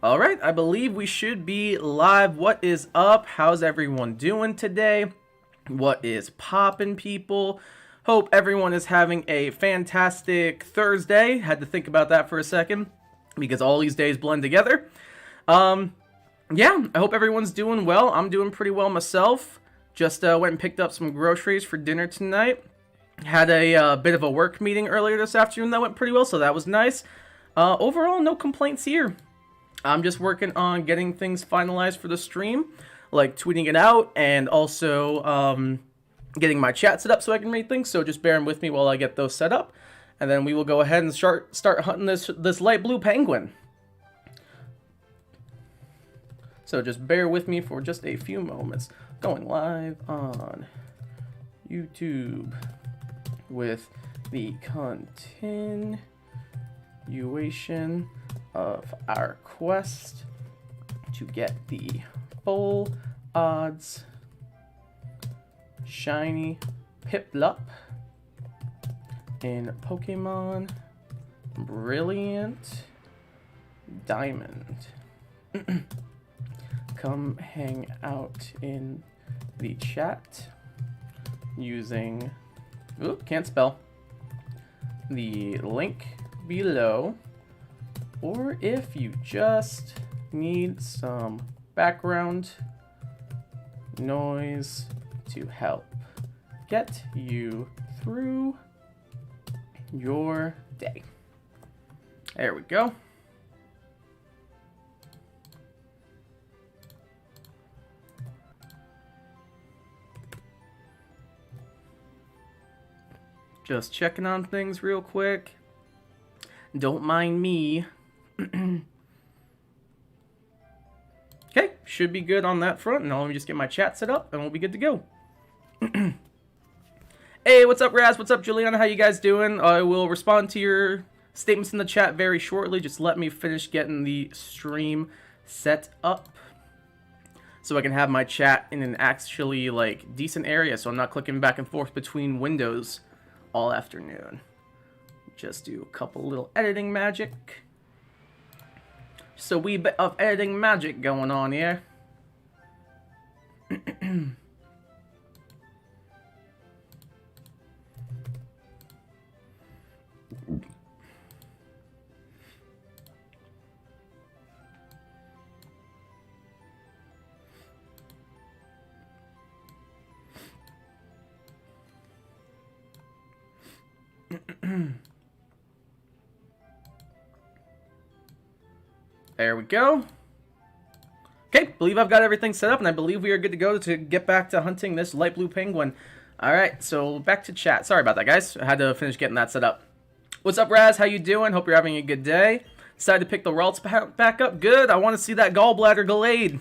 Alright, I believe we should be live. What is up? How's everyone doing today? What is poppin', people? Hope everyone is having a fantastic Thursday. Had to think about that for a second because all these days blend together. Yeah, I hope everyone's doing well. I'm doing pretty well myself. Just went and picked up some groceries for dinner tonight. Had a bit of a work meeting earlier this afternoon that went pretty well, so that was nice. Overall, no complaints here. I'm just working on getting things finalized for the stream, like tweeting it out, and also getting my chat set up so I can read things. So just bearing with me while I get those set up, and then we will go ahead and start hunting this light blue penguin. So just bear with me for just a few moments. Going live on YouTube with the continuation of our quest to get the full odds shiny Piplup in Pokemon Brilliant Diamond. Come hang out in the chat using, can't spell, the link below. Or if you just need some background noise to help get you through your day. There we go. Just checking on things real quick. Don't mind me. Okay, should be good on that front. Now let me just get my chat set up and we'll be good to go. Hey, what's up, Raz? What's up, Juliana? How you guys doing? I will respond to your statements in the chat very shortly. Just let me finish getting the stream set up so I can have my chat in an actually like decent area so I'm not clicking back and forth between windows all afternoon. Just do a couple little editing magic. Just a wee bit of editing magic going on here. There we go. Okay, believe I've got everything set up, and I believe we are good to go to get back to hunting this light blue penguin. Alright, so back to chat. Sorry about that, guys. I had to finish getting that set up. What's up, Raz? How you doing? Hope you're having a good day. Decided to pick the Ralts back up. Good. I want to see that gallbladder Gallade.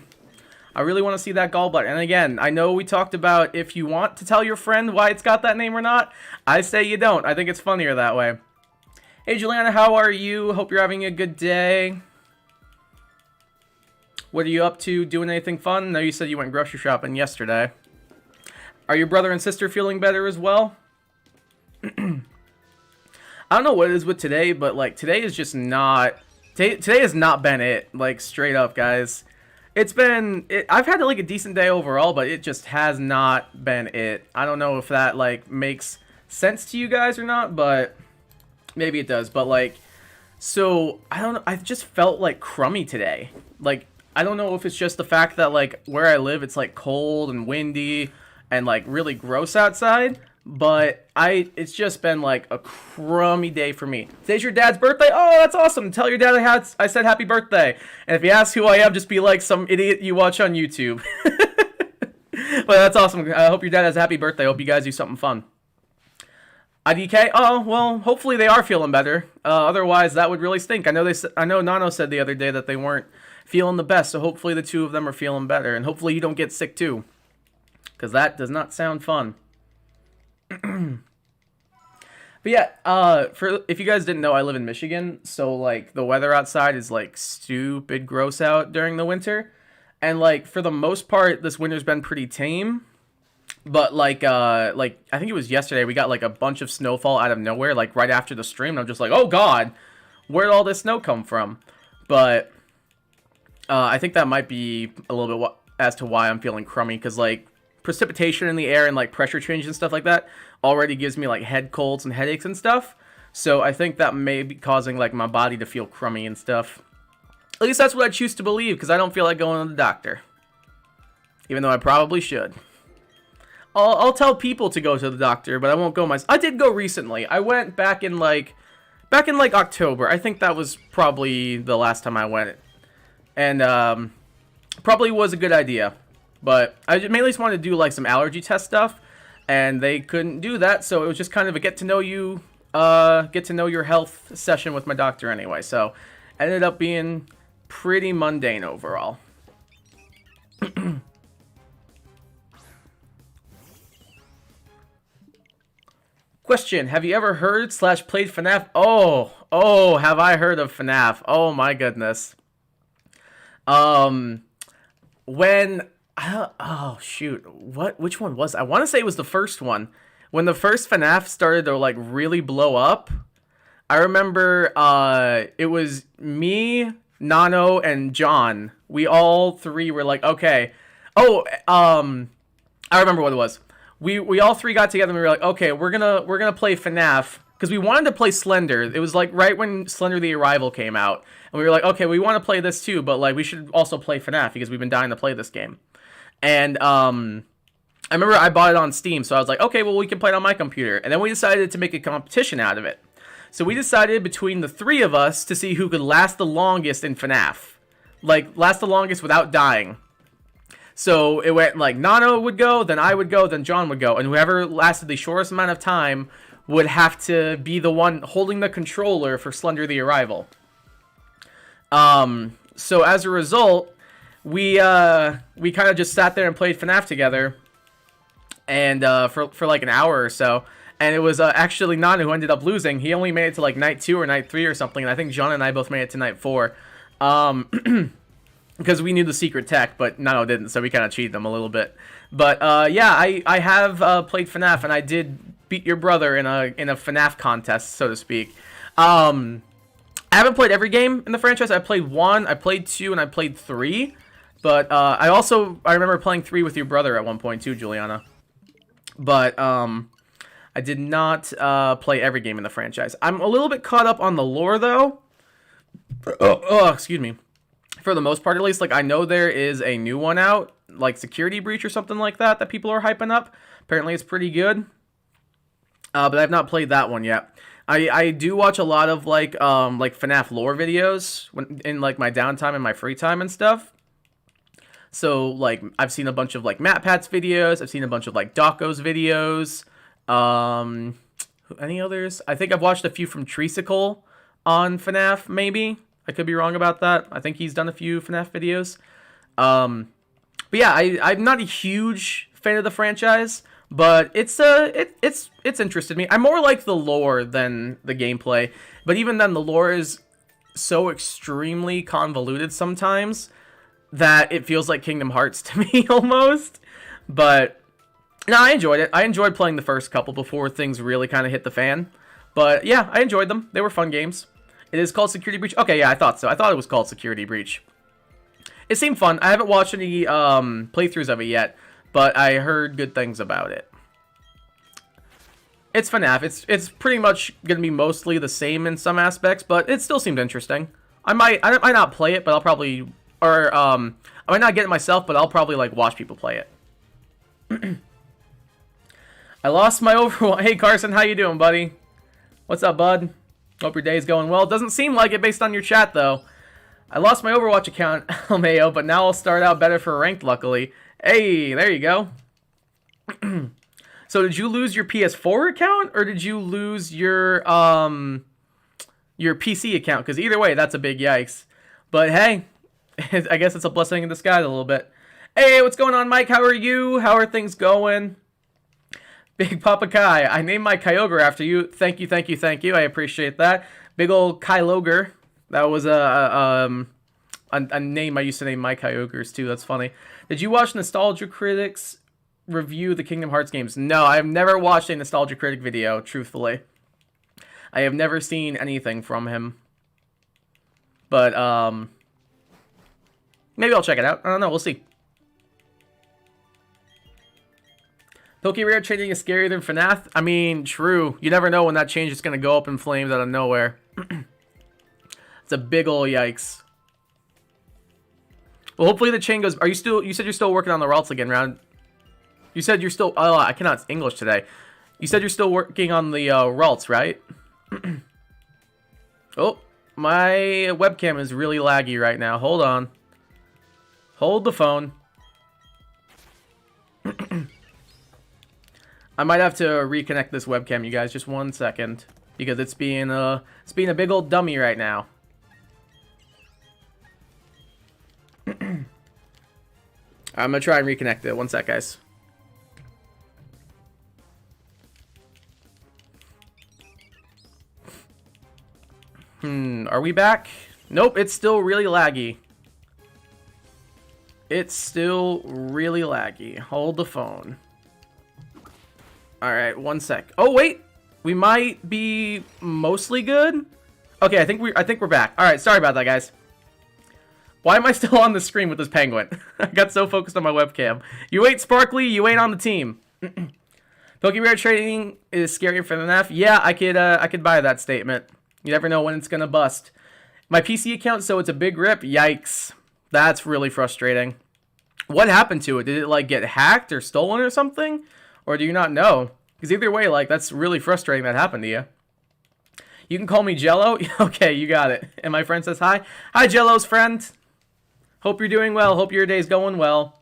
I really want to see that gallbladder. And again, I know we talked about if you want to tell your friend why it's got that name or not. I say you don't. I think it's funnier that way. Hey, Juliana, how are you? Hope you're having a good day. What are you up to? Doing anything fun? I know you said you went grocery shopping yesterday. Are your brother and sister feeling better as well? I don't know what it is with today, but like today is just not... Today has not been it. Like straight up, guys. It's been... I've had like a decent day overall, but it just has not been it. I don't know if that like makes sense to you guys or not, but maybe it does. But like, so I don't know. I just felt like crummy today. Like, I don't know if it's just the fact that, like, where I live, it's, like, cold and windy and, like, really gross outside. But it's just been, like, a crummy day for me. Today's your dad's birthday? Oh, that's awesome. Tell your dad I said happy birthday. And if he asks who I am, just be like some idiot you watch on YouTube. But that's awesome. I hope your dad has a happy birthday. I hope you guys do something fun. IDK? Oh, well, hopefully they are feeling better. Otherwise, that would really stink. I know Nano said the other day that they weren't feeling the best, so hopefully the two of them are feeling better, and hopefully you don't get sick too, because that does not sound fun. But yeah, if you guys didn't know, I live in Michigan, so like the weather outside is like stupid gross out during the winter, and like for the most part, this winter's been pretty tame. But like I think it was yesterday, we got like a bunch of snowfall out of nowhere, like right after the stream. And I'm just like, oh god, where'd all this snow come from? But I think that might be a little bit as to why I'm feeling crummy, because like precipitation in the air and like pressure change and stuff like that already gives me like head colds and headaches and stuff. So I think that may be causing like my body to feel crummy and stuff. At least that's what I choose to believe, because I don't feel like going to the doctor, even though I probably should. I'll tell people to go to the doctor, but I won't go myself. I did go recently. I went back in like October. I think that was probably the last time I went. And probably was a good idea. But I mainly just wanted to do like some allergy test stuff, and they couldn't do that, so it was just kind of a get to know your health session with my doctor anyway. So ended up being pretty mundane overall. Question, have you ever heard / played FNAF? Oh, have I heard of FNAF? Oh my goodness. Oh shoot, which one was it? I want to say it was the first one. When the first FNAF started to like really blow up, I remember it was me, Nano, and John. We all three were like, okay. I remember what it was. We all three got together and we were like, okay, we're gonna play FNAF, because we wanted to play Slender. It was like right when Slender the Arrival came out, and we were like, okay, we want to play this too, but like we should also play FNAF because we've been dying to play this game. And I remember I bought it on Steam, so I was like, okay, well we can play it on my computer. And then we decided to make a competition out of it. So we decided between the three of us to see who could last the longest in FNAF, like last the longest without dying. So it went like Nano would go, then I would go, then John would go. And whoever lasted the shortest amount of time would have to be the one holding the controller for Slender the Arrival. So as a result, we kind of just sat there and played FNAF together, and for like an hour or so. And it was actually Nano who ended up losing. He only made it to like night 2 or night 3 or something. And I think John and I both made it to night 4. Because we knew the secret tech, but Nano didn't, so we kind of cheated them a little bit. But yeah, I have played FNAF, and I did beat your brother in a FNAF contest, so to speak. I haven't played every game in the franchise. I played 1, I played 2, and I played 3. But I remember playing 3 with your brother at one point too, Juliana. But I did not play every game in the franchise. I'm a little bit caught up on the lore though. Excuse me. For the most part, at least, like I know there is a new one out, like Security Breach or something like that people are hyping up. Apparently, it's pretty good. But I've not played that one yet. I do watch a lot of like FNAF lore videos in like my downtime and my free time and stuff. So like I've seen a bunch of like MatPat's videos. I've seen a bunch of like Doco's videos. Any others? I think I've watched a few from Treesicle on FNAF. Maybe I could be wrong about that. I think he's done a few FNAF videos. But yeah, I'm not a huge fan of the franchise, but it's interested me. I more like the lore than the gameplay, but even then, the lore is so extremely convoluted sometimes that it feels like Kingdom Hearts to me almost. But no, I enjoyed it. I enjoyed playing the first couple before things really kind of hit the fan. But yeah, I enjoyed them. They were fun games. It is called Security Breach. Okay, yeah, I thought so. I thought it was called Security Breach. It seemed fun. I haven't watched any playthroughs of it yet, but I heard good things about it. It's FNAF. It's pretty much going to be mostly the same in some aspects, but it still seemed interesting. I might not play it, but I'll probably, or I might not get it myself, but I'll probably like watch people play it. I lost my Overwatch. Hey Carson, how you doing, buddy? What's up, bud? Hope your day's going well. Doesn't seem like it based on your chat, though. I lost my Overwatch account, LMAO, but now I'll start out better for ranked, luckily. Hey, there you go. So did you lose your PS4 account, or did you lose your PC account? Because either way, that's a big yikes. But hey, I guess it's a blessing in disguise a little bit. Hey, what's going on, Mike? How are you? How are things going? Big Papa Kai, I named my Kyogre after you. Thank you, thank you, thank you. I appreciate that. Big old Kyogre. That was a name I used to name my Kyogres too. That's funny. Did you watch Nostalgia Critics review the Kingdom Hearts games? No, I've never watched a Nostalgia Critic video, truthfully. I have never seen anything from him. But, Maybe I'll check it out. I don't know. We'll see. Pokerare trading is scarier than FNAF. I mean, true. You never know when that change is going to go up in flames out of nowhere. It's a big ol' yikes. Well, hopefully the chain goes... Are you still... You said you're still working on the routes again, Round. You said you're still... Oh, I cannot English today. You said you're still working on the routes, right? Oh, my webcam is really laggy right now. Hold on. Hold the phone. I might have to reconnect this webcam, you guys. Just 1 second. Because it's being a big old dummy right now. I'm gonna try and reconnect it. 1 sec, guys. Are we back? Nope, it's still really laggy. It's still really laggy. Hold the phone. Alright, 1 sec. Oh, wait! We might be mostly good? Okay, I think we're back. Alright, sorry about that, guys. Why am I still on the screen with this penguin? I got so focused on my webcam. You ain't sparkly, you ain't on the team. Pokerare trading is scarier for FNAF. Yeah, I could buy that statement. You never know when it's gonna bust. My PC account, so it's a big rip. Yikes. That's really frustrating. What happened to it? Did it, like, get hacked or stolen or something? Or do you not know? Because either way, like, that's really frustrating that happened to you. You can call me Jello. Okay, you got it. And my friend says hi. Hi, Jello's friend. Hope you're doing well. Hope your day's going well.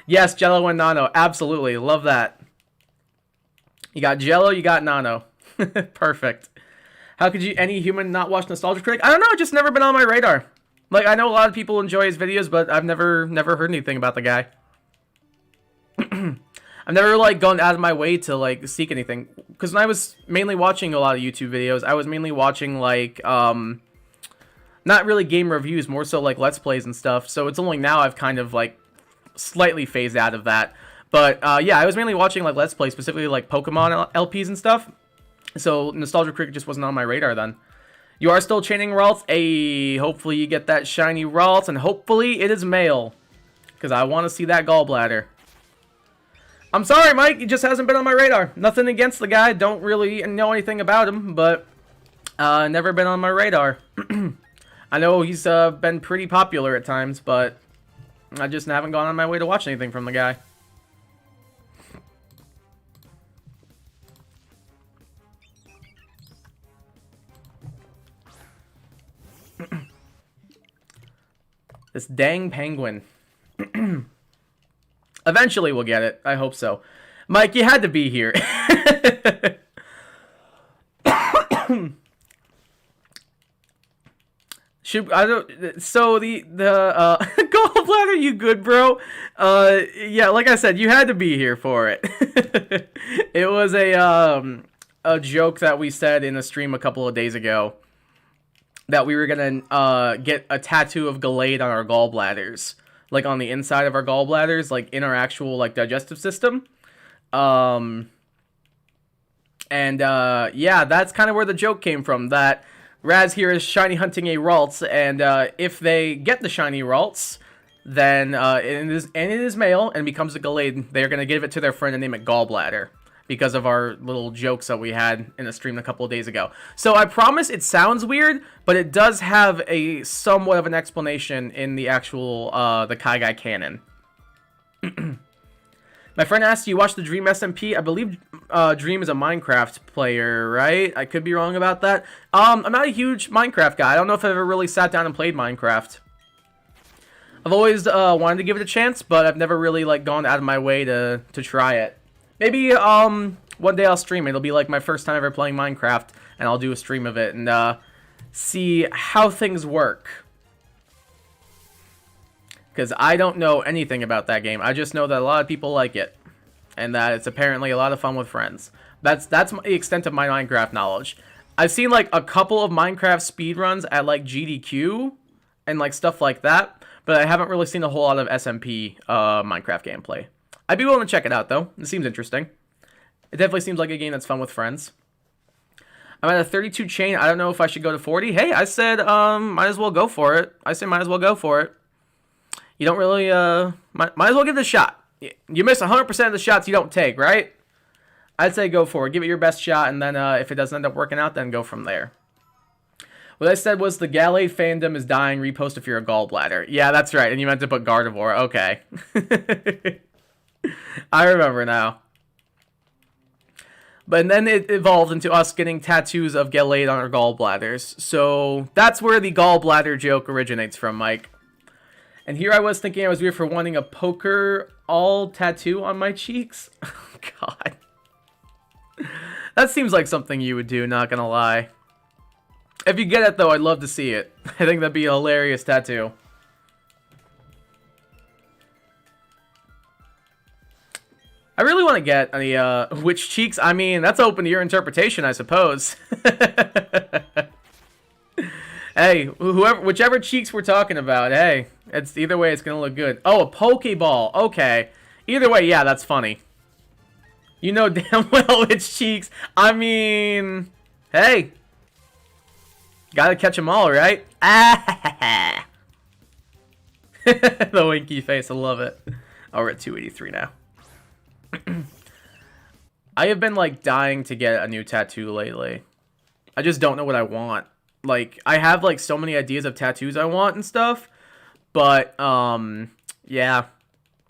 Yes, Jello and Nano. Absolutely. Love that. You got Jello, you got Nano. Perfect. How could any human not watch Nostalgia Critic? I don't know, it's just never been on my radar. Like, I know a lot of people enjoy his videos, but I've never heard anything about the guy. I've never, like, gone out of my way to, like, seek anything. Because when I was mainly watching a lot of YouTube videos, I was mainly watching, like, not really game reviews, more so, like, Let's Plays and stuff. So it's only now I've kind of, like, slightly phased out of that. But, yeah, I was mainly watching, like, Let's Plays, specifically, like, Pokemon LPs and stuff. So, Nostalgia Cricket just wasn't on my radar then. You are still chaining Ralts? Hey, hopefully you get that shiny Ralts, and hopefully it is male. Because I want to see that gallbladder. I'm sorry, Mike, it just hasn't been on my radar. Nothing against the guy, don't really know anything about him, but never been on my radar. I know he's been pretty popular at times, but I just haven't gone on my way to watch anything from the guy. This dang penguin. Eventually we'll get it. I hope so. Mike, you had to be here. So the gallbladder, you good, bro? Yeah, like I said, you had to be here for it. It was a joke that we said in a stream a couple of days ago. That we were gonna get a tattoo of Gallade on our gallbladders, like on the inside of our gallbladders, like in our actual like digestive system. Yeah, that's kind of where the joke came from. That Raz here is shiny hunting a Ralts, and if they get the shiny Ralts, then it is male and becomes a Gallade. They're gonna give it to their friend and name it Gallbladder. Because of our little jokes that we had in a stream a couple of days ago. So I promise it sounds weird, but it does have a somewhat of an explanation in the actual, the Kai Guy canon. My friend asked, you watch the Dream SMP? I believe Dream is a Minecraft player, right? I could be wrong about that. I'm not a huge Minecraft guy. I don't know if I've ever really sat down and played Minecraft. I've always wanted to give it a chance, but I've never really like gone out of my way to try it. Maybe, one day I'll stream it. It'll be, like, my first time ever playing Minecraft, and I'll do a stream of it and, see how things work. Because I don't know anything about that game. I just know that a lot of people like it. And that it's apparently a lot of fun with friends. That's the extent of my Minecraft knowledge. I've seen, like, a couple of Minecraft speedruns at, like, GDQ and, like, stuff like that. But I haven't really seen a whole lot of SMP, Minecraft gameplay. I'd be willing to check it out, though. It seems interesting. It definitely seems like a game that's fun with friends. I'm at a 32 chain. I don't know if I should go to 40. Hey, I said, might as well go for it. I say might as well go for it. You don't really, might as well give it a shot. You miss 100% of the shots you don't take, right? I'd say go for it. Give it your best shot, and then if it doesn't end up working out, then go from there. What I said was the Gallade fandom is dying. Repost if you're a gallbladder. Yeah, that's right. And you meant to put Gardevoir. Okay. I remember now. But then it evolved into us getting tattoos of Gallade on our gallbladders. So that's where the gallbladder joke originates from, Mike. And here I was thinking I was weird for wanting a poker all tattoo on my cheeks. Oh, God. That seems like something you would do, not gonna lie. If you get it, though, I'd love to see it. I think that'd be a hilarious tattoo. I really want to get the, which cheeks? I mean, that's open to your interpretation, I suppose. Hey, whichever cheeks we're talking about, hey, it's either way, it's gonna look good. Oh, a Pokeball. Okay. Either way, yeah, that's funny. You know damn well which cheeks. I mean, hey. Gotta catch them all, right? Ah! The winky face, I love it. Oh, we're at 283 now. I have been, like, dying to get a new tattoo lately. I just don't know what I want. Like, I have, like, so many ideas of tattoos I want and stuff. But, yeah.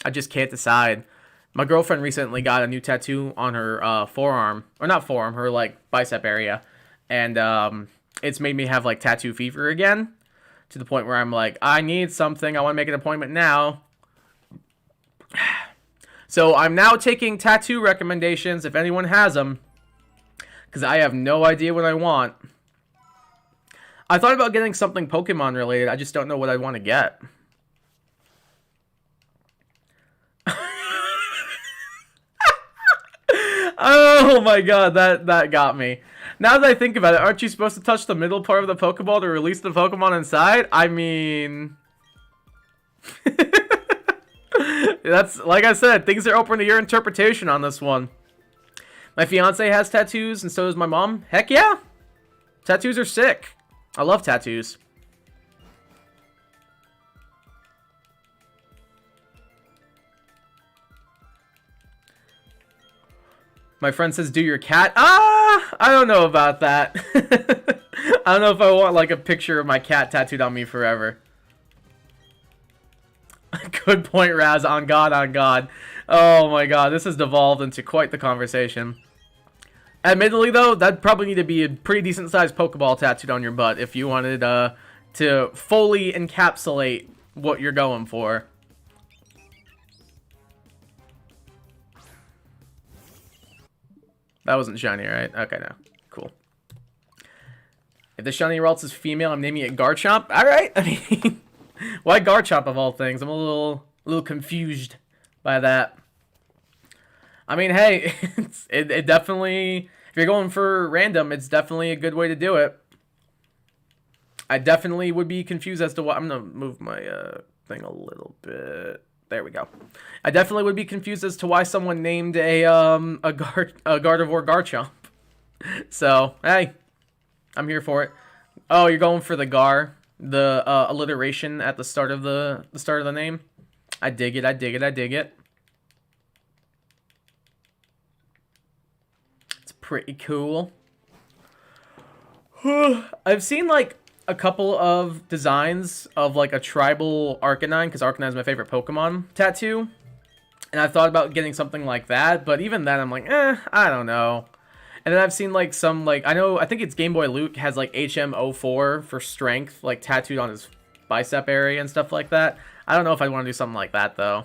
I just can't decide. My girlfriend recently got a new tattoo on her, forearm. Or not forearm, her, like, bicep area. And, it's made me have, like, tattoo fever again. To the point where I'm like, I need something. I want to make an appointment now. So I'm now taking tattoo recommendations if anyone has them. Because I have no idea what I want. I thought about getting something Pokemon related. I just don't know what I want to get. Oh my god, that got me. Now that I think about it, aren't you supposed to touch the middle part of the Pokeball to release the Pokemon inside? I mean... That's, like I said, things are open to your interpretation on this one. My fiance has tattoos, and so does my mom. Heck yeah! Tattoos are sick. I love tattoos. My friend says, do your cat. Ah! I don't know about that. I don't know if I want, like, a picture of my cat tattooed on me forever. Good point, Raz. On God, on God. Oh my god, this has devolved into quite the conversation. Admittedly, though, that'd probably need to be a pretty decent-sized Pokeball tattooed on your butt if you wanted to fully encapsulate what you're going for. That wasn't shiny, right? Okay, no. Cool. If the shiny Ralts is female, I'm naming it Garchomp. Alright, I mean... Why Garchomp of all things? I'm a little confused by that. I mean, hey, it definitely, if you're going for random, it's definitely a good way to do it. I definitely would be confused as to why. I'm gonna move my thing a little bit. There we go. I definitely would be confused as to why someone named a Gardevoir Garchomp. So, hey, I'm here for it. Oh, you're going for the Gar. The alliteration at the start of the name. I dig it, I dig it, I dig it. It's pretty cool. I've seen like a couple of designs of like a tribal Arcanine, because Arcanine is my favorite Pokemon tattoo. And I thought about getting something like that, but even then I'm like, I don't know. And then I've seen, like, some, like, I think it's Game Boy Luke has, like, HM04 for strength, like, tattooed on his bicep area and stuff like that. I don't know if I want to do something like that, though.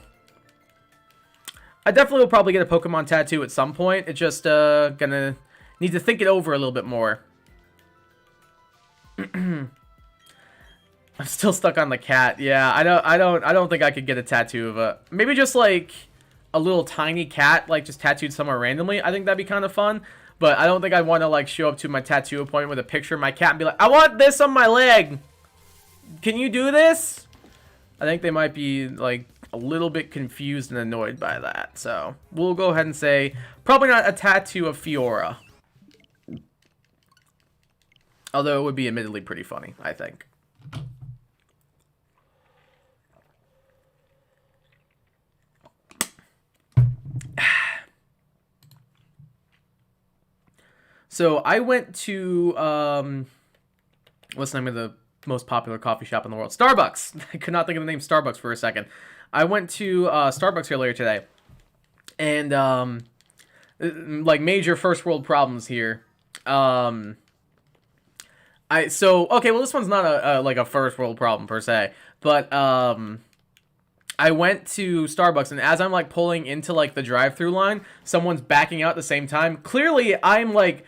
I definitely will probably get a Pokemon tattoo at some point. It's just, gonna need to think it over a little bit more. I'm still stuck on the cat. Yeah, I don't think I could get a tattoo of a... Maybe just, like, a little tiny cat, like, just tattooed somewhere randomly. I think that'd be kind of fun. But I don't think I'd want to, like, show up to my tattoo appointment with a picture of my cat and be like, I want this on my leg! Can you do this? I think they might be, like, a little bit confused and annoyed by that. So, we'll go ahead and say, probably not a tattoo of Fiora. Although it would be admittedly pretty funny, I think. So I went to what's the name of the most popular coffee shop in the world? Starbucks. I could not think of the name Starbucks for a second. I went to Starbucks earlier today, and like major first world problems here. Okay, well, this one's not a like a first world problem per se, but I went to Starbucks, and as I'm like pulling into like the drive-through line, someone's backing out at the same time. Clearly, I'm like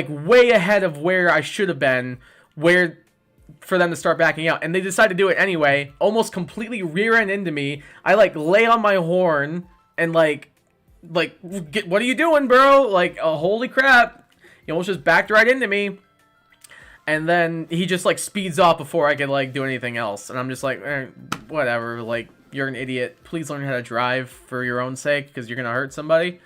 way ahead of where I should have been, where for them to start backing out, and they decide to do it anyway, almost completely rear end into me. I like lay on my horn and like what are you doing, bro? Like, oh, holy crap, he almost just backed right into me. And then he just like speeds off before I could like do anything else, and I'm just like, whatever, like, you're an idiot, please learn how to drive for your own sake, because you're gonna hurt somebody.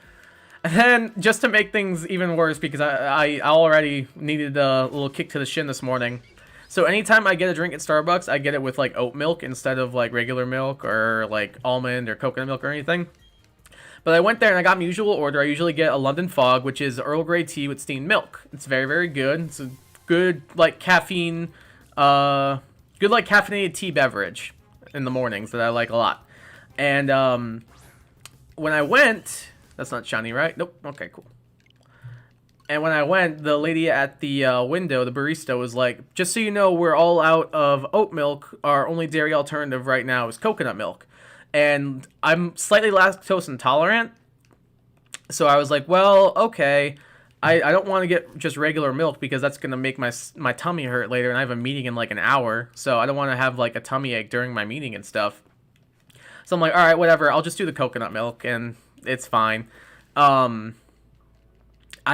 And then, just to make things even worse, because I already needed a little kick to the shin this morning. So anytime I get a drink at Starbucks, I get it with, like, oat milk instead of, like, regular milk or, like, almond or coconut milk or anything. But I went there and I got my usual order. I usually get a London Fog, which is Earl Grey tea with steamed milk. It's very, very good. It's a good, like, caffeinated tea beverage in the mornings that I like a lot. And, when I went... That's not shiny, right? Nope. Okay, cool. And when I went, the lady at the window, the barista, was like, just so you know, we're all out of oat milk. Our only dairy alternative right now is coconut milk. And I'm slightly lactose intolerant. So I was like, well, okay. I don't want to get just regular milk because that's going to make my tummy hurt later. And I have a meeting in like an hour. So I don't want to have like a tummy ache during my meeting and stuff. So I'm like, all right, whatever. I'll just do the coconut milk and it's fine. I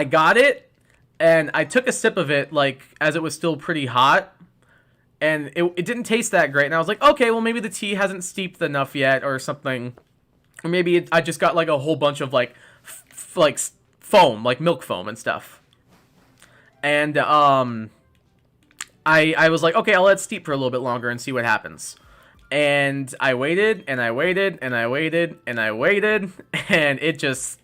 got it, and I took a sip of it, like, as it was still pretty hot, and it didn't taste that great, and I was like, okay, well, maybe the tea hasn't steeped enough yet, or something, or maybe I just got, like, a whole bunch of, like, foam, like, milk foam and stuff, and, I was like, okay, I'll let it steep for a little bit longer and see what happens. And I waited, and I waited, and I waited, and I waited, and it just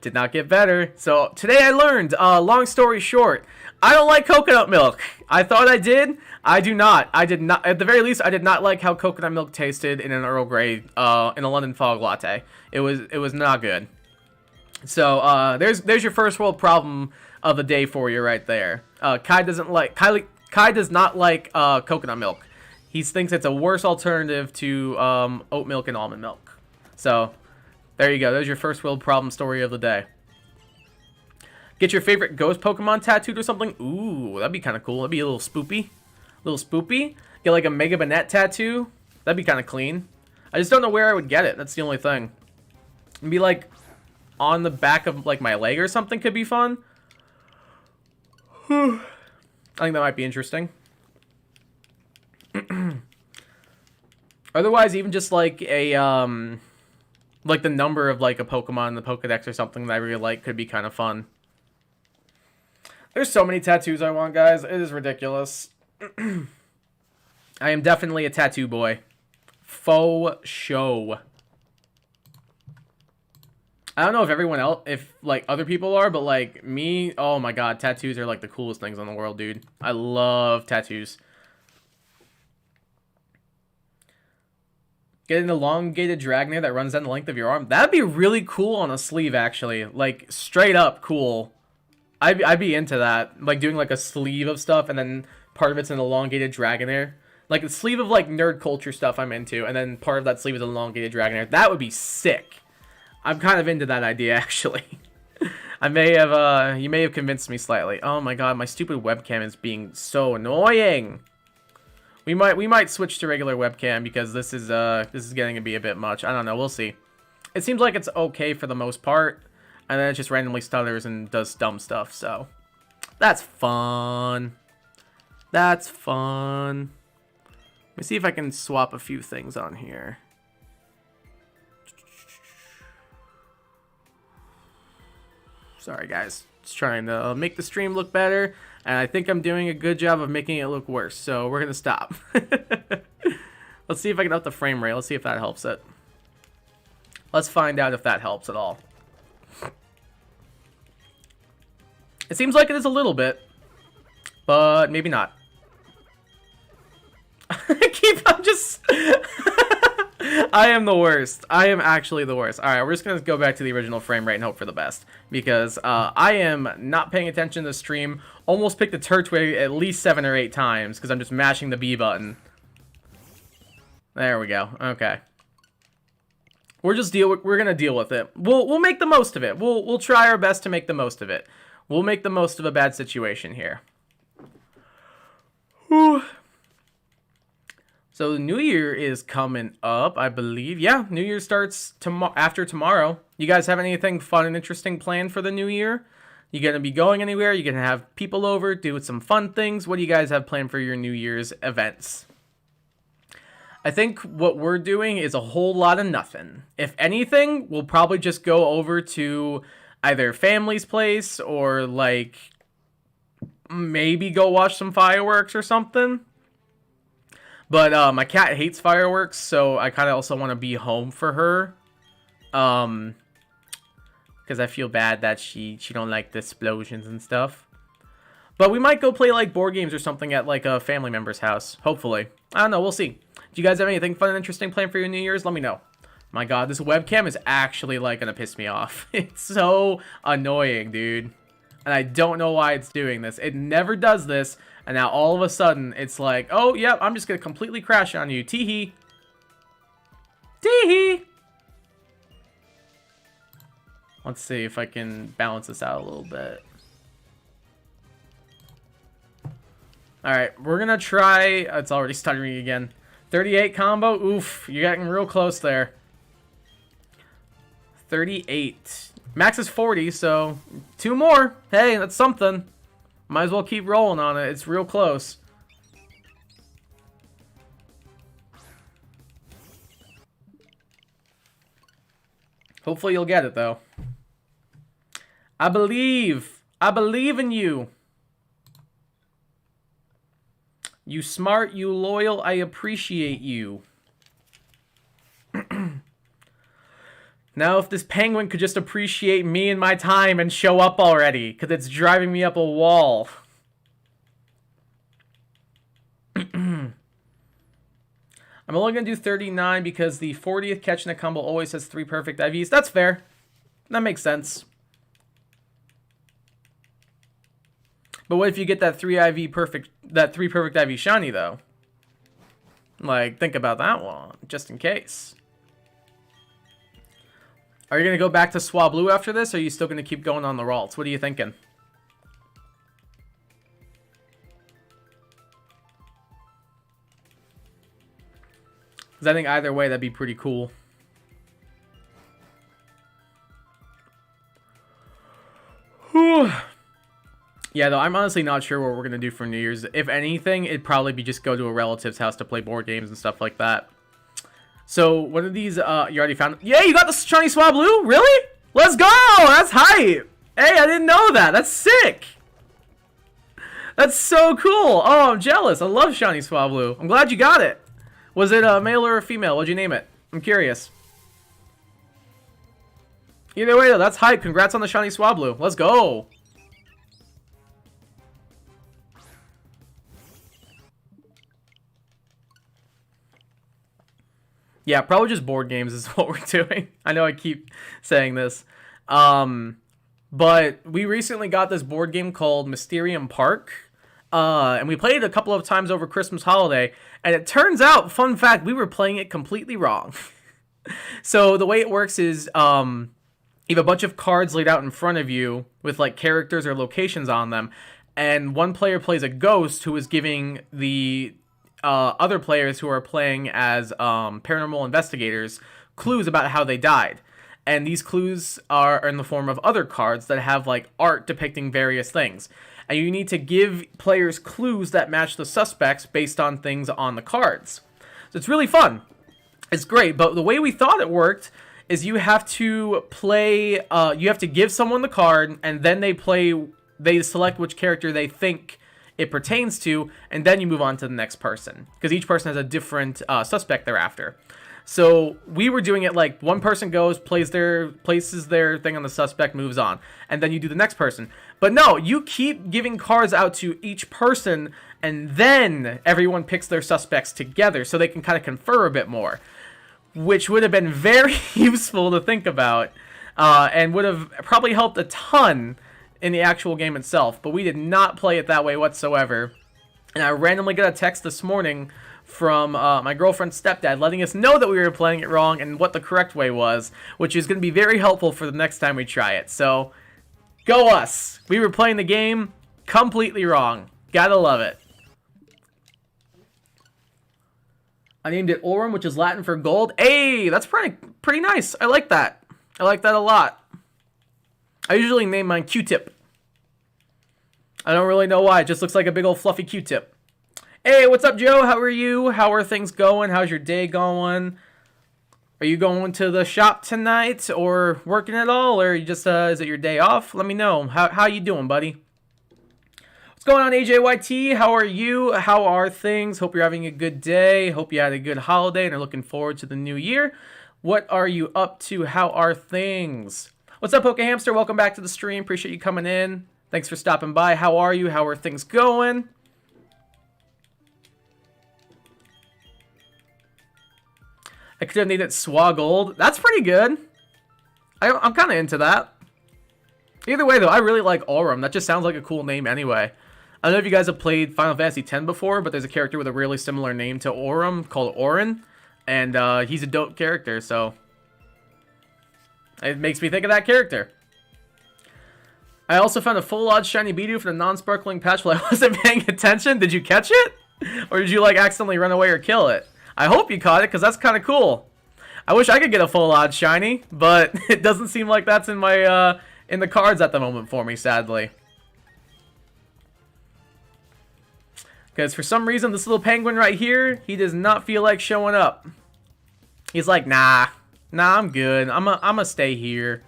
did not get better. So today I learned, long story short, I don't like coconut milk. I thought I did. I do not. I did not. At the very least, I did not like how coconut milk tasted in an Earl Grey, in a London Fog latte. It was not good. So there's your first world problem of the day for you right there. Kai does not like coconut milk. He thinks it's a worse alternative to oat milk and almond milk. So, there you go. There's your first world problem story of the day. Get your favorite ghost Pokemon tattooed or something? Ooh, that'd be kind of cool. That'd be a little spoopy. Get like a Mega Banette tattoo. That'd be kind of clean. I just don't know where I would get it. That's the only thing. It'd be like on the back of like my leg or something could be fun. I think that might be interesting. Otherwise, even just like a like the number of like a Pokemon in the Pokedex or something that I really like could be kind of fun. There's so many tattoos I want, guys. It is ridiculous. I am definitely a tattoo boy. Faux show. I don't know if everyone else, if like other people are, but like me, oh my god, tattoos are like the coolest things in the world, dude. I love tattoos. Get an elongated Dragonair that runs down the length of your arm. That'd be really cool on a sleeve, actually. Like, straight up cool. I'd be into that. Like, doing, like, a sleeve of stuff, and then part of it's an elongated Dragonair. Like, a sleeve of, like, nerd culture stuff I'm into, and then part of that sleeve is an elongated Dragonair. That would be sick. I'm kind of into that idea, actually. You may have convinced me slightly. Oh my god, my stupid webcam is being so annoying. We might switch to regular webcam because this is getting to be a bit much. I don't know. We'll see. It seems like it's okay for the most part, and then it just randomly stutters and does dumb stuff. So that's fun. That's fun. Let me see if I can swap a few things on here. Sorry, guys. Just trying to make the stream look better. And I think I'm doing a good job of making it look worse. So we're going to stop. Let's see if I can up the frame rate. Let's see if that helps it. Let's find out if that helps at all. It seems like it is a little bit, but maybe not. I'm just... I am the worst. I am actually the worst. Alright, we're just going to go back to the original frame rate and hope for the best. Because I am not paying attention to the stream. Almost picked the Turtwig at least 7 or 8 times because I'm just mashing the B button. There we go. Okay. We're gonna deal with it. We'll make the most of it. We'll try our best to make the most of it. We'll make the most of a bad situation here. Whew. So the New Year is coming up, I believe. Yeah, New Year starts after tomorrow. You guys have anything fun and interesting planned for the New Year? You gonna be going anywhere? You gonna have people over, doing some fun things? What do you guys have planned for your New Year's events? I think what we're doing is a whole lot of nothing. If anything, we'll probably just go over to either family's place or, like, maybe go watch some fireworks or something. But my cat hates fireworks, so I kind of also want to be home for her. Because I feel bad that she don't like the explosions and stuff. But we might go play, like, board games or something at, like, a family member's house. Hopefully. I don't know. We'll see. Do you guys have anything fun and interesting planned for your New Year's? Let me know. My god, this webcam is actually, like, gonna piss me off. It's so annoying, dude. And I don't know why it's doing this. It never does this, and now all of a sudden, it's like, oh, yep, I'm just gonna completely crash on you. Tee-hee. Tee-hee. Let's see if I can balance this out a little bit. Alright, we're gonna try... It's already stuttering again. 38 combo? Oof, you're getting real close there. 38. Max is 40, so 2 more. Hey, that's something. Might as well keep rolling on it. It's real close. Hopefully you'll get it, though. I believe. I believe in you. You smart, you loyal, I appreciate you. Now, if this penguin could just appreciate me and my time and show up already, because it's driving me up a wall. I'm only going to do 39 because the 40th catch in a combo always has 3 perfect IVs. That's fair. That makes sense. But what if you get that 3 perfect IV shiny, though? Like, think about that one, just in case. Are you going to go back to Swablu after this, or are you still going to keep going on the Ralts? What are you thinking? Because I think either way, that'd be pretty cool. Whew. Yeah, though, I'm honestly not sure what we're going to do for New Year's. If anything, it'd probably be just go to a relative's house to play board games and stuff like that. So, one of these, you already found... Yeah, you got the shiny Swablu? Really? Let's go! That's hype! Hey, I didn't know that. That's sick! That's so cool! Oh, I'm jealous. I love shiny Swablu. I'm glad you got it. Was it a male or a female? What'd you name it? I'm curious. Either way, though, that's hype. Congrats on the shiny Swablu. Let's go! Yeah, probably just board games is what we're doing. I know I keep saying this. But we recently got this board game called Mysterium Park. And we played it a couple of times over Christmas holiday. And it turns out, fun fact, we were playing it completely wrong. So the way it works is you have a bunch of cards laid out in front of you with like characters or locations on them. And one player plays a ghost who is giving the... other players who are playing as paranormal investigators clues about how they died. And these clues are in the form of other cards that have like art depicting various things. And you need to give players clues that match the suspects based on things on the cards. So it's really fun. It's great, but the way we thought it worked is you have to play, you have to give someone the card, and then they select which character they think it pertains to, and then you move on to the next person, because each person has a different suspect they're after. So we were doing it like one person goes, places their thing on the suspect, moves on, and then you do the next person. But no, you keep giving cards out to each person, and then everyone picks their suspects together so they can kind of confer a bit more, which would have been very useful to think about, and would have probably helped a ton in the actual game itself. But we did not play it that way whatsoever. And I randomly got a text this morning from my girlfriend's stepdad letting us know that we were playing it wrong and what the correct way was, which is going to be very helpful for the next time we try it. So, go us! We were playing the game completely wrong. Gotta love it. I named it Aurum, which is Latin for gold. Hey, that's pretty nice. I like that. I like that a lot. I usually name mine Q-Tip. I don't really know why. It just looks like a big old fluffy Q-tip. Hey, what's up, Joe? How are you? How are things going? How's your day going? Are you going to the shop tonight or working at all? Or you just is it your day off? Let me know. How you doing, buddy? What's going on, AJYT? How are you? How are things? Hope you're having a good day. Hope you had a good holiday and are looking forward to the new year. What are you up to? How are things? What's up, Pokehamster? Welcome back to the stream. Appreciate you coming in. Thanks for stopping by. How are you? How are things going? I could have named it Swagold. That's pretty good. I'm kind of into that. Either way, though, I really like Aurum. That just sounds like a cool name anyway. I don't know if you guys have played Final Fantasy X before, but there's a character with a really similar name to Aurum called Auron. And he's a dope character, so it makes me think of that character. I also found a full odd shiny Bidoof for the non-sparkling patch while I wasn't paying attention. Did you catch it? Or did you like accidentally run away or kill it? I hope you caught it, because that's kind of cool. I wish I could get a full odd shiny, but it doesn't seem like that's in my in the cards at the moment for me, sadly. Because for some reason, this little penguin right here, he does not feel like showing up. He's like, nah, I'm good. I'm a stay here.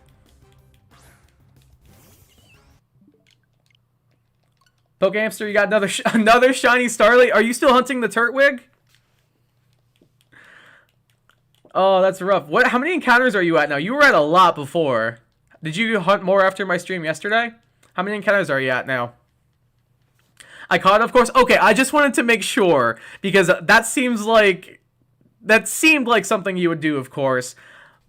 Pokehamster, you got another shiny Starly. Are you still hunting the Turtwig? Oh, that's rough. How many encounters are you at now? You were at a lot before. Did you hunt more after my stream yesterday? How many encounters are you at now? I caught it, of course. Okay, I just wanted to make sure because that seemed like something you would do, of course.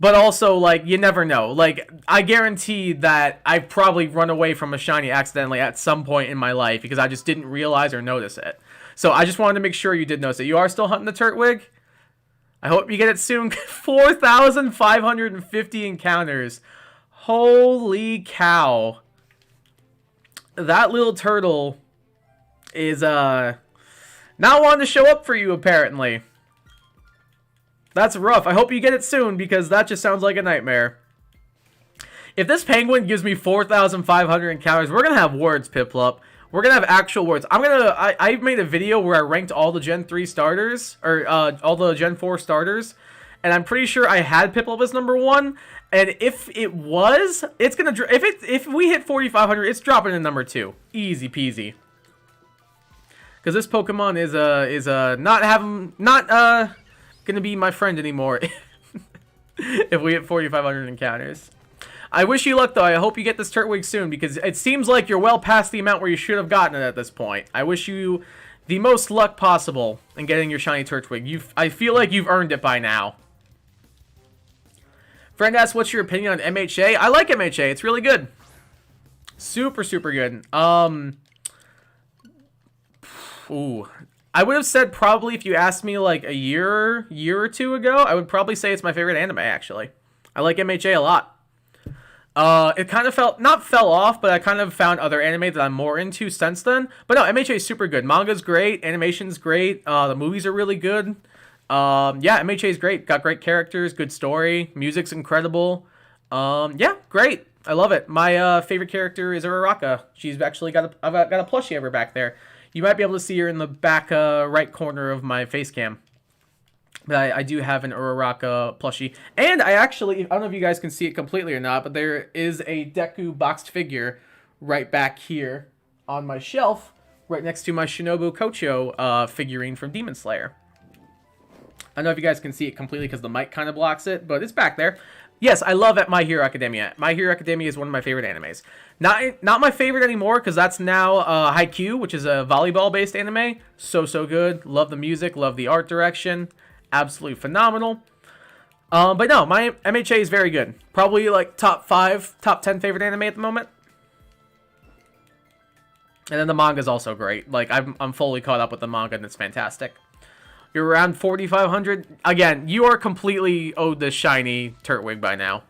But also, like, you never know. Like, I guarantee that I've probably run away from a shiny accidentally at some point in my life because I just didn't realize or notice it. So I just wanted to make sure you did notice it. You are still hunting the Turtwig? I hope you get it soon. 4,550 encounters. Holy cow. That little turtle is, not wanting to show up for you, apparently. That's rough. I hope you get it soon, because that just sounds like a nightmare. If this penguin gives me 4,500 encounters, we're going to have words, Piplup. We're going to have actual words. I made a video where I ranked all the Gen 3 starters, or all the Gen 4 starters, and I'm pretty sure I had Piplup as #1, and if it was, it's going to, if we hit 4,500, it's dropping in #2. Easy peasy. Because this Pokemon is not gonna be my friend anymore if we hit 4,500 encounters. I wish you luck, though. I hope you get this Turtwig soon, because it seems like you're well past the amount where you should have gotten it at this point. I wish you the most luck possible in getting your shiny Turtwig. I feel like you've earned it by now. Friend asks, what's your opinion on MHA? I like MHA. It's really good. Super, super good. Ooh. I would have said probably if you asked me like a year or two ago, I would probably say it's my favorite anime, actually. I like MHA a lot. It kind of not fell off, but I kind of found other anime that I'm more into since then. But no, MHA is super good. Manga's great. Animation's great. The movies are really good. Yeah, MHA is great. Got great characters, good story. Music's incredible. Yeah, great. I love it. My favorite character is Uraraka. She's actually I've got a plushie of her back there. You might be able to see her in the back right corner of my face cam. But I do have an Uraraka plushie. And I don't know if you guys can see it completely or not, but there is a Deku boxed figure right back here on my shelf, right next to my Shinobu Kocho figurine from Demon Slayer. I don't know if you guys can see it completely because the mic kind of blocks it, but it's back there. Yes, I love My Hero Academia. My Hero Academia is one of my favorite animes. Not my favorite anymore because that's now Haikyuu, which is a volleyball-based anime. So good. Love the music. Love the art direction. Absolutely phenomenal. But no, my MHA is very good. Probably like top 5, top 10 favorite anime at the moment. And then the manga is also great. Like I'm fully caught up with the manga and it's fantastic. You're around 4,500. Again, you are completely owed this shiny Turtwig by now.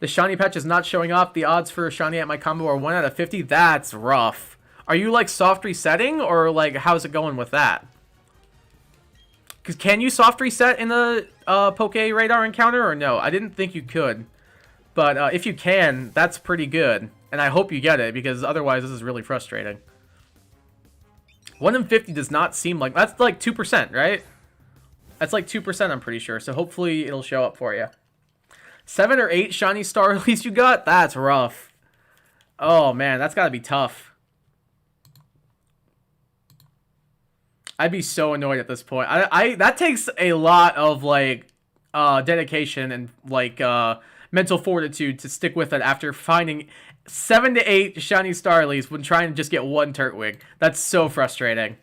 The shiny patch is not showing off. The odds for a shiny at my combo are 1 out of 50. That's rough. Are you like soft resetting or like how's it going with that? Because can you soft reset in the Poke Radar encounter or no? I didn't think you could. But if you can, that's pretty good. And I hope you get it because otherwise this is really frustrating. 1 in 50 does not seem like... That's like 2%, right? That's like 2%, I'm pretty sure. So hopefully it'll show up for you. 7 or 8 shiny star at least you got? That's rough. Oh, man. That's got to be tough. I'd be so annoyed at this point. That takes a lot of, like, dedication and, like, mental fortitude to stick with it after finding 7 to 8 shiny Starlies when trying to just get 1 Turtwig. That's so frustrating.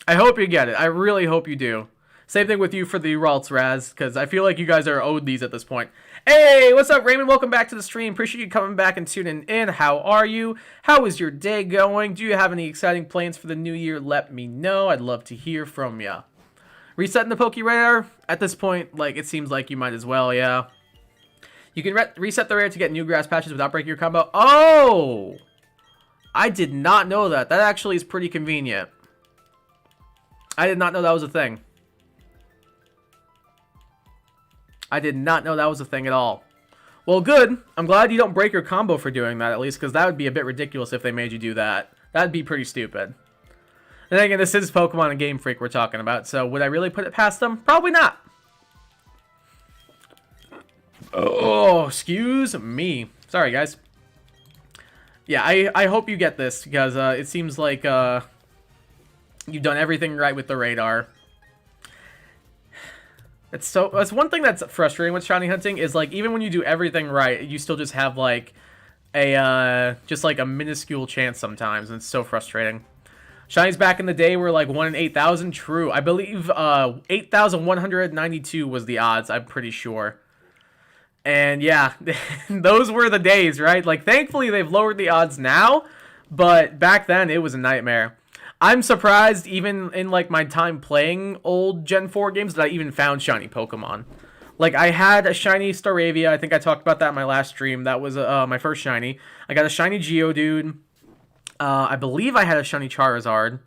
I hope you get it. I really hope you do. Same thing with you for the Ralts, Raz, because I feel like you guys are owed these at this point. Hey, what's up, Raymond? Welcome back to the stream. Appreciate you coming back and tuning in. How are you? How is your day going? Do you have any exciting plans for the new year? Let me know. I'd love to hear from you. Resetting the Poke Radar? At this point, like, it seems like you might as well, yeah. You can reset the rare to get new grass patches without breaking your combo. Oh! I did not know that. That actually is pretty convenient. I did not know that was a thing. I did not know that was a thing at all. Well, good. I'm glad you don't break your combo for doing that, at least, because that would be a bit ridiculous if they made you do that. That'd be pretty stupid. And then again, this is Pokemon and Game Freak we're talking about, so would I really put it past them? Probably not. Oh, excuse me. Sorry, guys. Yeah, I hope you get this, because it seems like you've done everything right with the radar. That's one thing that's frustrating with shiny hunting is like even when you do everything right, you still just have like a minuscule chance sometimes, and it's so frustrating. Shinies back in the day were like 1 in 8,000. True, I believe 8,192 was the odds. I'm pretty sure. And yeah, those were the days, right? Like thankfully they've lowered the odds now, but back then it was a nightmare. I'm surprised, even in, like, my time playing old Gen 4 games, that I even found shiny Pokemon. Like, I had a shiny Staravia. I think I talked about that in my last stream. That was my first shiny. I got a shiny Geodude. I believe I had a shiny Charizard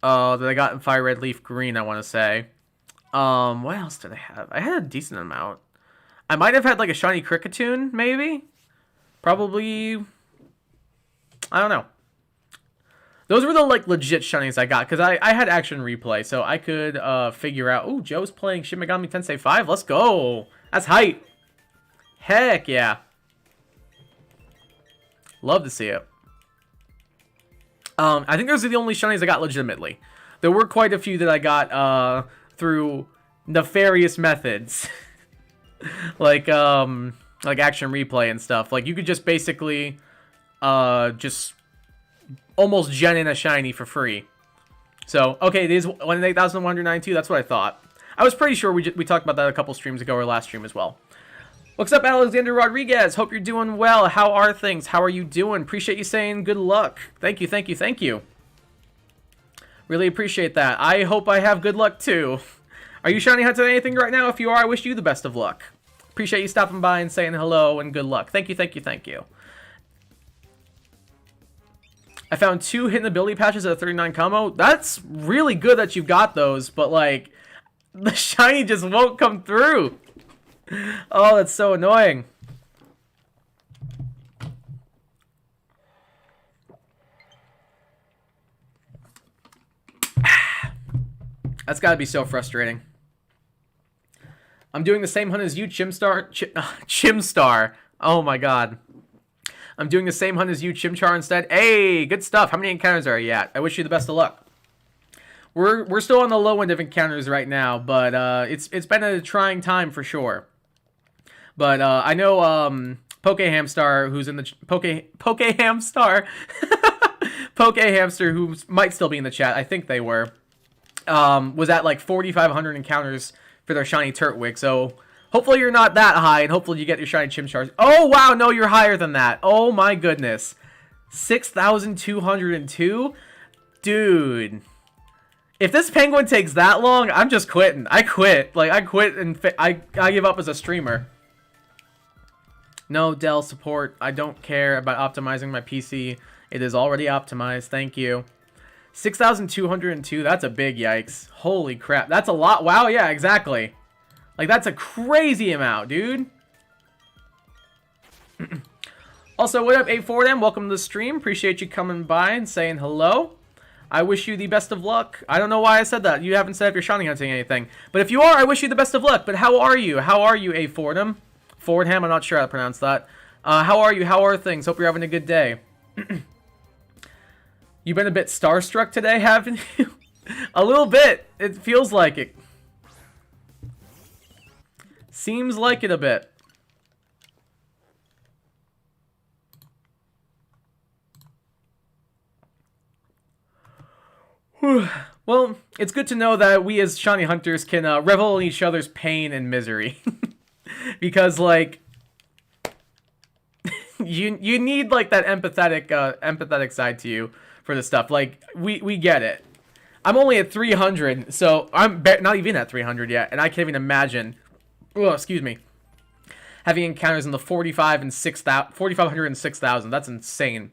that I got in Fire Red Leaf Green, I want to say. What else did I have? I had a decent amount. I might have had, like, a shiny Kricketune, maybe? Probably... I don't know. Those were the, like, legit shinies I got, because I had Action Replay, so I could figure out... Ooh, Joe's playing Shin Megami Tensei 5. Let's go! That's hype! Heck yeah! Love to see it. I think those are the only shinies I got legitimately. There were quite a few that I got through nefarious methods. like Action Replay and stuff. Like, you could just basically just... almost gen in a shiny for free. So, okay, it is 1 in 8,192. That's what I thought. I was pretty sure we talked about that a couple streams ago, or last stream as well. What's up, Alexander Rodriguez? Hope you're doing well. How are things? How are you doing? Appreciate you saying good luck. Thank you, thank you, thank you. Really appreciate that. I hope I have good luck, too. Are you shiny hunting anything right now? If you are, I wish you the best of luck. Appreciate you stopping by and saying hello and good luck. Thank you, thank you, thank you. I found 2 hidden ability patches at a 39 combo. That's really good that you've got those, but like, the shiny just won't come through. Oh, that's so annoying. That's gotta be so frustrating. I'm doing the same hunt as you, Chimstar. Chimstar. Oh my god. I'm doing the same hunt as you, Chimchar, instead. Hey, good stuff. How many encounters are you at? I wish you the best of luck. We're still on the low end of encounters right now, but it's been a trying time for sure. But I know Pokehamstar, who's in the Pokehamstar, Pokehamster, who might still be in the chat. I think they were. Was at like 4,500 encounters for their shiny Turtwig. So hopefully you're not that high, and hopefully you get your shiny Chimchars. Oh wow, no, you're higher than that. Oh my goodness, 6,202, dude. If this penguin takes that long, I'm just quitting. I quit. Like I quit and I give up as a streamer. No Dell support. I don't care about optimizing my PC. It is already optimized. Thank you. 6,202. That's a big yikes. Holy crap. That's a lot. Wow, yeah, exactly. Like, that's a crazy amount, dude. Also, what up, 84M? Welcome to the stream. Appreciate you coming by and saying hello. I wish you the best of luck. I don't know why I said that. You haven't said if you're shiny hunting anything. But if you are, I wish you the best of luck. But how are you? How are you, A. Fordham? Fordham, I'm not sure how to pronounce that. How are you? How are things? Hope you're having a good day. You've been a bit starstruck today, haven't you? A little bit. It feels like it. Seems like it a bit. Well, it's good to know that we as shiny hunters can revel in each other's pain and misery. Because, like, you need, like, that empathetic side to you for this stuff. Like, we get it. I'm only at 300, so I'm not even at 300 yet, and I can't even imagine, excuse me, having encounters in the 4,500 and 6,000. That's insane.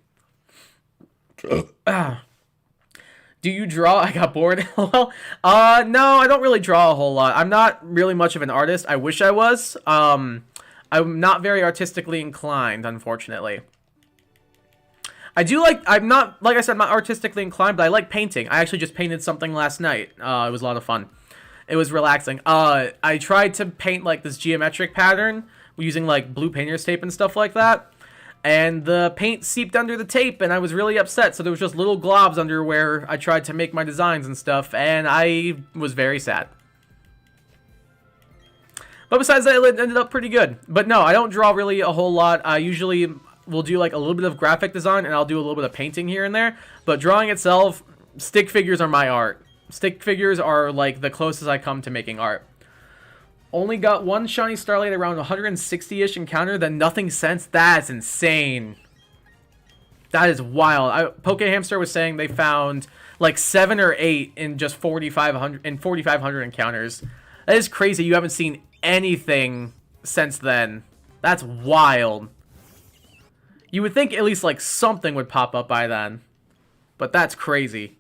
Do you draw? I got bored. Well, no, I don't really draw a whole lot. I'm not really much of an artist. I wish I was. I'm not very artistically inclined, unfortunately. I do like, I'm not, like I said, I'm not artistically inclined, but I like painting. I actually just painted something last night. It was a lot of fun. It was relaxing. I tried to paint, like, this geometric pattern using, like, blue painter's tape and stuff like that. And the paint seeped under the tape, and I was really upset. So there was just little globs under where I tried to make my designs and stuff, and I was very sad. But besides that, it ended up pretty good. But no, I don't draw really a whole lot. I usually will do like a little bit of graphic design, and I'll do a little bit of painting here and there. But drawing itself, stick figures are my art. Stick figures are like the closest I come to making art. Only got one shiny Starlight around 160-ish encounter, then nothing since. That's insane. That is wild. Pokehamster was saying they found like 7 or 8 in just 4,500 encounters. That is crazy. You haven't seen anything since then. That's wild. You would think at least like something would pop up by then. But that's crazy.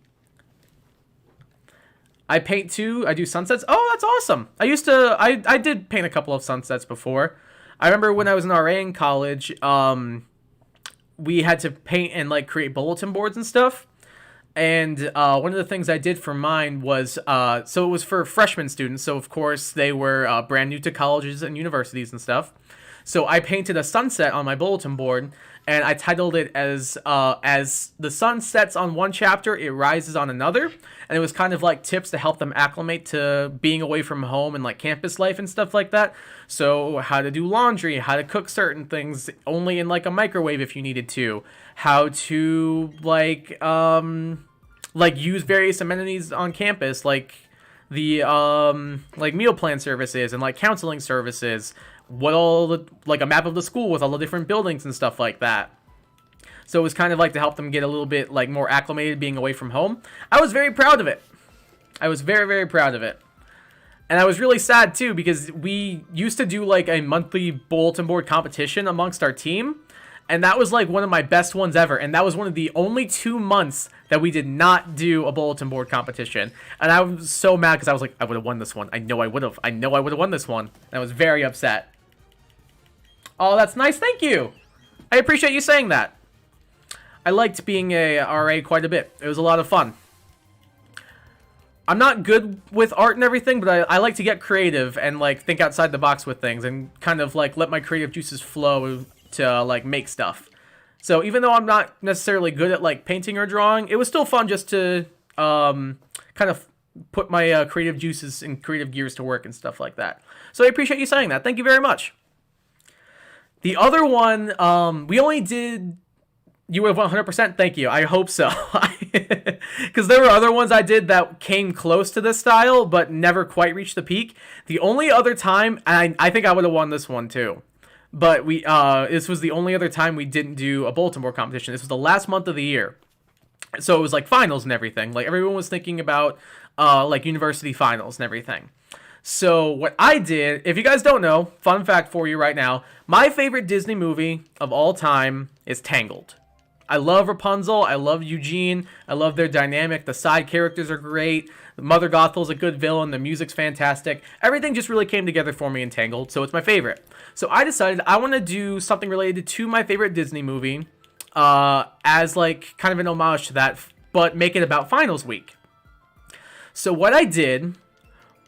I paint too. I do sunsets. Oh, that's awesome. I did paint a couple of sunsets before. I remember when I was an RA in college, we had to paint and like create bulletin boards and stuff. And one of the things I did for mine was, so it was for freshman students. So of course they were brand new to colleges and universities and stuff. So I painted a sunset on my bulletin board, and I titled it as the sun sets on one chapter, it rises on another. And it was kind of like tips to help them acclimate to being away from home and like campus life and stuff like that. So how to do laundry, how to cook certain things only in like a microwave if you needed to, how to like use various amenities on campus, like the like meal plan services and like counseling services, what all the, like a map of the school with all the different buildings and stuff like that. So it was kind of like to help them get a little bit like more acclimated being away from home. I was very proud of it. I was very, very proud of it. And I was really sad too, because we used to do like a monthly bulletin board competition amongst our team. And that was like one of my best ones ever. And that was one of the only 2 months that we did not do a bulletin board competition. And I was so mad because I was like, I would have won this one. I know I would have. I know I would have won this one. And I was very upset. Oh, that's nice. Thank you. I appreciate you saying that. I liked being a RA quite a bit. It was a lot of fun. I'm not good with art and everything, but I like to get creative and like think outside the box with things and kind of like let my creative juices flow to like make stuff. So even though I'm not necessarily good at like painting or drawing, it was still fun just to kind of put my creative juices and creative gears to work and stuff like that. So I appreciate you saying that. Thank you very much. The other one, we only did... You have 100%? Thank you. I hope so. Because there were other ones I did that came close to this style, but never quite reached the peak. The only other time, and I think I would have won this one too, but this was the only other time we didn't do a bulletin board competition. This was the last month of the year. So it was like finals and everything. Like everyone was thinking about like university finals and everything. So what I did, if you guys don't know, fun fact for you right now, my favorite Disney movie of all time is Tangled. I love Rapunzel. I love Eugene. I love their dynamic. The side characters are great. Mother Gothel's a good villain. The music's fantastic. Everything just really came together for me in Tangled, so it's my favorite. So I decided I want to do something related to my favorite Disney movie as like kind of an homage to that, but make it about finals week. So what I did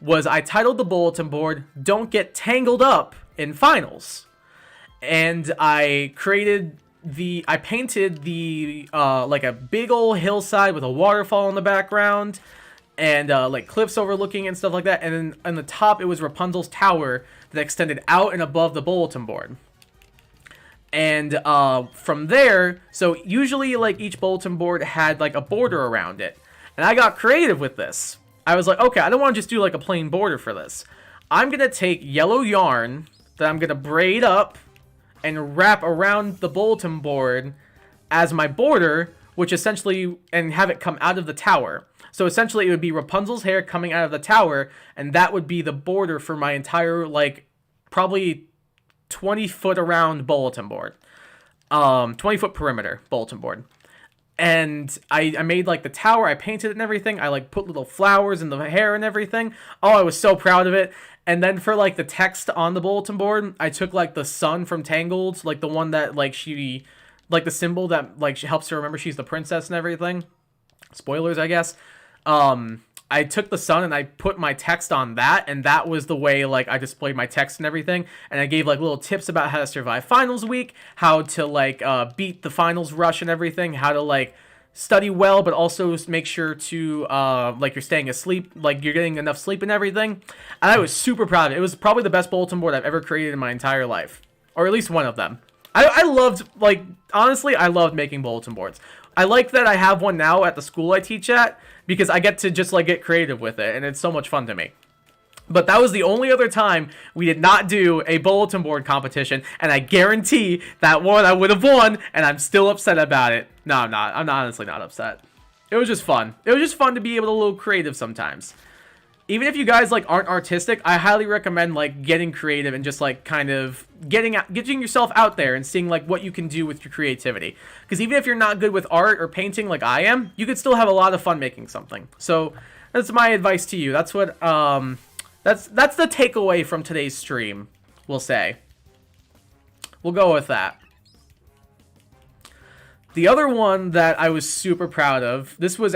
was I titled the bulletin board, "Don't Get Tangled Up in Finals." And I painted the like a big old hillside with a waterfall in the background and like cliffs overlooking and stuff like that. And then on the top, it was Rapunzel's tower that extended out and above the bulletin board. And from there, so usually like each bulletin board had like a border around it. And I got creative with this. I was like, okay, I don't want to just do like a plain border for this. I'm going to take yellow yarn that I'm going to braid up and wrap around the bulletin board as my border, which essentially, and have it come out of the tower. So essentially it would be Rapunzel's hair coming out of the tower, and that would be the border for my entire, like, probably 20-foot around bulletin board. 20-foot perimeter bulletin board. And I made, like, the tower, I painted it and everything, I, like, put little flowers in the hair and everything. Oh, I was so proud of it. And then for, like, the text on the bulletin board, I took, like, the sun from Tangled, like, the one that, like, like, the symbol that, like, helps her remember she's the princess and everything. Spoilers, I guess. I took the sun and I put my text on that, and that was the way, like, I displayed my text and everything. And I gave, like, little tips about how to survive finals week, how to, like, beat the finals rush and everything, how to, like, study well, but also make sure to, like, you're staying asleep, like, you're getting enough sleep and everything. And I was super proud of it. It was probably the best bulletin board I've ever created in my entire life. Or at least one of them. I loved, like, honestly, I loved making bulletin boards. I like that I have one now at the school I teach at, because I get to just, like, get creative with it, and it's so much fun to me. But that was the only other time we did not do a bulletin board competition, and I guarantee that one I would have won, and I'm still upset about it. No, I'm not. I'm honestly not upset. It was just fun. It was just fun to be able to be a little creative sometimes. Even if you guys, like, aren't artistic, I highly recommend, like, getting creative and just, like, kind of getting yourself out there and seeing, like, what you can do with your creativity. Because even if you're not good with art or painting like I am, you could still have a lot of fun making something. So that's my advice to you. That's what, that's the takeaway from today's stream, we'll say. We'll go with that. The other one that I was super proud of, this was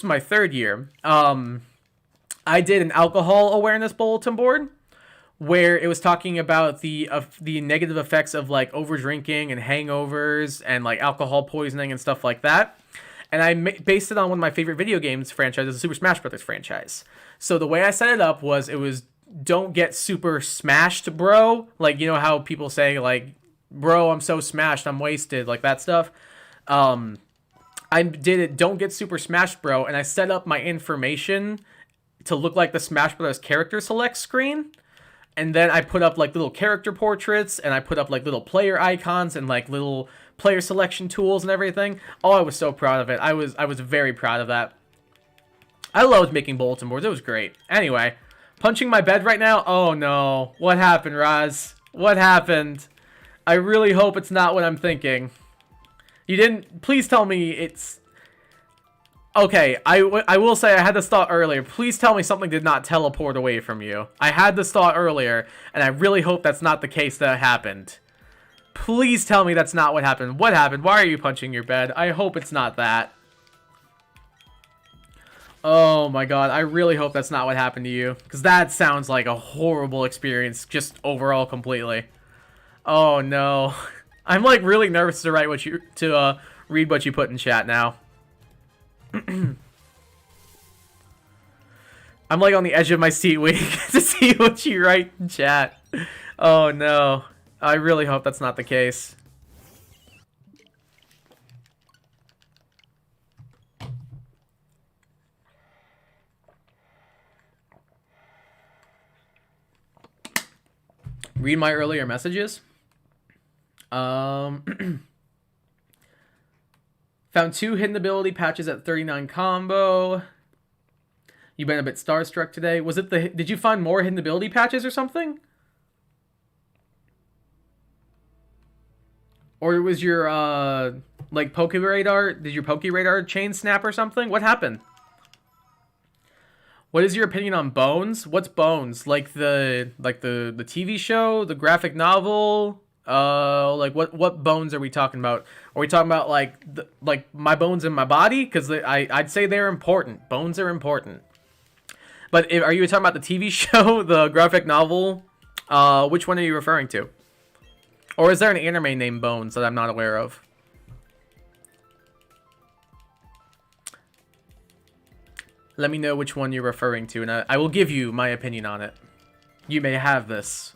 my third year. I did an alcohol awareness bulletin board where it was talking about the negative effects of, like, over drinking and hangovers and, like, alcohol poisoning and stuff like that. And I based it on one of my favorite video games franchises, the Super Smash Bros. Franchise. So the way I set it up was, it was, don't get super smashed, bro. Like, you know how people say, like, bro, I'm so smashed, I'm wasted, like that stuff. I did it, don't get super smashed, bro. And I set up my information to look like the Smash Bros. Character select screen. And then I put up, like, little character portraits, and I put up, like, little player icons and, like, little player selection tools and everything. Oh, I was so proud of it. I was very proud of that. I loved making bulletin boards. It was great. Anyway, punching my bed right now. Oh, no. What happened, Roz? What happened? I really hope it's not what I'm thinking. You didn't... Please tell me it's... Okay, I will say I had this thought earlier. Please tell me something did not teleport away from you. I had this thought earlier, and I really hope that's not the case that happened. Please tell me that's not what happened. What happened? Why are you punching your bed? I hope it's not that. Oh my god, I really hope that's not what happened to you. Because that sounds like a horrible experience, just overall completely. Oh no. I'm, like, really nervous to read what you put in chat now. I'm like on the edge of my seat waiting to see what you write in chat. Oh no. I really hope that's not the case. Read my earlier messages. Found 2 hidden ability patches at 39 combo. You've been a bit starstruck today. Was it the... Did you find more hidden ability patches or something? Or was your, like, Pokeradar... Did your Pokeradar chain snap or something? What happened? What is your opinion on Bones? What's Bones? Like the TV show? The graphic novel? Like what bones are we talking about? Are we talking about like my bones in my body? Because I'd say they're important. Bones are important. But are you talking about the TV show, the graphic novel? Which one are you referring to? Or is there an anime named Bones that I'm not aware of? Let me know which one you're referring to, and I will give you my opinion on it. You may have this.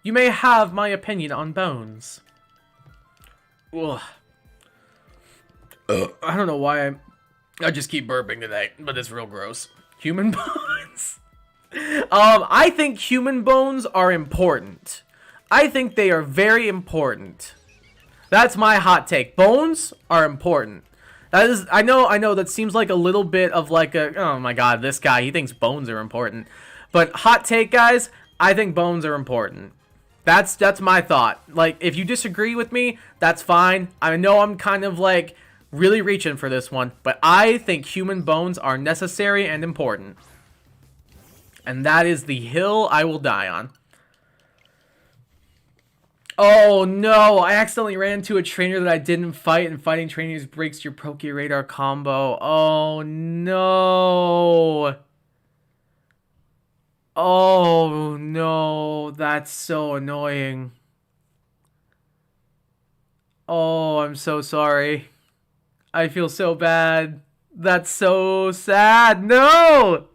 You may have my opinion on Bones. Ugh. I don't know why I just keep burping today, but it's real gross. Human bones? I think human bones are important. I think they are very important. That's my hot take. Bones are important. That is, I know that seems like a little bit of like a, oh my god, this guy, he thinks bones are important. But hot take, guys, I think bones are important. That's my thought. Like, if you disagree with me, that's fine. I know I'm kind of like really reaching for this one, but I think human bones are necessary and important. And that is the hill I will die on. Oh no, I accidentally ran into a trainer that I didn't fight, and fighting trainers breaks your Pokeradar combo. Oh no. Oh no, that's so annoying. Oh, I'm so sorry. I feel so bad. That's so sad. No!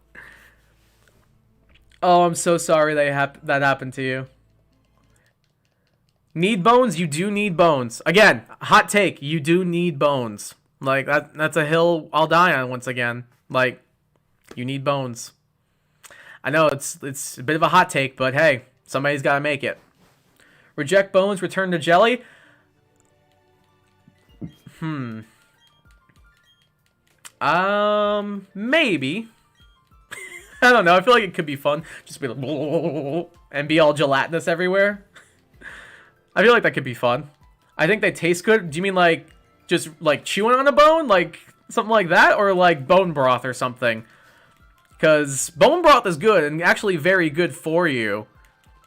Oh, I'm so sorry that happened to you. Need bones? You do need bones. Again, hot take. You do need bones. Like, that's a hill I'll die on once again. Like, you need bones. I know it's a bit of a hot take, but hey, somebody's got to make it. Reject bones, return to jelly? Maybe. I don't know. I feel like it could be fun. Just be like, and be all gelatinous everywhere. I feel like that could be fun. I think they taste good. Do you mean like just like chewing on a bone? Like something like that? Or like bone broth or something? Because bone broth is good and actually very good for you.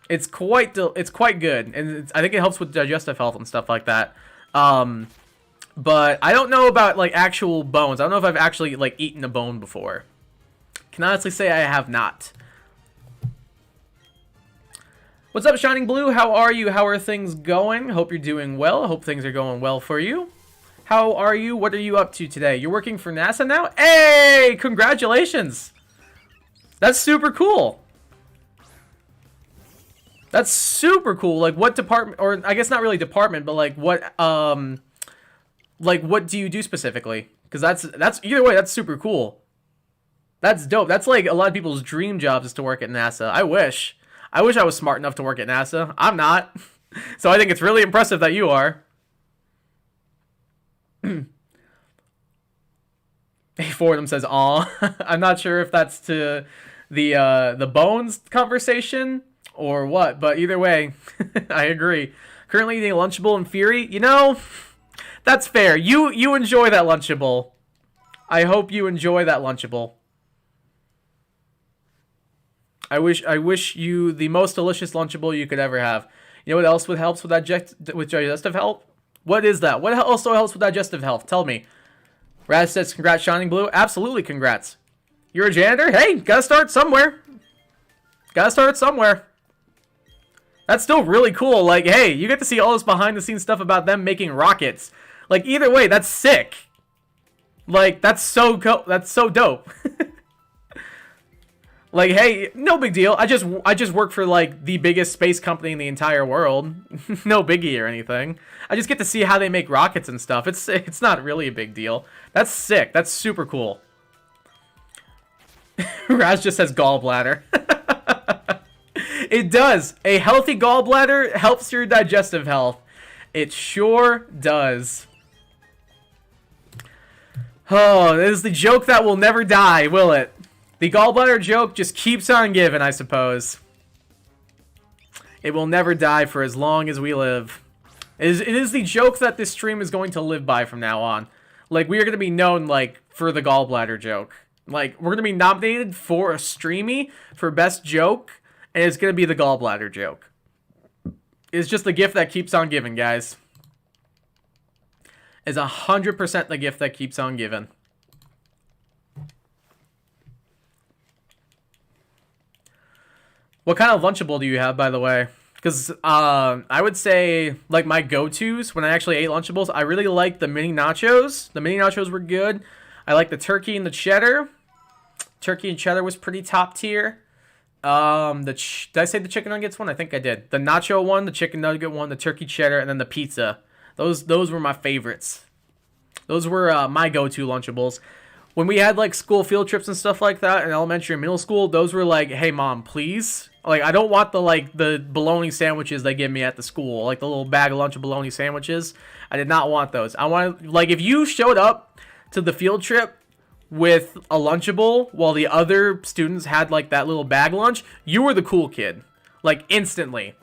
It's quite good. And I think it helps with digestive health and stuff like that. But I don't know about like actual bones. I don't know if I've actually like eaten a bone before. Can honestly say I have not. What's up, Shining Blue? How are you? How are things going? Hope you're doing well. Hope things are going well for you. How are you? What are you up to today? You're working for NASA now? Hey! Congratulations! That's super cool. That's super cool. Like, what department, or I guess not really department, but like what do you do specifically? Because that's either way, that's super cool. That's dope. That's like a lot of people's dream jobs is to work at NASA. I wish I was smart enough to work at NASA. I'm not. So I think it's really impressive that you are. Fordham says, "Aw." I'm not sure if that's to the bones conversation or what, but either way, I agree. Currently eating a Lunchable in Fury. You know, that's fair. You enjoy that Lunchable. I hope you enjoy that Lunchable. I wish you the most delicious Lunchable you could ever have. You know what else helps with digestive health? What is that? What also helps with digestive health? Tell me. Raz says, congrats, Shining Blue. Absolutely congrats. You're a janitor? Hey, gotta start somewhere. Gotta start somewhere. That's still really cool. Like, hey, you get to see all this behind-the-scenes stuff about them making rockets. Like, either way, that's sick. Like, that's so dope. Like, hey, no big deal. I just work for like the biggest space company in the entire world. No biggie or anything. I just get to see how they make rockets and stuff. It's not really a big deal. That's sick. That's super cool. Raz just says gallbladder. It does. A healthy gallbladder helps your digestive health. It sure does. Oh, this is the joke that will never die, will it? The gallbladder joke just keeps on giving, I suppose. It will never die for as long as we live. It is the joke that this stream is going to live by from now on. Like, we are going to be known, like, for the gallbladder joke. Like, we're going to be nominated for a Streamy for best joke, and it's going to be the gallbladder joke. It's just the gift that keeps on giving, guys. It's 100% the gift that keeps on giving. What kind of Lunchable do you have, by the way? Because I would say, like, my go-tos when I actually ate Lunchables, I really like the mini nachos. The mini nachos were good. I like the turkey and the cheddar. Turkey and cheddar was pretty top tier. Did I say the chicken nuggets one? I think I did. The nacho one, the chicken nugget one, the turkey cheddar, and then the pizza. Those were my favorites. Those were my go-to Lunchables. When we had, like, school field trips and stuff like that in elementary and middle school, those were like, hey, Mom, please. Like, I don't want the bologna sandwiches they give me at the school. Like, the little bag of lunch of bologna sandwiches. I did not want those. I wanted, like, if you showed up to the field trip with a Lunchable while the other students had, like, that little bag lunch, you were the cool kid. Like, instantly.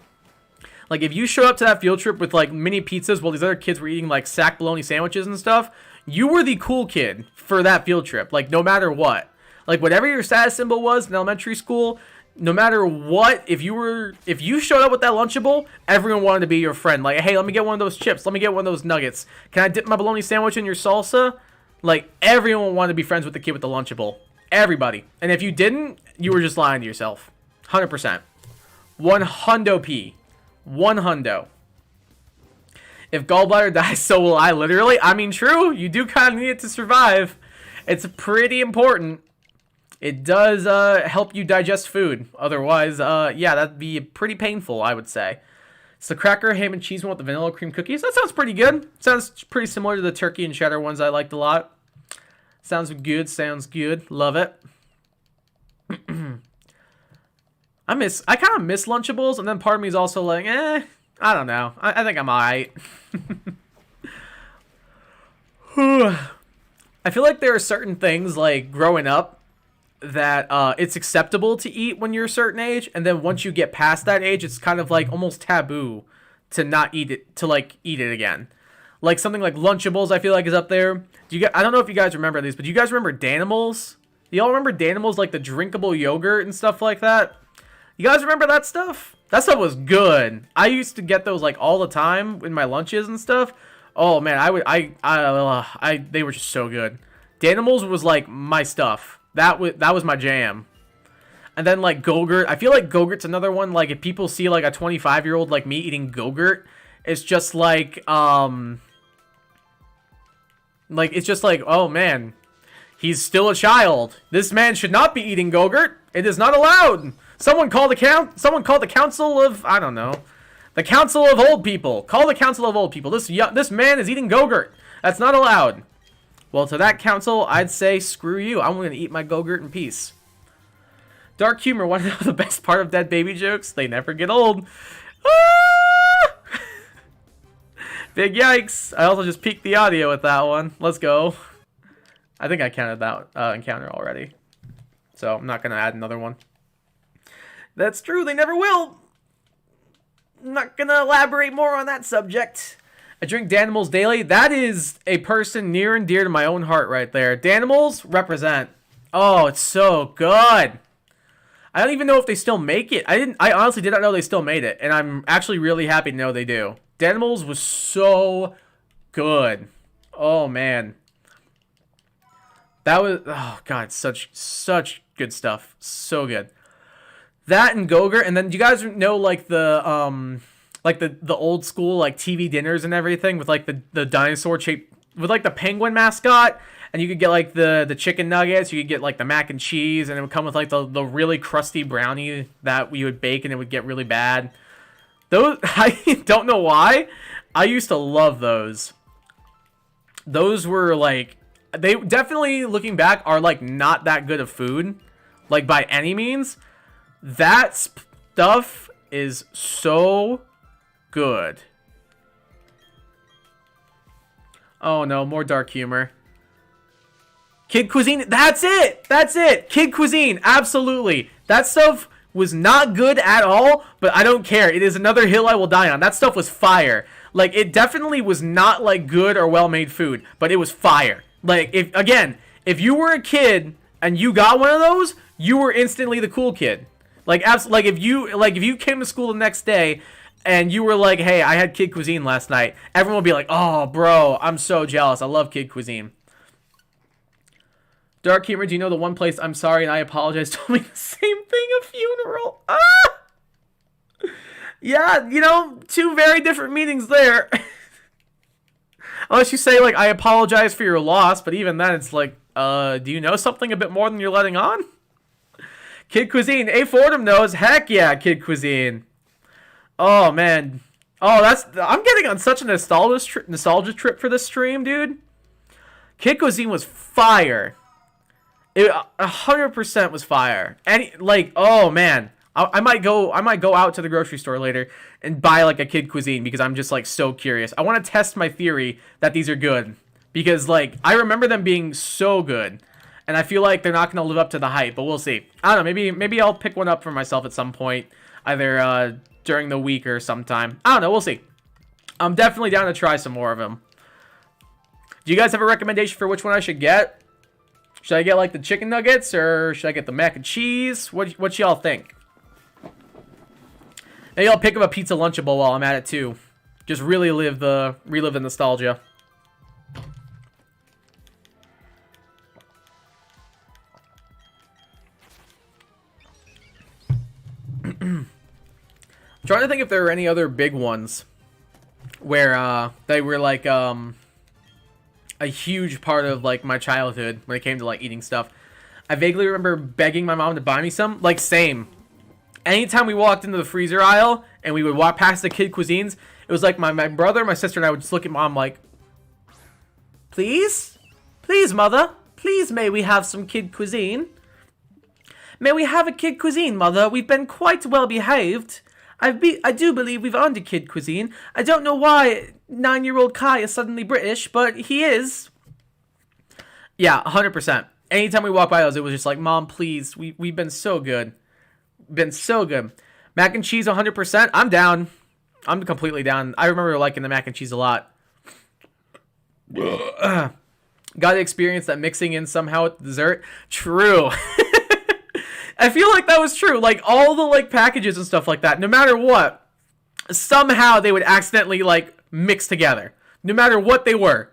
Like, if you showed up to that field trip with, like, mini pizzas while these other kids were eating, like, sack bologna sandwiches and stuff, you were the cool kid for that field trip. Like, no matter what. Like, whatever your status symbol was in elementary school, no matter what, if you showed up with that Lunchable, everyone wanted to be your friend. Like, hey, let me get one of those chips. Let me get one of those nuggets. Can I dip my bologna sandwich in your salsa? Like, everyone wanted to be friends with the kid with the Lunchable. Everybody. And if you didn't, you were just lying to yourself. 100%. 100p. 100. If gallbladder dies, so will I, literally. I mean, true. You do kind of need it to survive. It's pretty important. It does help you digest food. Otherwise, yeah, that'd be pretty painful, I would say. It's the cracker, ham, and cheese one with the vanilla cream cookies. That sounds pretty good. Sounds pretty similar to the turkey and cheddar ones I liked a lot. Sounds good. Sounds good. Love it. I kind of miss Lunchables, and then part of me is also like, I don't know. I think I'm alright. I feel like there are certain things, like, growing up, that it's acceptable to eat when you're a certain age, and then once you get past that age, it's kind of, like, almost taboo to not eat it, to, like, eat it again. Like, something like Lunchables, I feel like, is up there. I don't know if you guys remember these, but do you guys remember Danimals? Do y'all remember Danimals, like the drinkable yogurt and stuff like that? You guys remember that stuff? That stuff was good. I used to get those, like, all the time in my lunches and stuff. Oh, man, they were just so good. Danimals was, like, my stuff. That was my jam. And then, like, Go-Gurt. I feel like Go-Gurt's another one. Like, if people see, like, a 25-year-old like me eating Go-Gurt, it's just like, it's just like, oh, man. He's still a child. This man should not be eating Go-Gurt. It is not allowed. Someone call the council of, I don't know. The council of old people. Call the council of old people. This man is eating Go-Gurt. That's not allowed. Well, to that council, I'd say, screw you. I'm going to eat my Go-Gurt in peace. Dark humor. Want to know the best part of dead baby jokes? They never get old. Ah! Big yikes. I also just peaked the audio with that one. Let's go. I think I counted that encounter already. So I'm not going to add another one. That's true. They never will. I'm not going to elaborate more on that subject. I drink Danimals daily. That is a person near and dear to my own heart right there. Danimals represent. Oh, it's so good. I don't even know if they still make it. I honestly did not know they still made it, and I'm actually really happy to know they do. Danimals was so good. Oh man. That was, oh god, such good stuff. So good. That and Go-Gurt, and then do you guys know like the old school like TV dinners and everything with like the dinosaur shape with like the penguin mascot and you could get like the chicken nuggets, you could get like the mac and cheese, and it would come with like the really crusty brownie that you would bake, and it would get really bad. Those, I don't know why, I used to love those. Those were like, they definitely, looking back, are like not that good of food, like by any means. That stuff is so good. Oh no, more dark humor. Kid Cuisine, that's it! That's it! Kid Cuisine, absolutely. That stuff was not good at all, but I don't care. It is another hill I will die on. That stuff was fire. Like, it definitely was not, like, good or well-made food, but it was fire. Like, if you were a kid and you got one of those, you were instantly the cool kid. Like, if you came to school the next day and you were like, hey, I had Kid Cuisine last night, everyone would be like, oh, bro, I'm so jealous. I love Kid Cuisine. Dark humor, do you know the one place I'm sorry and I apologize told me the same thing, a funeral? Ah! Yeah, you know, two very different meanings there. Unless you say, like, I apologize for your loss, but even then it's like, do you know something a bit more than you're letting on? Kid Cuisine, A. Fordham knows, heck yeah, Kid Cuisine. Oh, man. Oh, I'm getting on such a nostalgia trip for this stream, dude. Kid Cuisine was fire. It 100% was fire. Oh man, I might go out to the grocery store later and buy like a Kid Cuisine because I'm just like so curious. I want to test my theory that these are good because like I remember them being so good, and I feel like they're not gonna live up to the hype. But we'll see. I don't know. Maybe I'll pick one up for myself at some point, either during the week or sometime. I don't know. We'll see. I'm definitely down to try some more of them. Do you guys have a recommendation for which one I should get? Should I get, like, the chicken nuggets, or should I get the mac and cheese? What y'all think? Maybe I'll pick up a pizza Lunchable while I'm at it, too. Just really relive the nostalgia. I'm trying to think if there were any other big ones where, they were, like, a huge part of like my childhood when it came to like eating stuff. I vaguely remember begging my mom to buy me some. Like, same. Anytime we walked into the freezer aisle and we would walk past the Kid Cuisines, it was like my brother, my sister, and I would just look at mom like, please? Please, mother? Please, may we have some Kid Cuisine? May we have a Kid Cuisine, mother? We've been quite well behaved. I do believe we've earned a Kid Cuisine. I don't know why 9-year-old Kai is suddenly British, but he is. Yeah, 100%. Anytime we walk by those, it was just like, Mom, please. We've been so good. Been so good. Mac and cheese, 100%. I'm down. I'm completely down. I remember liking the mac and cheese a lot. Got to experience that mixing in somehow with dessert. True. I feel like that was true. Like, all the, like, packages and stuff like that, no matter what, somehow they would accidentally, like, mix together. No matter what they were.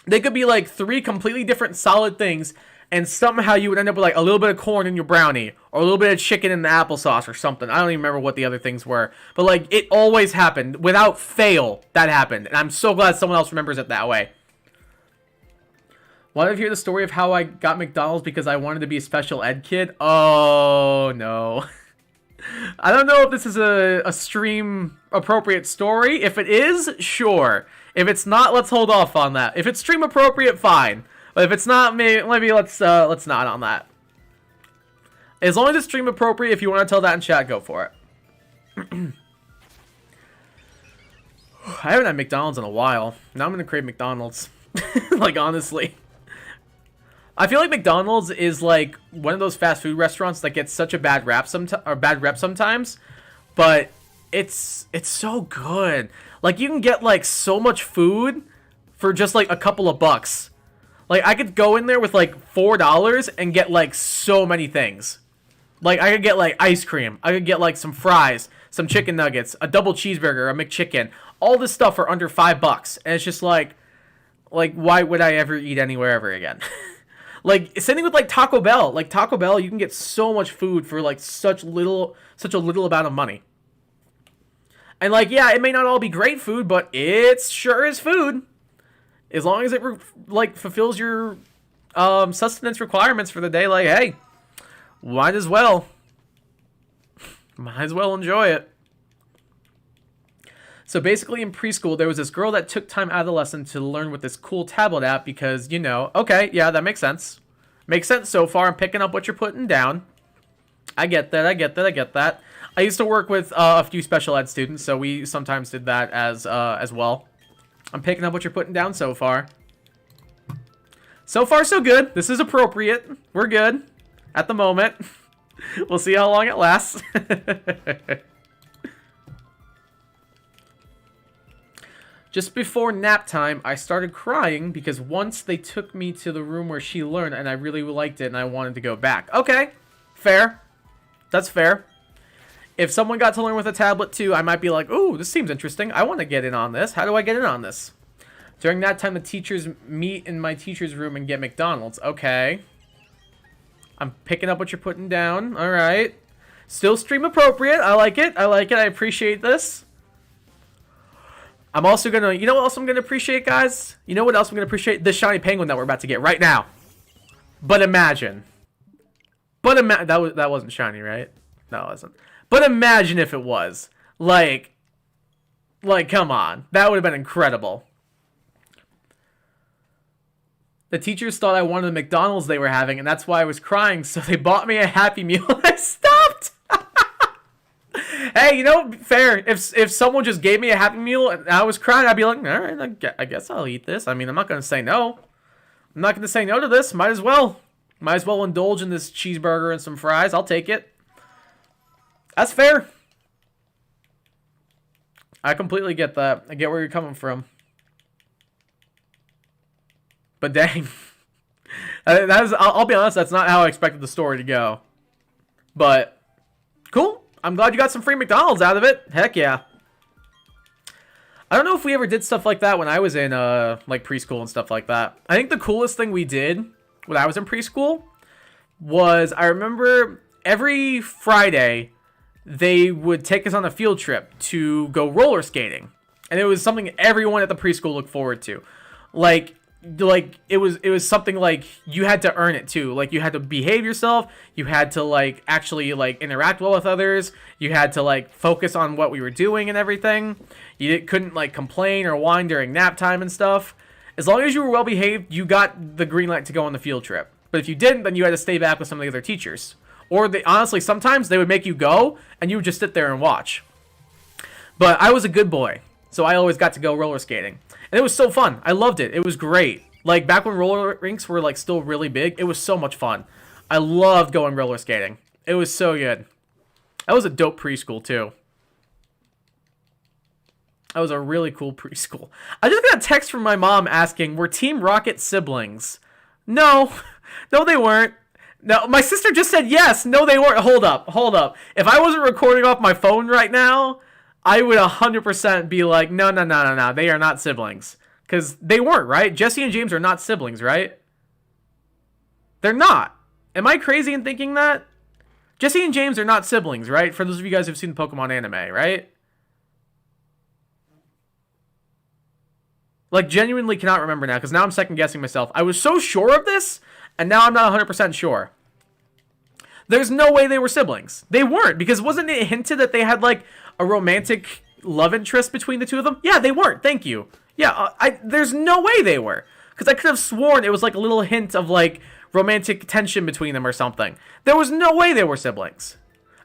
They could be, like, 3 completely different solid things, and somehow you would end up with, like, a little bit of corn in your brownie, or a little bit of chicken in the applesauce or something. I don't even remember what the other things were. But, like, it always happened. Without fail, that happened. And I'm so glad someone else remembers it that way. Want to hear the story of how I got McDonald's because I wanted to be a special ed kid? Oh, no. I don't know if this is a stream appropriate story. If it is, sure. If it's not, let's hold off on that. If it's stream appropriate, fine. But if it's not, maybe let's not on that. As long as it's stream appropriate, if you want to tell that in chat, go for it. I haven't had McDonald's in a while. Now I'm gonna crave McDonald's. Like, honestly. I feel like McDonald's is like one of those fast food restaurants that gets such a bad rep sometimes, but it's so good. Like, you can get like so much food for just like a couple of bucks. Like, I could go in there with like $4 and get like so many things. Like, I could get like ice cream, I could get like some fries, some chicken nuggets, a double cheeseburger, a McChicken, all this stuff for under $5, and it's just like why would I ever eat anywhere ever again? Like, same thing with, like, Taco Bell. Like, Taco Bell, you can get so much food for, like, such a little amount of money. And, like, yeah, it may not all be great food, but it sure is food. As long as it like fulfills your sustenance requirements for the day, like, hey, might as well enjoy it. So basically in preschool, there was this girl that took time out of the lesson to learn with this cool tablet app because, you know, okay, yeah, that makes sense. Makes sense so far. I'm picking up what you're putting down. I get that. I used to work with a few special ed students, so we sometimes did that as well. I'm picking up what you're putting down so far. So far, so good. This is appropriate. We're good at the moment. We'll see how long it lasts. Just before nap time, I started crying because once they took me to the room where she learned and I really liked it and I wanted to go back. Okay, fair. That's fair. If someone got to learn with a tablet too, I might be like, ooh, this seems interesting. I want to get in on this. How do I get in on this? During that time, the teachers meet in my teacher's room and get McDonald's. Okay. I'm picking up what you're putting down. All right. Still stream appropriate. I like it. I appreciate this. I'm also going to... You know what else I'm going to appreciate, guys? You know what else I'm going to appreciate? This shiny penguin that we're about to get right now. But imagine. That wasn't shiny, right? No, it wasn't. But imagine if it was. Like, come on. That would have been incredible. The teachers thought I wanted the McDonald's they were having, and that's why I was crying, so they bought me a Happy Meal, and I stopped! Hey, you know, fair. If someone just gave me a Happy Meal and I was crying, I'd be like, all right, I guess I'll eat this. I mean, I'm not going to say no. I'm not going to say no to this. Might as well. Might as well indulge in this cheeseburger and some fries. I'll take it. That's fair. I completely get that. I get where you're coming from. But dang. I'll be honest, that's not how I expected the story to go. But, cool. I'm glad you got some free McDonald's out of it. Heck yeah. I don't know if we ever did stuff like that when I was in like preschool and stuff like that. I think the coolest thing we did when I was in preschool was, I remember every Friday they would take us on a field trip to go roller skating. And it was something everyone at the preschool looked forward to. Like it was something like you had to earn it too. Like you had to behave yourself, you had to like actually like interact well with others, you had to like focus on what we were doing and everything. You couldn't like complain or whine during nap time and stuff. As long as you were well behaved, you got the green light to go on the field trip. But if you didn't, then you had to stay back with some of the other teachers. Or honestly, sometimes they would make you go and you would just sit there and watch. But I was a good boy, so I always got to go roller skating. And it was so fun. I loved it. It was great. Like, back when roller rinks were, like, still really big, it was so much fun. I loved going roller skating. It was so good. That was a dope preschool, too. That was a really cool preschool. I just got a text from my mom asking, were Team Rocket siblings? No. No, they weren't. No, my sister just said yes. No, they weren't. Hold up. If I wasn't recording off my phone right now, I would 100% be like, no. They are not siblings. Because they weren't, right? Jesse and James are not siblings, right? They're not. Am I crazy in thinking that? Jesse and James are not siblings, right? For those of you guys who've seen the Pokemon anime, right? Like, genuinely cannot remember now, because now I'm second-guessing myself. I was so sure of this, and now I'm not 100% sure. There's no way they were siblings. They weren't, because wasn't it hinted that they had, like, a romantic love interest between the two of them? Yeah, they weren't. Thank you. Yeah, there's no way they were. Because I could have sworn it was like a little hint of like romantic tension between them or something. There was no way they were siblings.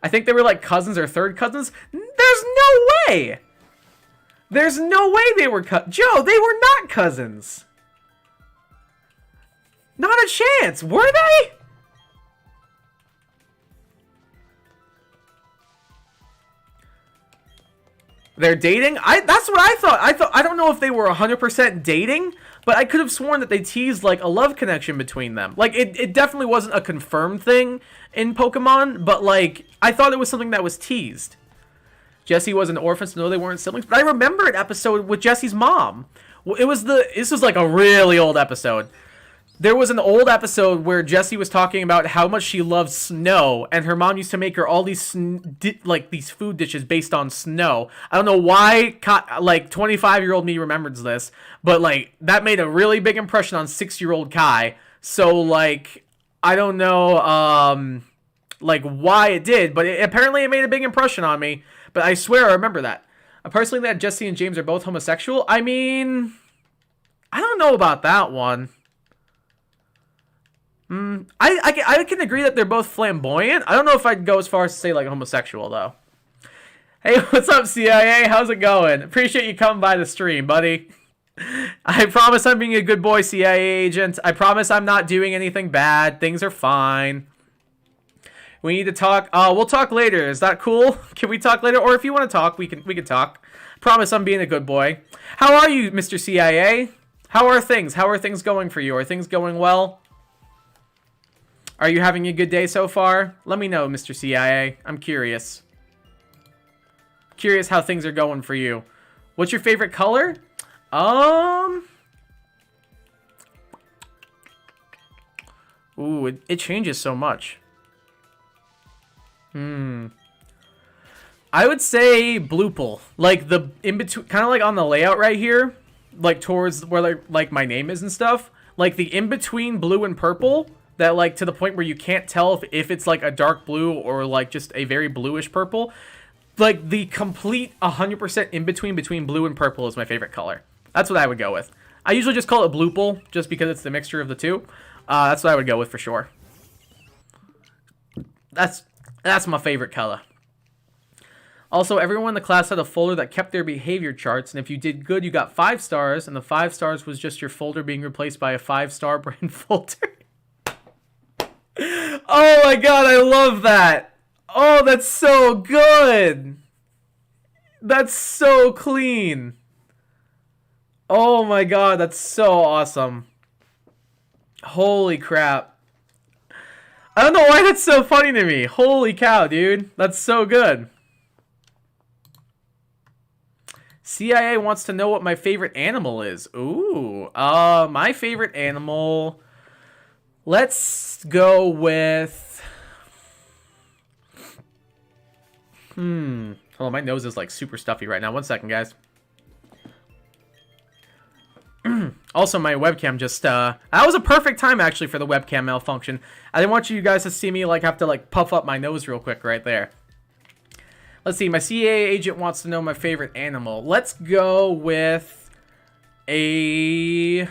I think they were like cousins or third cousins. There's no way. There's no way they were Joe, they were not cousins. Not a chance. Were they? They're dating? That's what I thought. I don't know if they were 100% dating, but I could have sworn that they teased like a love connection between them. Like it definitely wasn't a confirmed thing in Pokemon, but like I thought it was something that was teased. Jessie was an orphan, so no, they weren't siblings. But I remember an episode with Jessie's mom. This was like a really old episode. There was an old episode where Jessie was talking about how much she loves snow, and her mom used to make her all these these food dishes based on snow. I don't know why, like 25-year-old me remembers this, but like that made a really big impression on 6-year-old Kai. So like I don't know like why it did, but apparently it made a big impression on me. But I swear I remember that. Personally, that Jessie and James are both homosexual. I mean, I don't know about that one. I can agree that they're both flamboyant. I don't know if I'd go as far as to say like homosexual though. Hey, what's up, CIA? How's it going? Appreciate you coming by the stream, buddy. I promise I'm being a good boy, CIA agent. I promise I'm not doing anything bad. Things are fine. We need to talk. We'll talk later. Is that cool? Can we talk later? Or if you want to talk, we can talk. Promise I'm being a good boy. How are you, Mr. CIA? How are things? How are things going for you? Are things going well? Are you having a good day so far? Let me know, Mr. CIA. I'm curious. Curious how things are going for you. What's your favorite color? Ooh, it changes so much. I would say Blueple. Like the in between, kind of like on the layout right here, like towards where like my name is and stuff. Like the in between blue and purple. That like to the point where you can't tell if it's like a dark blue or like just a very bluish purple. Like the complete 100% in between blue and purple is my favorite color. That's what I would go with. I usually just call it Blueple just because it's the mixture of the two. That's what I would go with for sure. That's my favorite color. Also, everyone in the class had a folder that kept their behavior charts, and if you did good, you got 5 stars, and the 5 stars was just your folder being replaced by a 5-star brain folder. Oh my god, I love that. Oh, that's so good. That's so clean. Oh my god, that's so awesome. Holy crap. I don't know why that's so funny to me. Holy cow, dude. That's so good. CIA wants to know what my favorite animal is. Ooh. My favorite animal... Let's go with... Oh, my nose is like super stuffy right now. 1 second, guys. Also, my webcam just... That was a perfect time, actually, for the webcam malfunction. I didn't want you guys to see me like have to like puff up my nose real quick right there. Let's see. My CA agent wants to know my favorite animal. Let's go with a...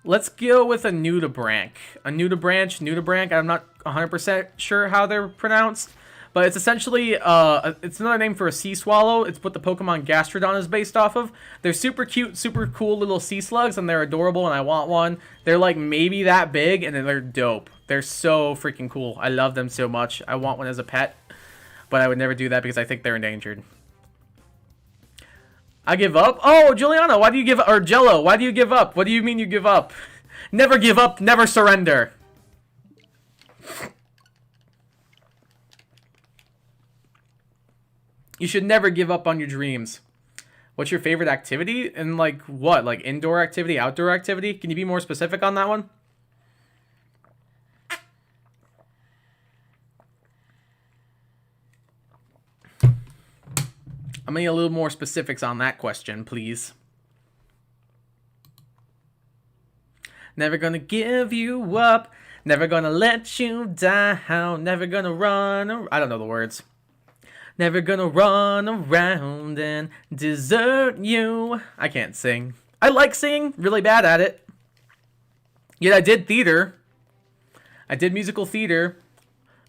Let's go with a nudibranch. A nudibranch. I'm not 100% sure how they're pronounced, but it's essentially it's another name for a sea swallow. It's what the Pokemon Gastrodon is based off of. They're super cute, super cool little sea slugs, and they're adorable, and I want one. They're like maybe that big, and they're dope. They're so freaking cool. I love them so much. I want one as a pet, but I would never do that because I think they're endangered. I give up? Oh, Juliana, why do you give up? Or Jello, why do you give up? What do you mean you give up? Never give up, never surrender. You should never give up on your dreams. What's your favorite activity? And like what? Like indoor activity, outdoor activity? Can you be more specific on that one? I'm gonna need a little more specifics on that question, please. Never gonna give you up. Never gonna let you down. Never gonna run. I don't know the words. Never gonna run around and desert you. I can't sing. I like singing. Really bad at it. Yet I did theater. I did musical theater.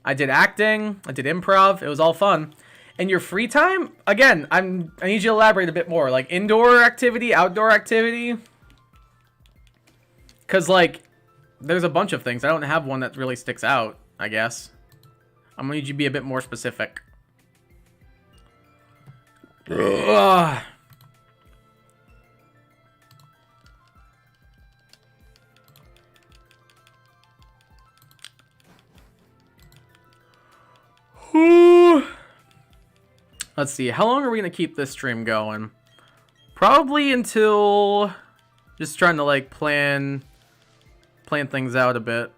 I did acting. I did improv. It was all fun. In your free time, again, I need you to elaborate a bit more. Like indoor activity, outdoor activity. Because like, there's a bunch of things. I don't have one that really sticks out, I guess. I'm gonna need you to be a bit more specific. Ugh. Let's see, how long are we going to keep this stream going? Probably until Just trying to like plan things out a bit.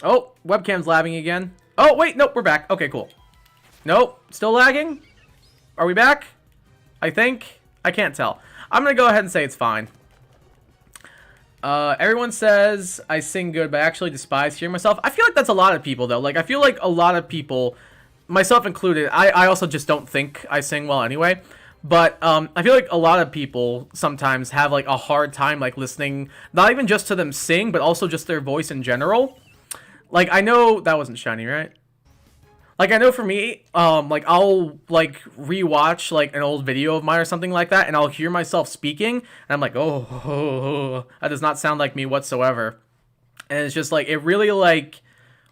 Oh, webcam's lagging again. Oh, wait, nope, we're back. Okay, cool. Nope, still lagging? Are we back? I think. I can't tell. I'm gonna go ahead and say it's fine. Everyone says I sing good, but I actually despise hearing myself. I feel like that's a lot of people, though. Like, I feel like a lot of people, myself included, I also just don't think I sing well anyway. But I feel like a lot of people sometimes have, like, a hard time, like, listening, not even just to them sing, but also just their voice in general. Like, I know, that wasn't Shiny, right? Like, I know for me, like, I'll, like, rewatch, like, an old video of mine or something like that, and I'll hear myself speaking, and I'm like, oh, that does not sound like me whatsoever. And it's just, like, it really, like,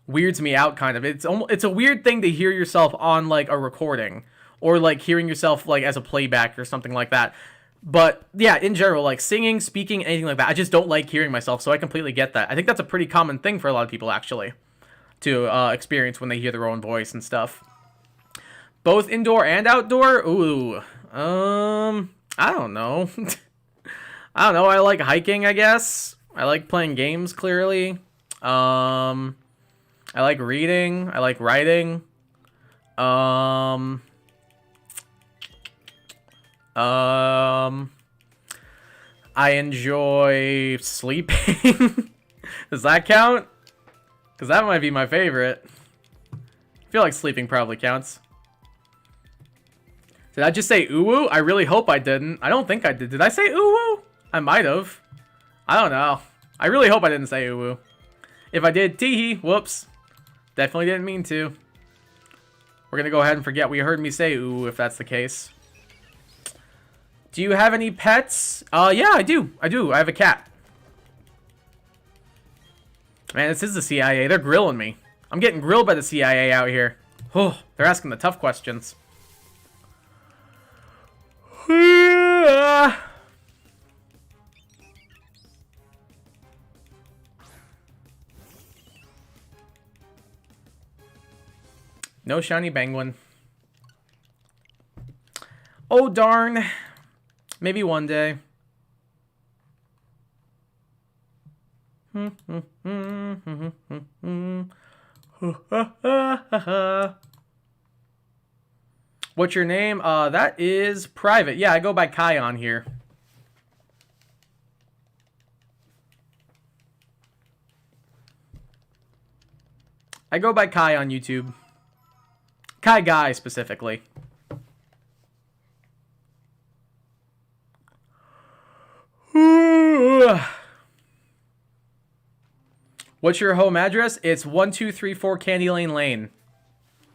weirds me out, kind of. It's a weird thing to hear yourself on, like, a recording, or, like, hearing yourself, like, as a playback or something like that. But, yeah, in general, like, singing, speaking, anything like that, I just don't like hearing myself, so I completely get that. I think that's a pretty common thing for a lot of people, actually, to experience when they hear their own voice and stuff. Both indoor and outdoor? Ooh. I don't know. I don't know. I like hiking, I guess. I like playing games, clearly. I like reading. I like writing. I enjoy sleeping. Does that count? Because that might be my favorite. I feel like sleeping probably counts. Did I just say ooh-woo? I really hope I didn't. I don't think I did. Did I say ooh-woo? I might have. I don't know. I really hope I didn't say ooh-woo. If I did, tee-hee. Whoops. Definitely didn't mean to. We're going to go ahead and forget we heard me say ooh if that's the case. Do you have any pets? Yeah, I do. I have a cat. Man, this is the CIA. They're grilling me. I'm getting grilled by the CIA out here. Oh, they're asking the tough questions. No shiny penguin. Oh, darn. Maybe one day. What's your name? That is private. Yeah, I go by Kai on here. I go by Kai on YouTube. Kai Guy, specifically. What's your home address? It's 1234 Candy Lane Lane.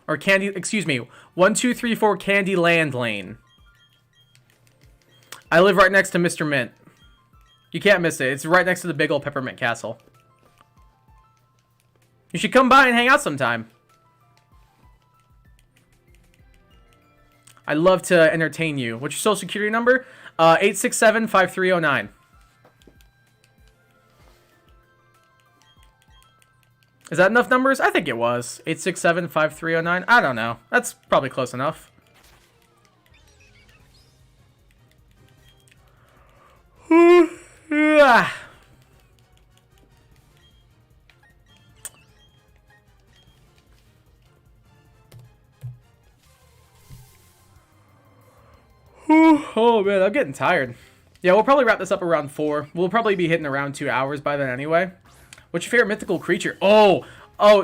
Or excuse me, 1234 Candyland Lane. I live right next to Mr. Mint. You can't miss it. It's right next to the big old Peppermint Castle. You should come by and hang out sometime. I'd love to entertain you. What's your social security number? 867-5309. Is that enough numbers? I think it was. 867-5309. I don't know. That's probably close enough. Oh man, I'm getting tired. Yeah, we'll probably wrap this up around 4. We'll probably be hitting around 2 hours by then anyway. What's your favorite mythical creature? Oh,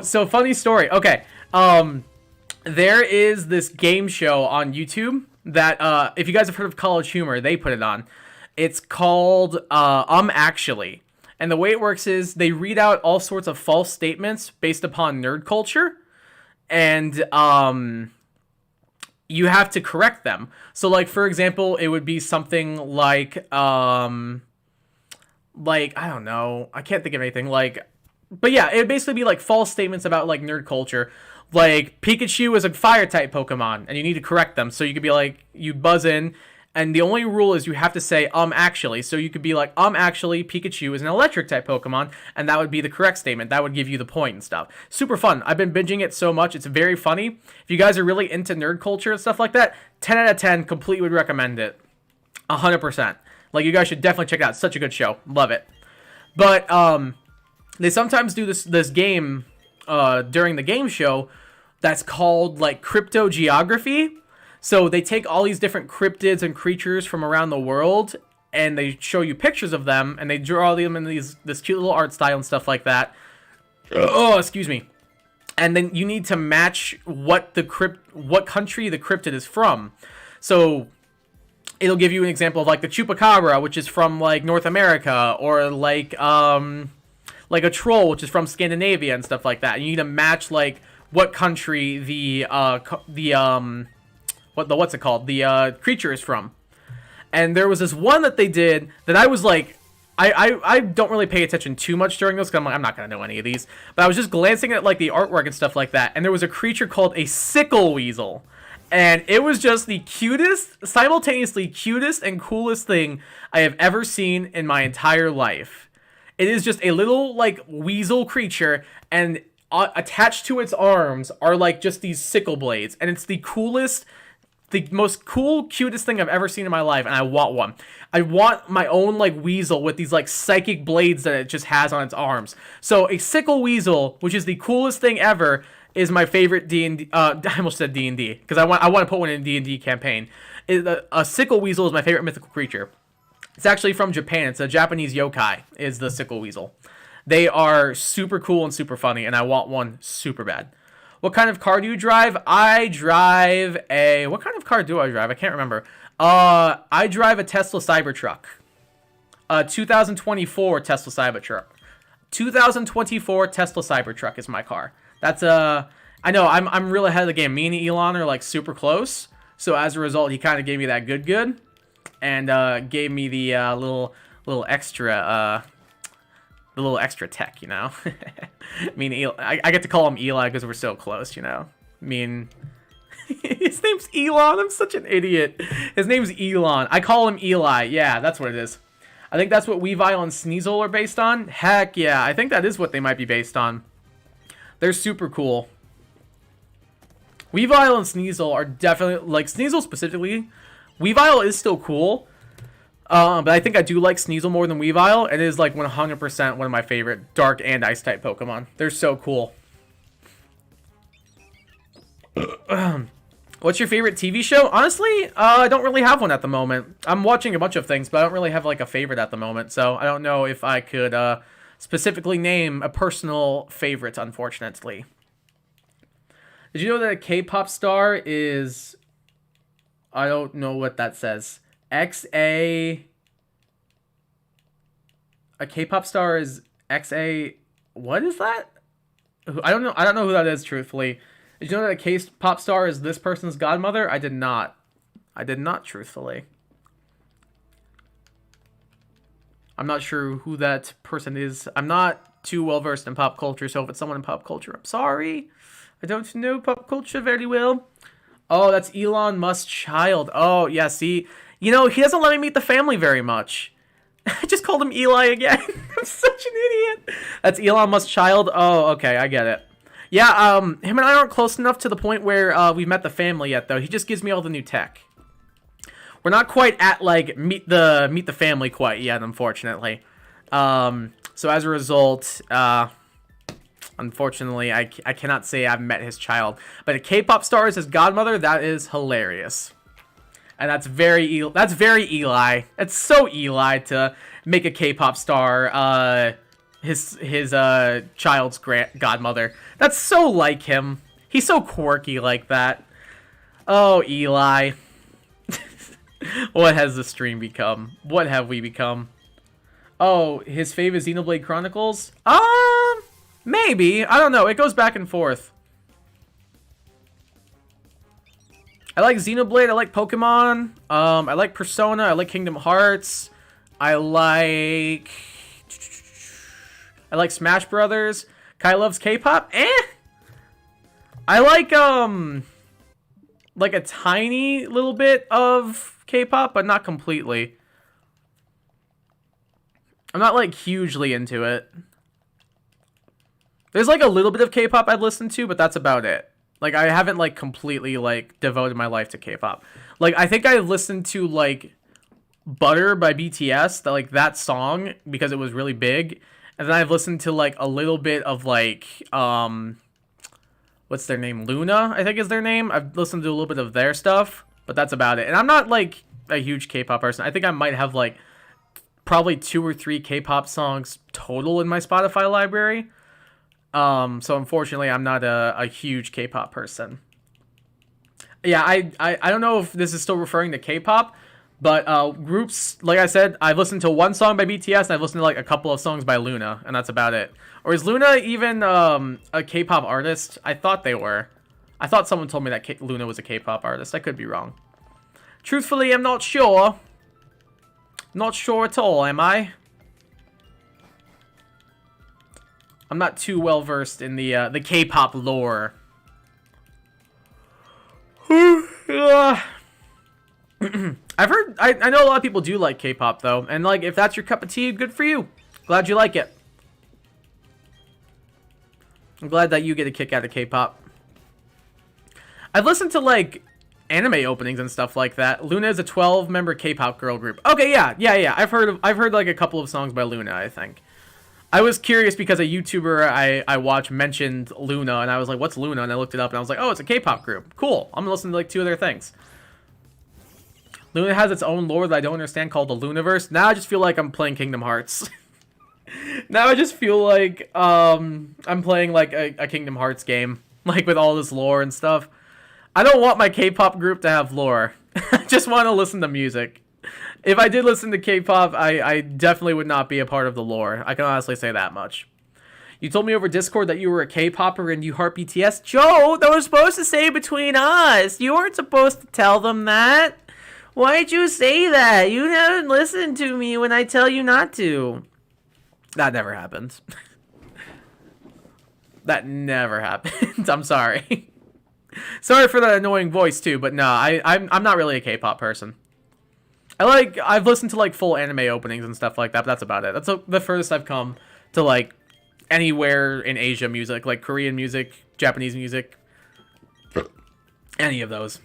so funny story. Okay, there is this game show on YouTube that, if you guys have heard of College Humor, they put it on. It's called, Actually. And the way it works is they read out all sorts of false statements based upon nerd culture. And, you have to correct them. So, like, for example, it would be something like, I don't know. I can't think of anything. But yeah, it would basically be, like, false statements about, like, nerd culture. Like, Pikachu is a fire-type Pokemon, and you need to correct them. So you could be like, you buzz in, and the only rule is you have to say, actually. So you could be like, actually, Pikachu is an electric-type Pokemon, and that would be the correct statement. That would give you the point and stuff. Super fun. I've been binging it so much. It's very funny. If you guys are really into nerd culture and stuff like that, 10 out of 10, completely would recommend it. 100%. Like, you guys should definitely check it out. It's such a good show. Love it. But they sometimes do this game during the game show that's called, like, cryptogeography. So they take all these different cryptids and creatures from around the world, and they show you pictures of them, and they draw them in this cute little art style and stuff like that. Oh, excuse me. And then you need to match what country the cryptid is from. So it'll give you an example of, like, the chupacabra, which is from, like, North America, or like a troll, which is from Scandinavia and stuff like that. And you need to match, like, what country the creature is from. And there was this one that they did that I was like, I don't really pay attention too much during this, because I'm like, I'm not going to know any of these. But I was just glancing at, like, the artwork and stuff like that, and there was a creature called a sickle weasel. And it was just the simultaneously cutest and coolest thing I have ever seen in my entire life. It is just a little, like, weasel creature, and attached to its arms are, like, just these sickle blades. And it's the most cool, cutest thing I've ever seen in my life, and I want one. I want my own, like, weasel with these, like, psychic blades that it just has on its arms. So a sickle weasel, which is the coolest thing ever, is my favorite D&D. I almost said D&D, because I want to put one in a D&D campaign. A sickle weasel is my favorite mythical creature. It's actually from Japan. It's a Japanese yokai, is the sickle weasel. They are super cool and super funny, and I want one super bad. What kind of car do you drive? I drive a... What kind of car do I drive? I can't remember. I drive a Tesla Cybertruck. 2024 Tesla Cybertruck. 2024 Tesla Cybertruck is my car. That's I know, I'm real ahead of the game. Me and Elon are, like, super close. So as a result, he kind of gave me that good. And gave me the little extra... the little extra tech, you know. I mean, I get to call him Eli because we're so close, you know. I mean, his name's Elon. I'm such an idiot. His name's Elon. I call him Eli. Yeah, that's what it is. I think that's what Weavile and Sneasel are based on. Heck yeah, I think that is what they might be based on. They're super cool. Weavile and Sneasel are definitely, like, Sneasel specifically. Weavile is still cool. But I think I do like Sneasel more than Weavile. It is, like, 100% one of my favorite Dark and Ice-type Pokemon. They're so cool. What's your favorite TV show? Honestly, I don't really have one at the moment. I'm watching a bunch of things, but I don't really have, like, a favorite at the moment. So I don't know if I could specifically name a personal favorite, unfortunately. Did you know that a K-pop star is... I don't know what that says. A K-pop star is XA. What is that? I don't know who that is, truthfully. Did you know that a K-pop star is this person's godmother? I did not, truthfully. I'm not sure who that person is. I'm not too well versed in pop culture, so if it's someone in pop culture, I'm sorry. I don't know pop culture very well. Oh, that's Elon Musk's child. Oh, yeah, see... You know, he doesn't let me meet the family very much. I just called him Eli again. I'm such an idiot. That's Elon Musk's child. Oh, okay, I get it. Yeah, him and I aren't close enough to the point where we've met the family yet, though. He just gives me all the new tech. We're not quite at, like, meet the family quite yet, unfortunately. So as a result, unfortunately, I cannot say I've met his child. But a K-pop star is his godmother. That is hilarious. And that's very Eli. It's so Eli to make a K-pop star his child's godmother. That's so like him. He's so quirky like that. Oh, Eli. What has the stream become? What have we become? Oh, his fave is Xenoblade Chronicles? Maybe. I don't know. It goes back and forth. I like Xenoblade, I like Pokemon, I like Persona, I like Kingdom Hearts, I like Smash Brothers. Kai loves K-pop? I like a tiny little bit of K-pop, but not completely. I'm not, like, hugely into it. There's, like, a little bit of K-pop I've listened to, but that's about it. Like, I haven't, like, completely, like, devoted my life to K-pop. Like, I think I listened to, like, Butter by BTS, that song, because it was really big. And then I've listened to like a little bit of like what's their name? Luna, I think is their name. I've listened to a little bit of their stuff, but that's about it. And I'm not like a huge K-pop person. I think I might have like probably 2 or 3 K-pop songs total in my Spotify library. So unfortunately, I'm not a huge K-pop person. Yeah, I don't know if this is still referring to K-pop, but groups, like I said, I've listened to 1 song by BTS, and I've listened to like a couple of songs by Luna, and that's about it. Or is Luna even a K-pop artist? I thought they were. I thought someone told me that Luna was a K-pop artist. I could be wrong. Truthfully, I'm not sure. Not sure at all, am I? I'm not too well versed in the K-pop lore. I've heard, I know a lot of people do like K-pop though, and like if that's your cup of tea, good for you. Glad you like it. I'm glad that you get a kick out of K-pop. I've listened to like anime openings and stuff like that. Luna is a 12-member K-pop girl group. Okay, yeah. I've heard like a couple of songs by Luna, I think. I was curious because a YouTuber I watch mentioned Luna, and I was like, what's Luna? And I looked it up, and I was like, oh, it's a K-pop group. Cool. I'm gonna listen to like 2 of their things. Luna has its own lore that I don't understand called the Lunaverse. Now I just feel like I'm playing Kingdom Hearts. Now I just feel like I'm playing like a Kingdom Hearts game, like with all this lore and stuff. I don't want my K-pop group to have lore. I just want to listen to music. If I did listen to K-pop, I definitely would not be a part of the lore. I can honestly say that much. You told me over Discord that you were a K-popper and you heart BTS. Joe, that was supposed to stay between us. You weren't supposed to tell them that. Why'd you say that? You haven't listened to me when I tell you not to. That never happened. That never happened. I'm sorry. Sorry for that annoying voice too, but no, I'm not really a K-pop person. I've listened to like full anime openings and stuff like that, but that's about it. That's the furthest I've come to like anywhere in Asia music, like Korean music, Japanese music, any of those.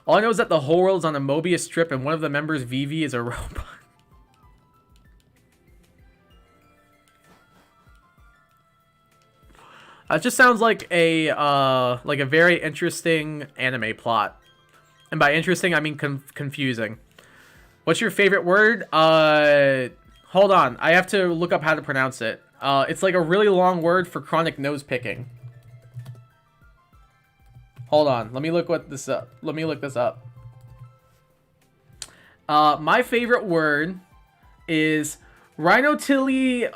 All I know is that the whole world is on a Mobius strip, and one of the members, Vivi, is a robot. It just sounds like a very interesting anime plot. And by interesting, I mean confusing. What's your favorite word? Hold on. I have to look up how to pronounce it. It's like a really long word for chronic nose picking. Hold on. Let me look this up. My favorite word is rhinotillizomania.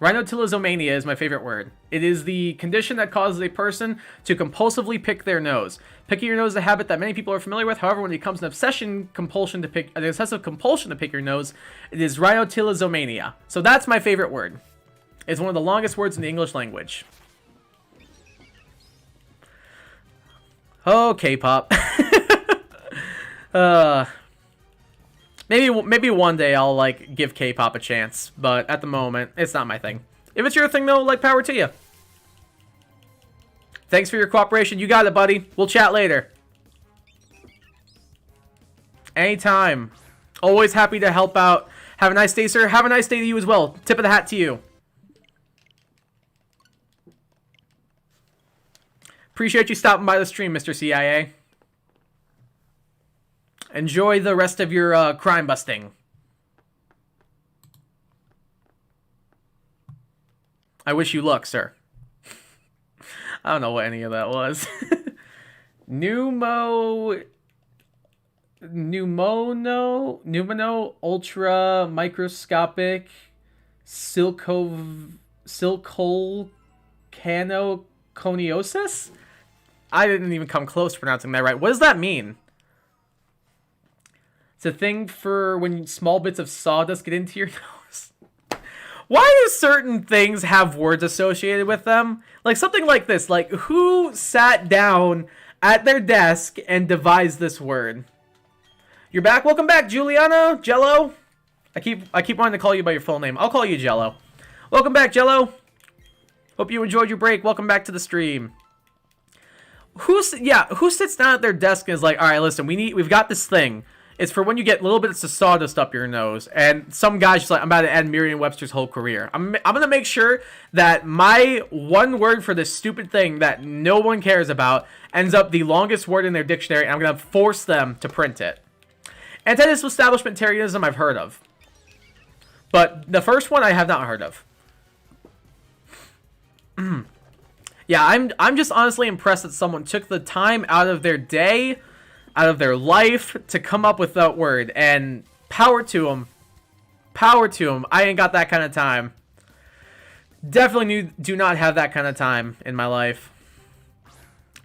Rhinotillizomania is my favorite word. It is the condition that causes a person to compulsively pick their nose. Picking your nose is a habit that many people are familiar with. However, when it becomes an obsessive compulsion to pick your nose, it is rhinotillizomania. So that's my favorite word. It's one of the longest words in the English language. Oh, K-pop. Maybe one day I'll like give K-pop a chance, but at the moment it's not my thing. If it's your thing though, like power to you. Thanks for your cooperation. You got it, buddy. We'll chat later. Anytime. Always happy to help out. Have a nice day, sir. Have a nice day to you as well. Tip of the hat to you. Appreciate you stopping by the stream, Mr. CIA. Enjoy the rest of your crime busting. I wish you luck, sir. I don't know what any of that was. Pneumono ultra microscopic silcoconiosis? I didn't even come close to pronouncing that right. What does that mean? It's a thing for when small bits of sawdust get into your nose. Why do certain things have words associated with them? Like something like this. Like, who sat down at their desk and devised this word? You're back? Welcome back, Juliana. Jello? I keep wanting to call you by your full name. I'll call you Jello. Welcome back, Jello. Hope you enjoyed your break. Welcome back to the stream. Who sits down at their desk and is like, all right, listen, we've got this thing. is for when you get little bits of sawdust up your nose, and some guy's just like, I'm about to end Merriam-Webster's whole career. I'm gonna make sure that my one word for this stupid thing that no one cares about ends up the longest word in their dictionary, and I'm gonna force them to print it. Anti-disestablishmentarianism I've heard of, but the first one I have not heard of. Yeah, I'm just honestly impressed that someone took the time out of their day, out of their life, to come up with that word, and power to them. Power to them. I ain't got that kind of time. Definitely do not have that kind of time in my life.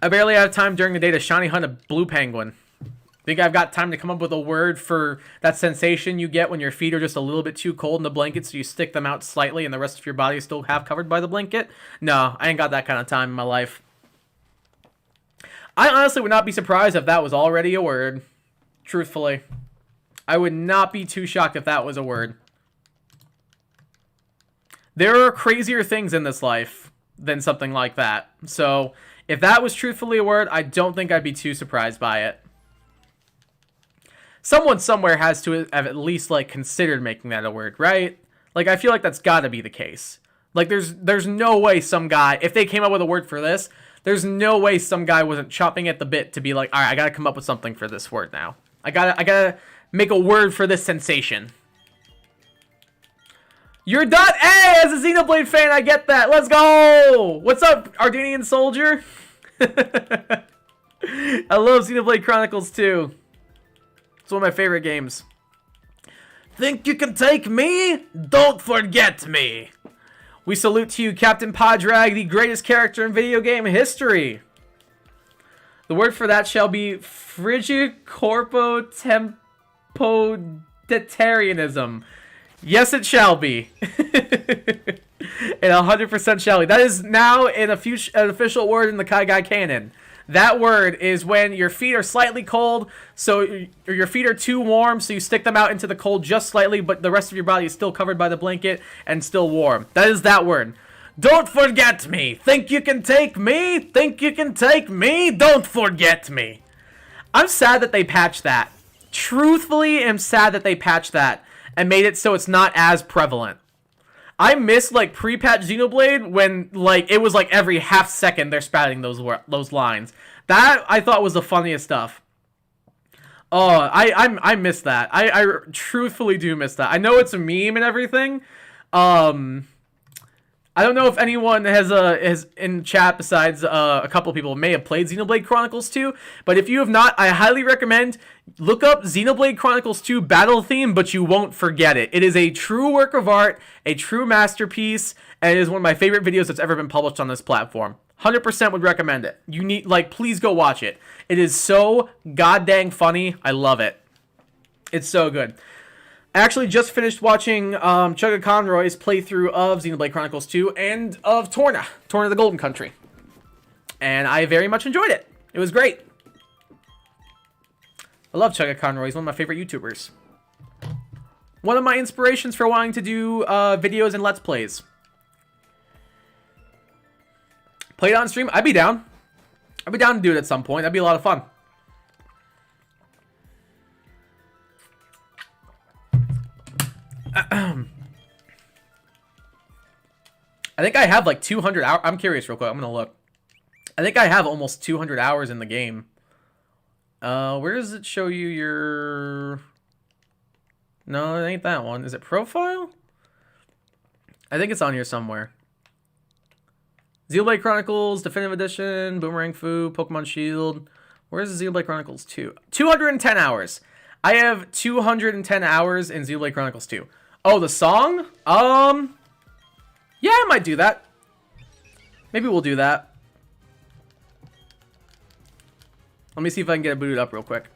I barely have time during the day to shiny hunt a blue penguin. Think I've got time to come up with a word for that sensation you get when your feet are just a little bit too cold in the blanket, so you stick them out slightly and the rest of your body is still half covered by the blanket? No, I ain't got that kind of time in my life. I honestly would not be surprised if that was already a word. Truthfully. I would not be too shocked if that was a word. There are crazier things in this life than something like that. So, if that was truthfully a word, I don't think I'd be too surprised by it. Someone somewhere has to have at least, like, considered making that a word, right? Like, I feel like that's gotta be the case. Like, there's no way some guy, if they came up with a word for this, there's no way some guy wasn't chopping at the bit to be like, alright, I gotta come up with something for this word now. I gotta make a word for this sensation. You're done! Hey, as a Xenoblade fan, I get that. Let's go! What's up, Ardenian Soldier? I love Xenoblade Chronicles 2. It's one of my favorite games. Think you can take me? Don't forget me. We salute to you, Captain Padrag, the greatest character in video game history. The word for that shall be Frigicorpotemporitarianism. Yes, it shall be. It 100% shall be. That is now an official word in the Kaigai canon. That word is when your feet are slightly cold, or your feet are too warm, so you stick them out into the cold just slightly, but the rest of your body is still covered by the blanket and still warm. That is that word. Don't forget me. Think you can take me? Think you can take me? Don't forget me. I'm sad that they patched that. Truthfully, I'm sad that they patched that and made it so it's not as prevalent. I miss, like, pre-patch Xenoblade when, like, it was, like, every half second they're spouting those lines. That, I thought, was the funniest stuff. Oh, I miss that. I truthfully do miss that. I know it's a meme and everything. I don't know if anyone has in chat besides a couple people may have played Xenoblade Chronicles 2, but if you have not, I highly recommend look up Xenoblade Chronicles 2 battle theme, but you won't forget it. It is a true work of art, a true masterpiece, and it is one of my favorite videos that's ever been published on this platform. 100% would recommend it. You need, like, please go watch it. It is so goddamn funny. I love it. It's so good. I actually just finished watching Chugga Conroy's playthrough of Xenoblade Chronicles 2 and of Torna the Golden Country. And I very much enjoyed it. It was great. I love Chugga Conroy. He's one of my favorite YouTubers. One of my inspirations for wanting to do videos and Let's Plays. Play it on stream? I'd be down. I'd be down to do it at some point. That'd be a lot of fun. I think I have like 200 hours. I'm curious real quick. I'm going to look. I think I have almost 200 hours in the game. Where does it show you your... No, it ain't that one. Is it profile? I think it's on here somewhere. Xenoblade Chronicles, Definitive Edition, Boomerang Fu, Pokemon Shield. Where's the Xenoblade Chronicles 2? 210 hours. I have 210 hours in Xenoblade Chronicles 2. Oh, the song? Yeah, I might do that. Maybe we'll do that. Let me see if I can get it booted up real quick.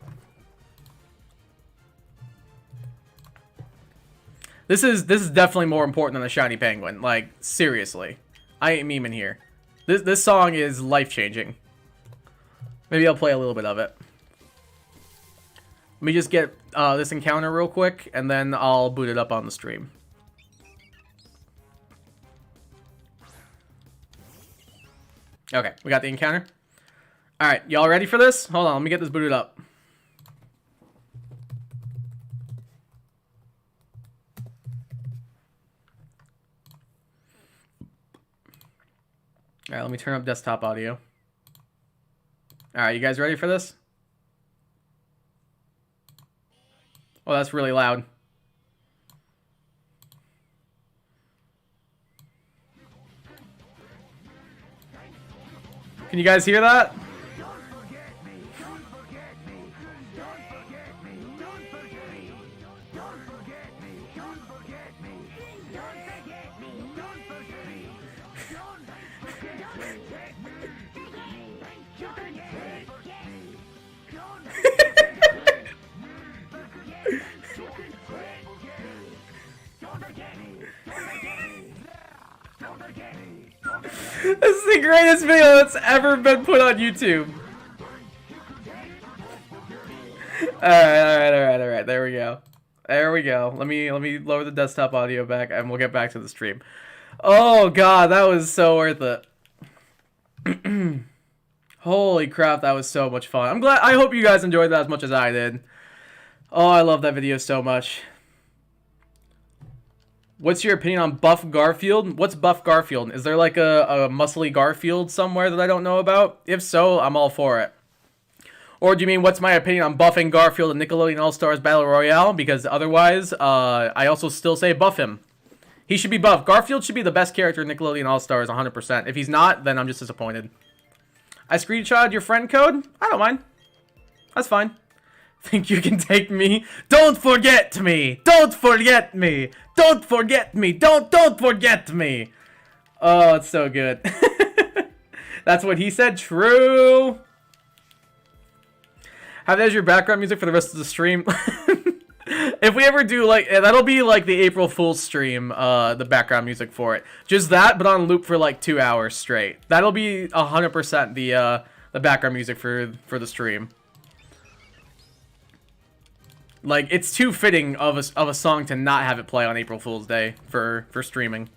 This is definitely more important than a shiny penguin. Like, seriously. I ain't memeing here. This song is life-changing. Maybe I'll play a little bit of it. Let me just get this encounter real quick, and then I'll boot it up on the stream. Okay, we got the encounter. Alright, y'all ready for this? Hold on, let me get this booted up. Alright, let me turn up desktop audio. Alright, you guys ready for this? Oh, that's really loud. Can you guys hear that? This is the greatest video that's ever been put on YouTube. Alright. There we go. There we go. Let me lower the desktop audio back and we'll get back to the stream. Oh god, that was so worth it. Holy crap, that was so much fun. I hope you guys enjoyed that as much as I did. Oh, I love that video so much. What's your opinion on Buff Garfield? What's Buff Garfield? Is there like a muscly Garfield somewhere that I don't know about? If so, I'm all for it. Or do you mean what's my opinion on buffing Garfield in Nickelodeon All-Stars Battle Royale? Because otherwise, I also still say buff him. He should be buffed. Garfield should be the best character in Nickelodeon All-Stars 100%. If he's not, then I'm just disappointed. I screenshotted your friend code? I don't mind. That's fine. Think you can take me? Don't forget me! Don't forget me! Don't forget me! Don't forget me! Oh, it's so good. That's what he said. True. Have that as your background music for the rest of the stream. If we ever do, like, that'll be like the April Fool's stream, the background music for it. Just that, but on loop for like 2 hours straight. That'll be 100% the background music for the stream. Like, it's too fitting of a song to not have it play on April Fool's Day for streaming.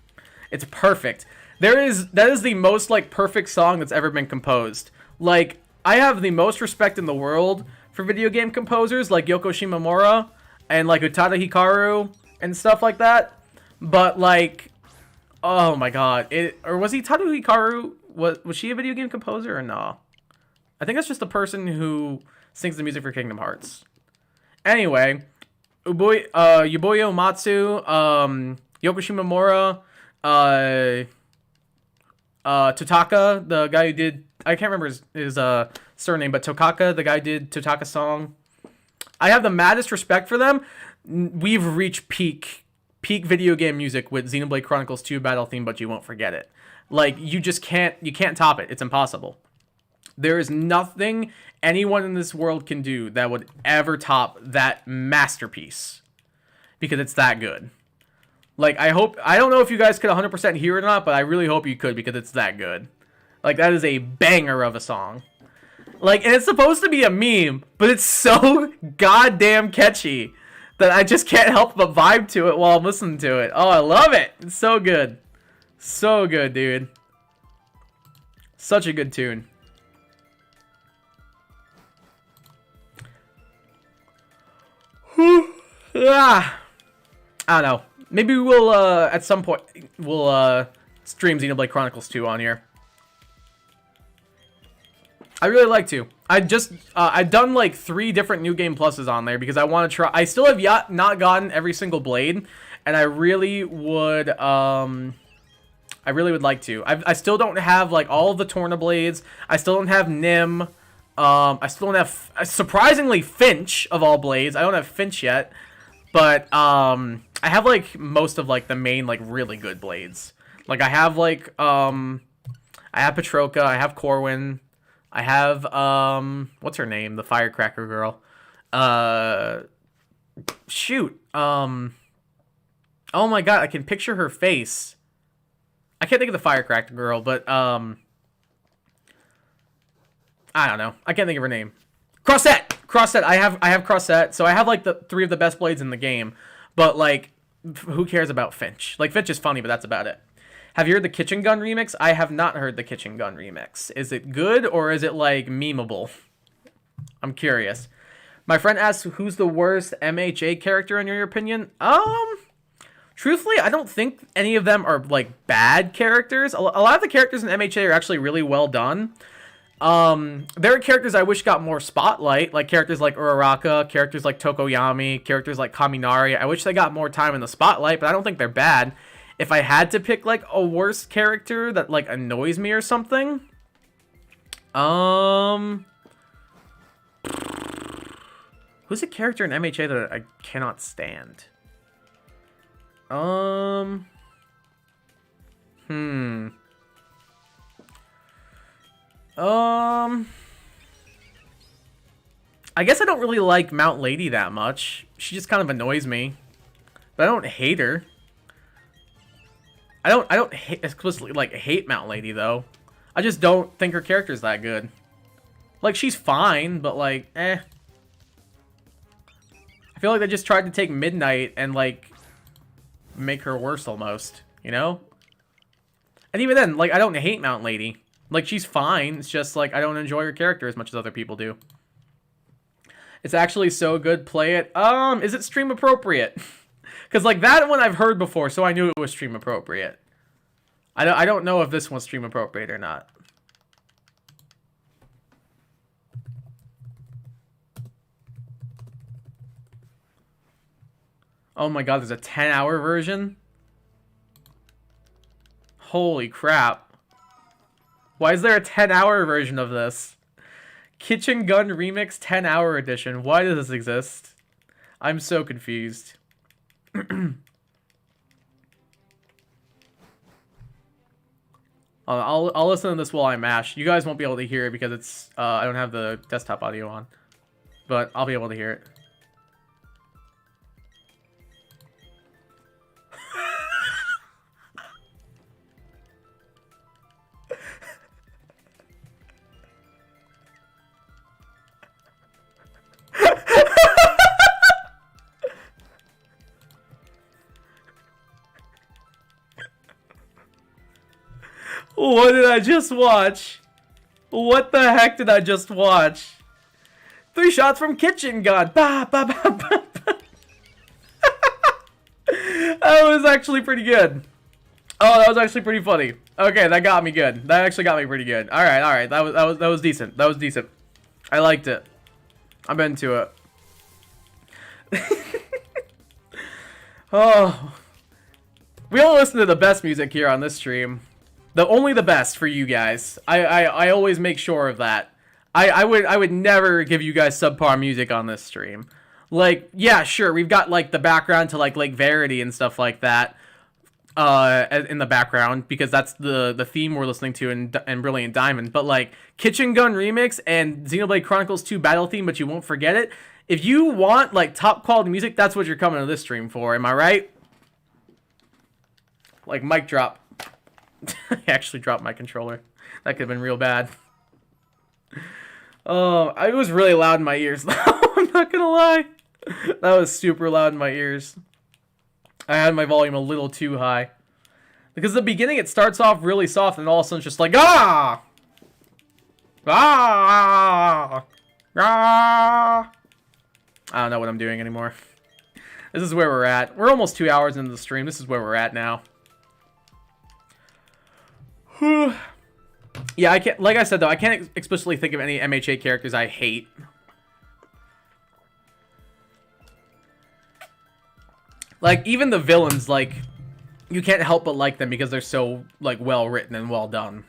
It's perfect. That is the most, like, perfect song that's ever been composed. Like, I have the most respect in the world for video game composers like Yoko Shimomura and, like, Utada Hikaru and stuff like that. But, like, oh my god. Or was Utada Hikaru, was she a video game composer or no? I think that's just the person who sings the music for Kingdom Hearts. Anyway, Yuboyo Matsu, Yoko Shimomura, Totaka, the guy who did, I can't remember his surname, but Tokaka, the guy who did Totaka's song. I have the maddest respect for them. We've reached peak video game music with Xenoblade Chronicles 2 battle theme, but you won't forget it. Like, you can't top it. It's impossible. There is nothing anyone in this world can do that would ever top that masterpiece. Because it's that good. Like, I don't know if you guys could 100% hear it or not, but I really hope you could because it's that good. Like, that is a banger of a song. Like, and it's supposed to be a meme, but it's so goddamn catchy that I just can't help but vibe to it while I'm listening to it. Oh, I love it. It's so good. So good, dude. Such a good tune. I don't know. Maybe we'll, at some point, we'll, stream Xenoblade Chronicles 2 on here. I really like to. I've done, like, 3 different New Game Pluses on there because I want to try. I still have not gotten every single blade, and I really would like to. I still don't have, like, all of the Torna blades. I still don't have Nim. I still don't have, surprisingly, Finch, of all blades. I don't have Finch yet. But, I have, like, most of, like, the main, like, really good blades. Like, I have, like, I have Petroka, I have Corwin, I have, what's her name? The Firecracker girl. Shoot. Oh my god, I can picture her face. I can't think of the Firecracker girl, but, I don't know. I can't think of her name. Crossette! Crossette. I have Crossette. So I have, like, the 3 of the best blades in the game. But, like, who cares about Finch? Like, Finch is funny, but that's about it. Have you heard the Kitchen Gun remix? I have not heard the Kitchen Gun remix. Is it good, or is it, like, memeable? I'm curious. My friend asks, who's the worst MHA character in your opinion? Truthfully, I don't think any of them are, like, bad characters. A lot of the characters in MHA are actually really well done. There are characters I wish got more spotlight, like characters like Uraraka, characters like Tokoyami, characters like Kaminari. I wish they got more time in the spotlight, but I don't think they're bad. If I had to pick, like, a worse character that, like, annoys me or something... Who's a character in MHA that I cannot stand? I guess I don't really like Mount Lady that much. She just kind of annoys me. But I don't hate her. I don't explicitly, like, hate Mount Lady, though. I just don't think her character's that good. Like, she's fine, but, like, eh. I feel like they just tried to take Midnight and, like, make her worse almost, you know? And even then, like, I don't hate Mount Lady. Like, she's fine. It's just, like, I don't enjoy her character as much as other people do. It's actually so good. Play it. Is it stream appropriate? Because, like, that one I've heard before, so I knew it was stream appropriate. I don't know if this one's stream appropriate or not. Oh my god, there's a 10-hour version? Holy crap. Why is there a 10-hour version of this? Kitchen Gun Remix 10-hour edition. Why does this exist? I'm so confused. I'll listen to this while I mash. You guys won't be able to hear it because it's I don't have the desktop audio on. But I'll be able to hear it. What did I just watch? What the heck did I just watch? 3 shots from Kitchen Gun. Bah, bah, bah, bah, bah. That was actually pretty good. Oh, that was actually pretty funny. Okay, that got me good. That actually got me pretty good. All right. That was decent. That was decent. I liked it. I'm into it. Oh, we all listen to the best music here on this stream. Only the best for you guys. I always make sure of that. I would never give you guys subpar music on this stream. Like, yeah, sure, we've got like the background to like Lake Verity and stuff like that in the background because that's the theme we're listening to in Brilliant Diamond. But like Kitchen Gun Remix and Xenoblade Chronicles 2 Battle Theme, but you won't forget it. If you want like top quality music, that's what you're coming to this stream for. Am I right? Like mic drop. I actually dropped my controller. That could have been real bad. Oh, it was really loud in my ears, though. I'm not gonna lie. That was super loud in my ears. I had my volume a little too high. Because at the beginning, it starts off really soft, and all of a sudden it's just like, ah! Ah! Ah! I don't know what I'm doing anymore. This is where we're at. We're almost 2 hours into the stream. This is where we're at now. Yeah, I can't. Like I said though, I can't explicitly think of any MHA characters I hate. Like even the villains, like you can't help but like them because they're so like well written and well done.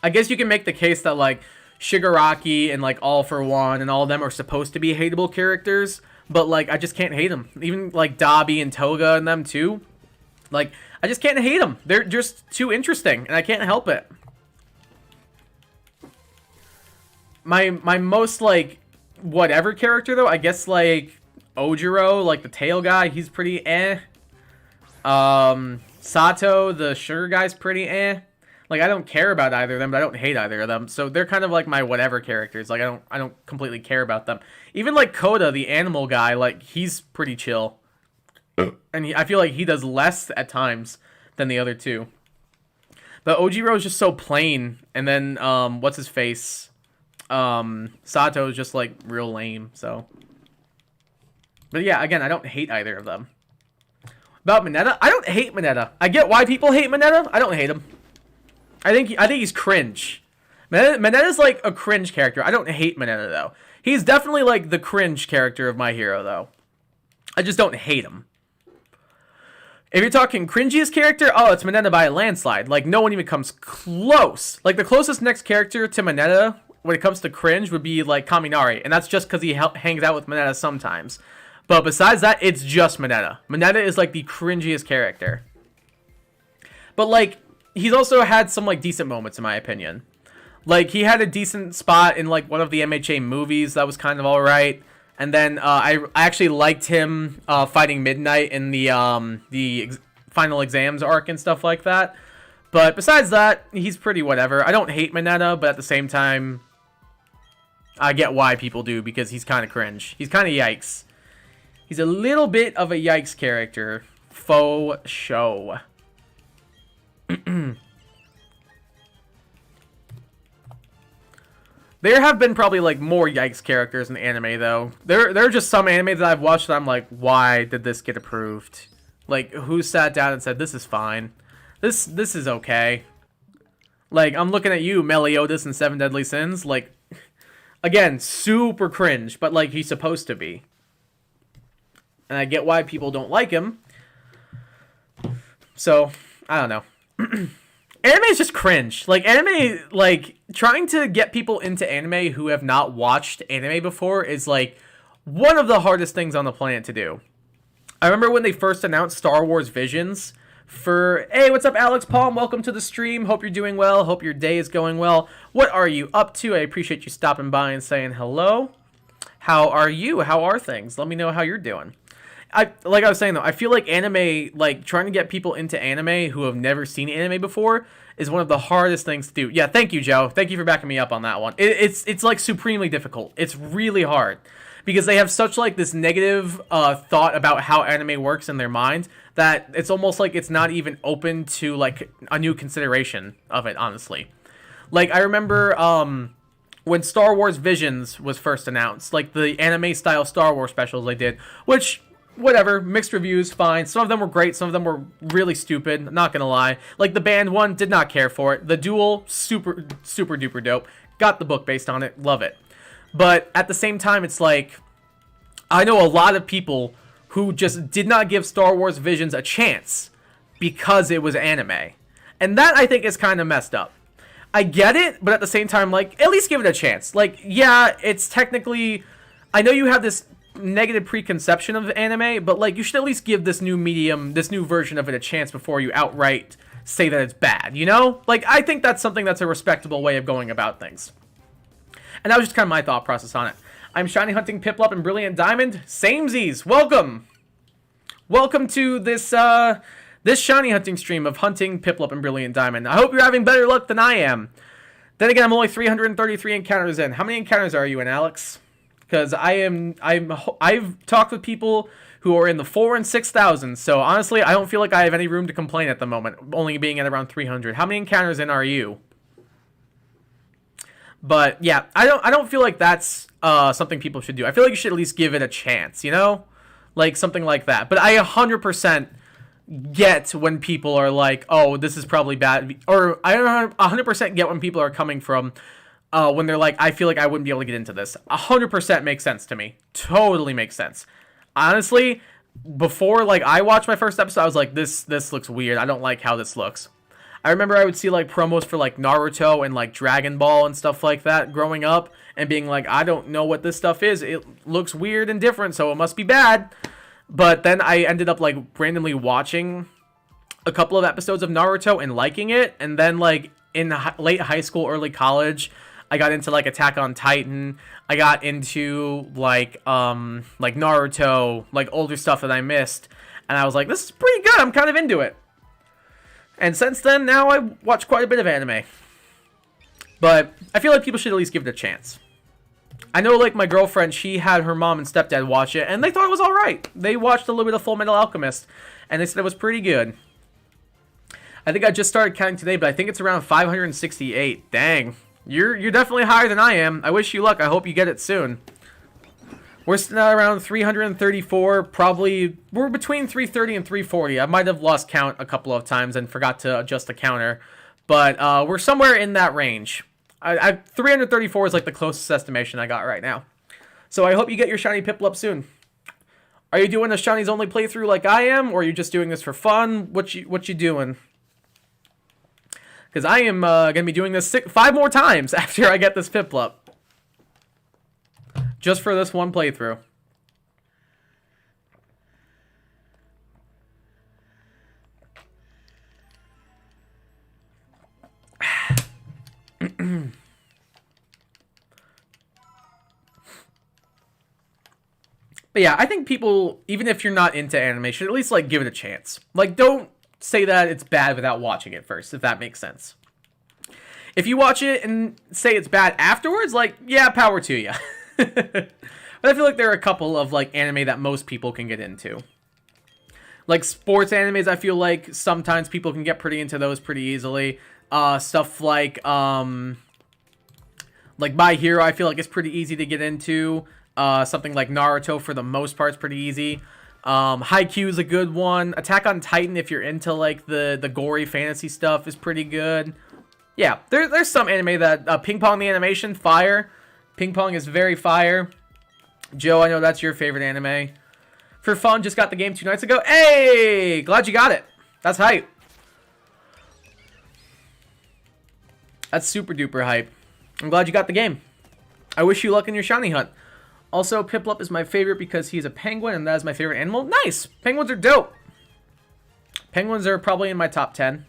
I guess you can make the case that like Shigaraki and like All for One and all of them are supposed to be hateable characters, but like I just can't hate them. Even like Dabi and Toga and them too. Like I just can't hate them. They're just too interesting, and I can't help it. My most, like, whatever character, though, I guess, like, Ojiro, like, the tail guy, he's pretty eh. Sato, the sugar guy's pretty eh. Like, I don't care about either of them, but I don't hate either of them. So they're kind of, like, my whatever characters. Like, I don't completely care about them. Even, like, Koda, the animal guy, like, he's pretty chill. And I feel like he does less at times than the other two. But Ojiro is just so plain. And then, what's his face? Sato is just, like, real lame, so. But yeah, again, I don't hate either of them. About Mineta? I don't hate Mineta. I get why people hate Mineta. I don't hate him. I think he's cringe. Mineta's like a cringe character. I don't hate Mineta though. He's definitely like the cringe character of My Hero though. I just don't hate him. If you're talking cringiest character, oh, it's Mineta by a landslide. Like, no one even comes close. Like, the closest next character to Mineta when it comes to cringe would be, like, Kaminari. And that's just because he hangs out with Mineta sometimes. But besides that, it's just Mineta. Mineta is, like, the cringiest character. But, like, he's also had some, like, decent moments, in my opinion. Like, he had a decent spot in, like, one of the MHA movies that was kind of alright. And then I actually liked him fighting Midnight in the final exams arc and stuff like that. But besides that, he's pretty whatever. I don't hate Mineta, but at the same time, I get why people do, because he's kind of cringe. He's kind of yikes. He's a little bit of a yikes character. Faux show. There have been probably, like, more yikes characters in anime, though. There are just some anime that I've watched that I'm like, why did this get approved? Like, who sat down and said, this is fine. This is okay. Like, I'm looking at you, Meliodas in Seven Deadly Sins. Like, again, super cringe, but, like, he's supposed to be. And I get why people don't like him. So, I don't know. Anime is just cringe. Like, anime, like, trying to get people into anime who have not watched anime before is, like, one of the hardest things on the planet to do. I remember when they first announced Star Wars Visions for, hey, what's up, Alex Palm? Welcome to the stream. Hope you're doing well. Hope your day is going well. What are you up to? I appreciate you stopping by and saying hello. How are you? How are things? Let me know how you're doing. Like I was saying, though, I feel like anime, like, trying to get people into anime who have never seen anime before is one of the hardest things to do. Yeah, thank you, Joe. Thank you for backing me up on that one. It's like, supremely difficult. It's really hard. Because they have such, like, this negative thought about how anime works in their mind that it's almost like it's not even open to, like, a new consideration of it, honestly. Like, I remember when Star Wars Visions was first announced, like, the anime-style Star Wars specials they did, which, whatever, mixed reviews, fine. Some of them were great, some of them were really stupid, not gonna lie. Like, the band one, did not care for it. The duel, super duper dope. Got the book based on it, love it. But at the same time, it's like, I know a lot of people who just did not give Star Wars Visions a chance because it was anime. And that, I think, is kind of messed up. I get it, but at the same time, like, at least give it a chance. Like, yeah, it's technically, I know you have this negative preconception of anime, but, like, you should at least give this new medium, this new version of it a chance before you outright say that it's bad, you know? Like, I think that's something that's a respectable way of going about things. And that was just kind of my thought process on it. I'm shiny hunting Piplup and Brilliant Diamond. Samesies, welcome! Welcome to this, this shiny hunting stream of hunting Piplup and Brilliant Diamond. I hope you're having better luck than I am. Then again, I'm only 333 encounters in. How many encounters are you in, Alex? Because I've talked with people who are in the 4,000 and 6,000. So honestly, I don't feel like I have any room to complain at the moment, only being at around 300. How many encounters in are you? But yeah, I don't feel like that's something people should do. I feel like you should at least give it a chance, you know? Like something like that. But I 100% get when people are like, oh, this is probably bad. Or I 100% get when people are coming from when they're like, I feel like I wouldn't be able to get into this. 100% makes sense to me. Totally makes sense. Honestly, before, like, I watched my first episode, I was like, this looks weird. I don't like how this looks. I remember I would see, like, promos for, like, Naruto and, like, Dragon Ball and stuff like that growing up and being like, I don't know what this stuff is. It looks weird and different, so it must be bad. But then I ended up, like, randomly watching a couple of episodes of Naruto and liking it. And then, like, in late high school, early college, I got into, like, Attack on Titan. I got into, like Naruto, like, older stuff that I missed. And I was like, this is pretty good. I'm kind of into it. And since then, now I watch quite a bit of anime. But I feel like people should at least give it a chance. I know, like, my girlfriend, she had her mom and stepdad watch it, and they thought it was alright. They watched a little bit of Full Metal Alchemist, and they said it was pretty good. I think I just started counting today, but I think it's around 568. Dang. You're definitely higher than I am. I wish you luck. I hope you get it soon. We're sitting at around 334, probably, we're between 330 and 340. I might have lost count a couple of times and forgot to adjust the counter, but we're somewhere in that range. 334 is like the closest estimation I got right now. So I hope you get your shiny Piplup soon. Are you doing a Shinies only playthrough like I am, or are you just doing this for fun? What you doing? Because I am going to be doing this 5 more times after I get this Piplup. Just for this one playthrough. But yeah, I think people, even if you're not into animation, at least like give it a chance. Like, don't say that it's bad without watching it first, if that makes sense. If you watch it and say it's bad afterwards, like, yeah, power to you. But I feel like there are a couple of like anime that most people can get into. Like sports animes, I feel like sometimes people can get pretty into those pretty easily. Stuff like My Hero, I feel like it's pretty easy to get into. Something like Naruto, for the most part, is pretty easy. Haikyuu is a good one. Attack on Titan, if you're into like the gory fantasy stuff, is pretty good. Yeah, there's some anime that Ping Pong the animation, fire. Ping Pong is very fire. Joe, I know that's your favorite anime. For fun, just got the game 2 nights ago. Hey, glad you got it. That's hype. That's super duper hype. I'm glad you got the game. I wish you luck in your shiny hunt. Also, Piplup is my favorite because he's a penguin, and that is my favorite animal. Nice! Penguins are dope. Penguins are probably in my top 10.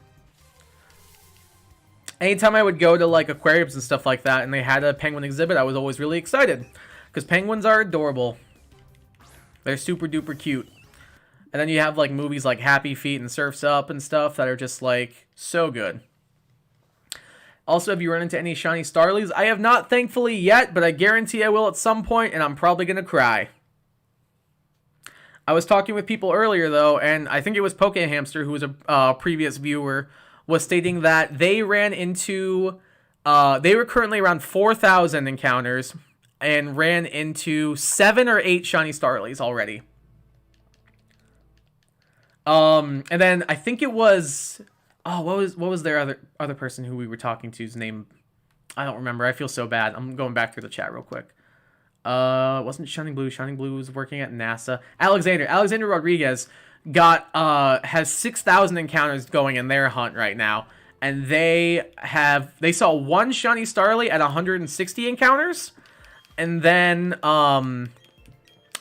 Anytime I would go to like aquariums and stuff like that and they had a penguin exhibit, I was always really excited. Because penguins are adorable. They're super duper cute. And then you have like movies like Happy Feet and Surf's Up and stuff that are just like so good. Also, have you run into any shiny Starlies? I have not, thankfully, yet, but I guarantee I will at some point, and I'm probably going to cry. I was talking with people earlier, though, and I think it was Poke Hamster, who was a previous viewer, was stating that they ran into, they were currently around 4,000 encounters and ran into 7 or 8 shiny Starlies already. And then I think it was, oh, what was their other person who we were talking to's name? I don't remember. I feel so bad. I'm going back through the chat real quick. Wasn't Shining Blue? Shining Blue was working at NASA. Alexander Rodriguez has 6,000 encounters going in their hunt right now, and they saw 1 shiny Starly at 160 encounters, and then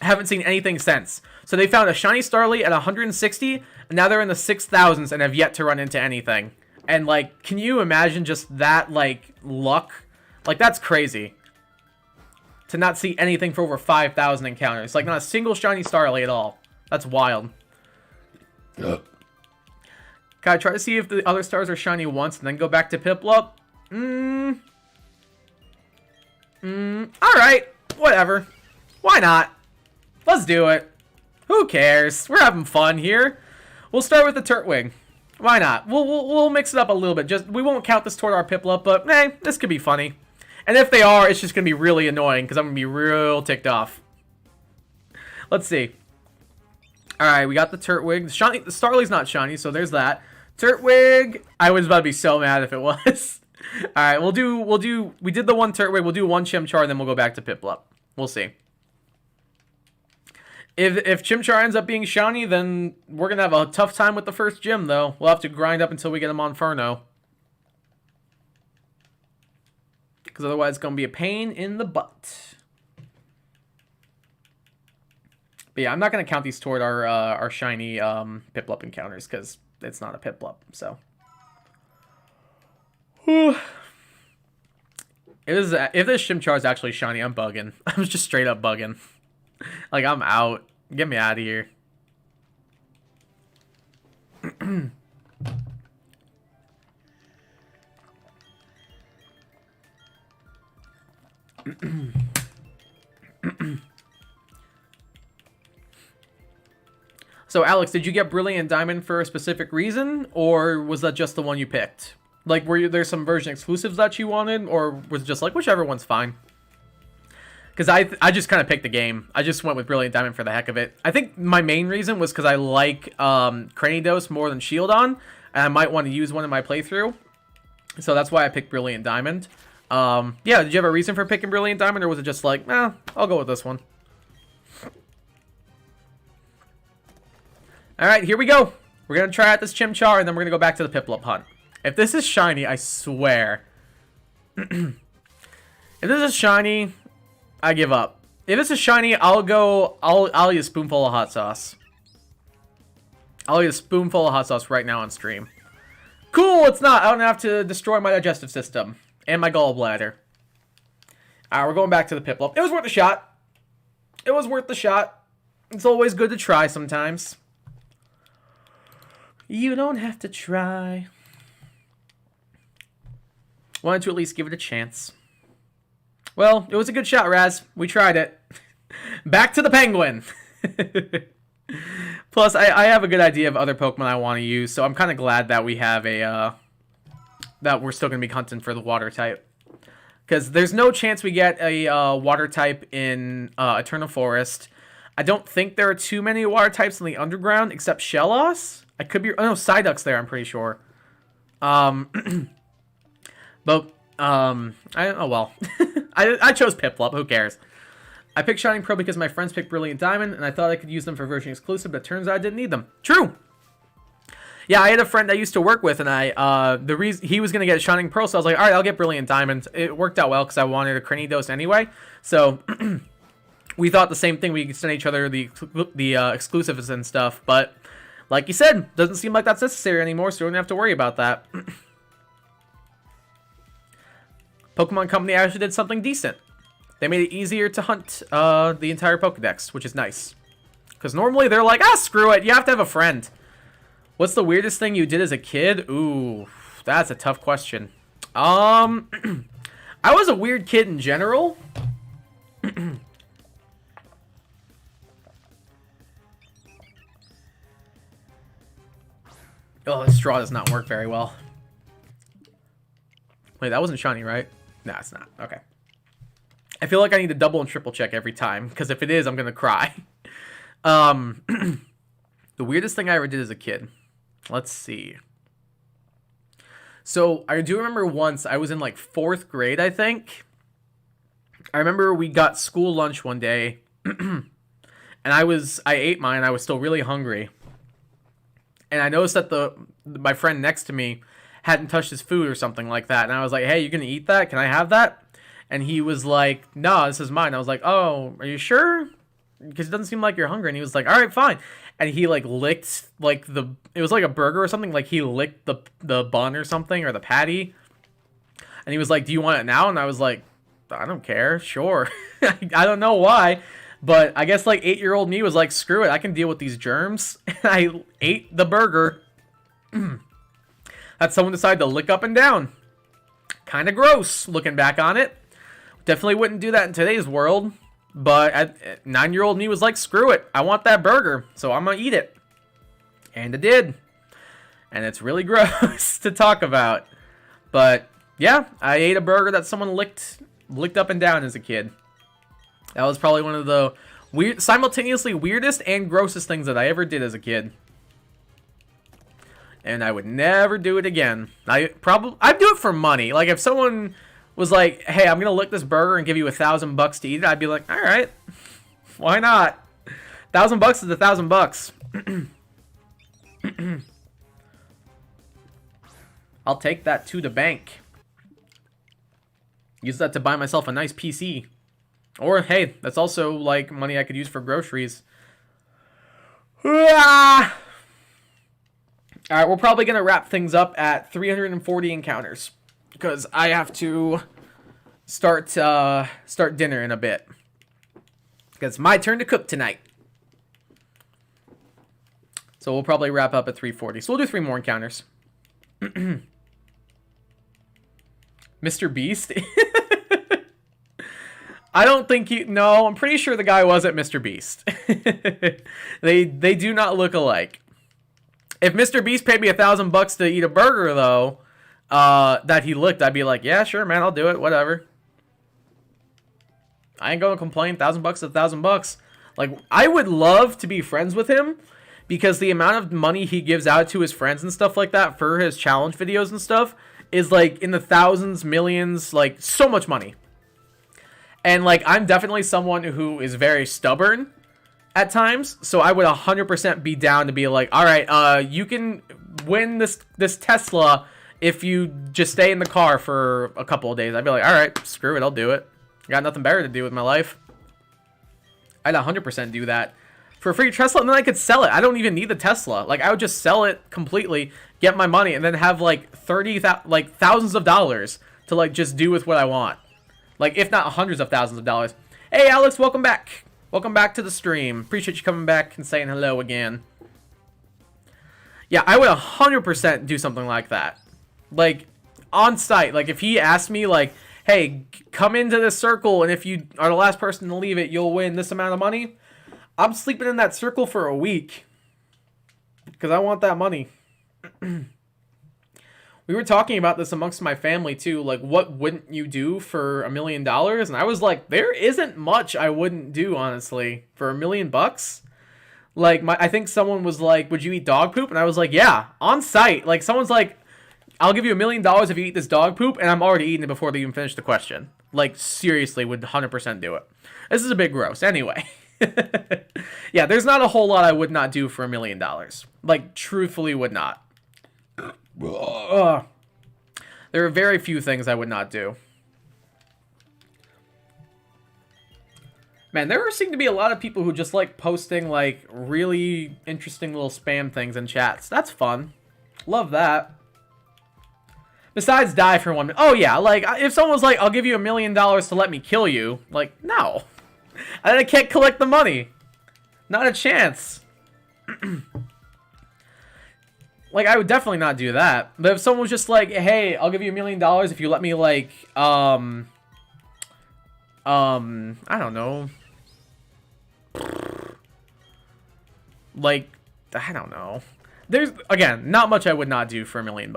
haven't seen anything since. So they found a shiny Starly at 160, and now they're in the 6,000s and have yet to run into anything. And like, can you imagine just that like luck? Like, that's crazy. To not see anything for over 5,000 encounters. Like, not a single shiny Starly at all. That's wild. Can I try to see if the other stars are shiny once and then go back to Piplup? Alright. Whatever. Why not? Let's do it. Who cares? We're having fun here. We'll start with the Turtwig. Why not? We'll mix it up a little bit. We won't count this toward our Piplup, but this could be funny. And if they are, it's just going to be really annoying because I'm going to be real ticked off. Let's see. Alright, we got the Turtwig. The Starly's not shiny, so there's that. Turtwig, I was about to be so mad if it was. Alright, we did the one Turtwig, we'll do one Chimchar, and then we'll go back to Piplup. We'll see. If Chimchar ends up being shiny, then we're going to have a tough time with the first gym, though. We'll have to grind up until we get him on Furno. Because otherwise it's going to be a pain in the butt. But yeah, I'm not going to count these toward our shiny Piplup encounters, because it's not a Piplup, so. If this Chimchar is actually shiny, I'm bugging. I'm just straight up bugging. Like, I'm out. Get me out of here. So, Alex, did you get Brilliant Diamond for a specific reason, or was that just the one you picked? Like, were there some version exclusives that you wanted, or was it just like, whichever one's fine? Because I just kind of picked the game. I just went with Brilliant Diamond for the heck of it. I think my main reason was because I like Cranidos more than Shieldon, and I might want to use one in my playthrough. So that's why I picked Brilliant Diamond. Yeah, did you have a reason for picking Brilliant Diamond, or was it just like, I'll go with this one? Alright, here we go. We're going to try out this Chimchar, and then we're going to go back to the Piplup hunt. If this is shiny, I swear. If this is shiny, I give up. If this is shiny, I'll eat a spoonful of hot sauce. I'll eat a spoonful of hot sauce right now on stream. Cool, it's not. I don't have to destroy my digestive system. And my gallbladder. Alright, we're going back to the Piplup. It was worth a shot. It was worth the shot. It's always good to try sometimes. You don't have to try. Wanted to at least give it a chance. Well, it was a good shot, Raz. We tried it. Back to the penguin. Plus, I have a good idea of other Pokemon I want to use, so I'm kind of glad that we have a, that we're still going to be hunting for the water type. Because there's no chance we get a water type in Eternal Forest. I don't think there are too many water types in the underground, except Shellos. I could be, oh no, Psyduck's there, I'm pretty sure. But, oh well. I chose Piplup, who cares? I picked Shining Pearl because my friends picked Brilliant Diamond, and I thought I could use them for version exclusive, but it turns out I didn't need them. True! Yeah, I had a friend I used to work with, and he was going to get Shining Pearl, so I was like, alright, I'll get Brilliant Diamond. It worked out well, because I wanted a Cranidos anyway, so we thought the same thing. We could send each other the exclusives and stuff, but like you said, doesn't seem like that's necessary anymore, so we don't have to worry about that. Pokemon Company actually did something decent. They made it easier to hunt the entire Pokedex, which is nice. Because normally they're like, screw it, you have to have a friend. What's the weirdest thing you did as a kid? Ooh, that's a tough question. I was a weird kid in general. Oh, this straw does not work very well. Wait, that wasn't shiny, right? No, it's not. Okay. I feel like I need to double and triple check every time, because if it is, I'm going to cry. The weirdest thing I ever did as a kid. Let's see. So, I do remember once, I was in like 4th grade, I think. I remember we got school lunch one day, and I ate mine, I was still really hungry. And I noticed that my friend next to me hadn't touched his food or something like that. And I was like, hey, you gonna eat that? Can I have that? And he was like, no, this is mine. I was like, oh, are you sure? Because it doesn't seem like you're hungry. And he was like, all right, fine. And he like licked like it was like a burger or something. Like he licked the bun or something, or the patty. And he was like, do you want it now? And I was like, I don't care. Sure. I don't know why. But I guess like 8-year-old me was like, screw it. I can deal with these germs. And I ate the burger. That someone decided to lick up and down. Kind of gross looking back on it. Definitely wouldn't do that in today's world. But 9-year-old me was like, screw it. I want that burger. So I'm going to eat it. And I did. And it's really gross to talk about. But yeah, I ate a burger that someone licked up and down as a kid. That was probably one of the simultaneously weirdest and grossest things that I ever did as a kid. And I would never do it again. I'd do it for money. Like if someone was like, hey, I'm gonna lick this burger and give you $1,000 to eat it, I'd be like, all right, why not? $1,000 is $1,000. I'll take that to the bank. Use that to buy myself a nice PC. Or, hey, that's also, like, money I could use for groceries. Alright, we're probably going to wrap things up at 340 encounters. Because I have to start dinner in a bit. Because it's my turn to cook tonight. So we'll probably wrap up at 340. So we'll do 3 more encounters. Mr. Beast? I don't think no, I'm pretty sure the guy wasn't Mr. Beast. They do not look alike. If Mr. Beast paid me $1,000 to eat a burger, though, that he licked, I'd be like, yeah, sure, man, I'll do it, whatever. I ain't gonna complain. $1,000 is $1,000. Like, I would love to be friends with him because the amount of money he gives out to his friends and stuff like that for his challenge videos and stuff is like in the thousands, millions, like so much money. And like, I'm definitely someone who is very stubborn at times, so I would 100% be down to be like, all right, you can win this Tesla if you just stay in the car for a couple of days. I'd be like, all right, screw it, I'll do it. I got nothing better to do with my life. I'd 100% do that for a free Tesla, and then I could sell it. I don't even need the Tesla. Like, I would just sell it completely, get my money, and then have like thousands of dollars to like just do with what I want. Like, if not hundreds of thousands of dollars. Hey, Alex, welcome back. Welcome back to the stream. Appreciate you coming back and saying hello again. Yeah, I would 100% do something like that. Like, on site. Like, if he asked me, like, hey, come into this circle, and if you are the last person to leave it, you'll win this amount of money. I'm sleeping in that circle for a week. Because I want that money. We were talking about this amongst my family, too. Like, what wouldn't you do for $1 million? And I was like, there isn't much I wouldn't do, honestly, for $1 million. Like, I think someone was like, would you eat dog poop? And I was like, yeah, on site. Like, someone's like, I'll give you $1 million if you eat this dog poop, and I'm already eating it before they even finish the question. Like, seriously, would 100% do it. This is a bit gross. Anyway. Yeah, there's not a whole lot I would not do for $1 million. Like, truthfully would not. There are very few things I would not do. Man, there seem to be a lot of people who just like posting like really interesting little spam things in chats. That's fun. Love that. Besides die for 1 minute. Oh yeah, like if someone was like, I'll give you $1 million to let me kill you. Like, no. I can't collect the money. Not a chance. Like, I would definitely not do that. But if someone was just like, hey, I'll give you $1 million if you let me, like, I don't know. Like, I don't know. There's, again, not much I would not do for $1 million.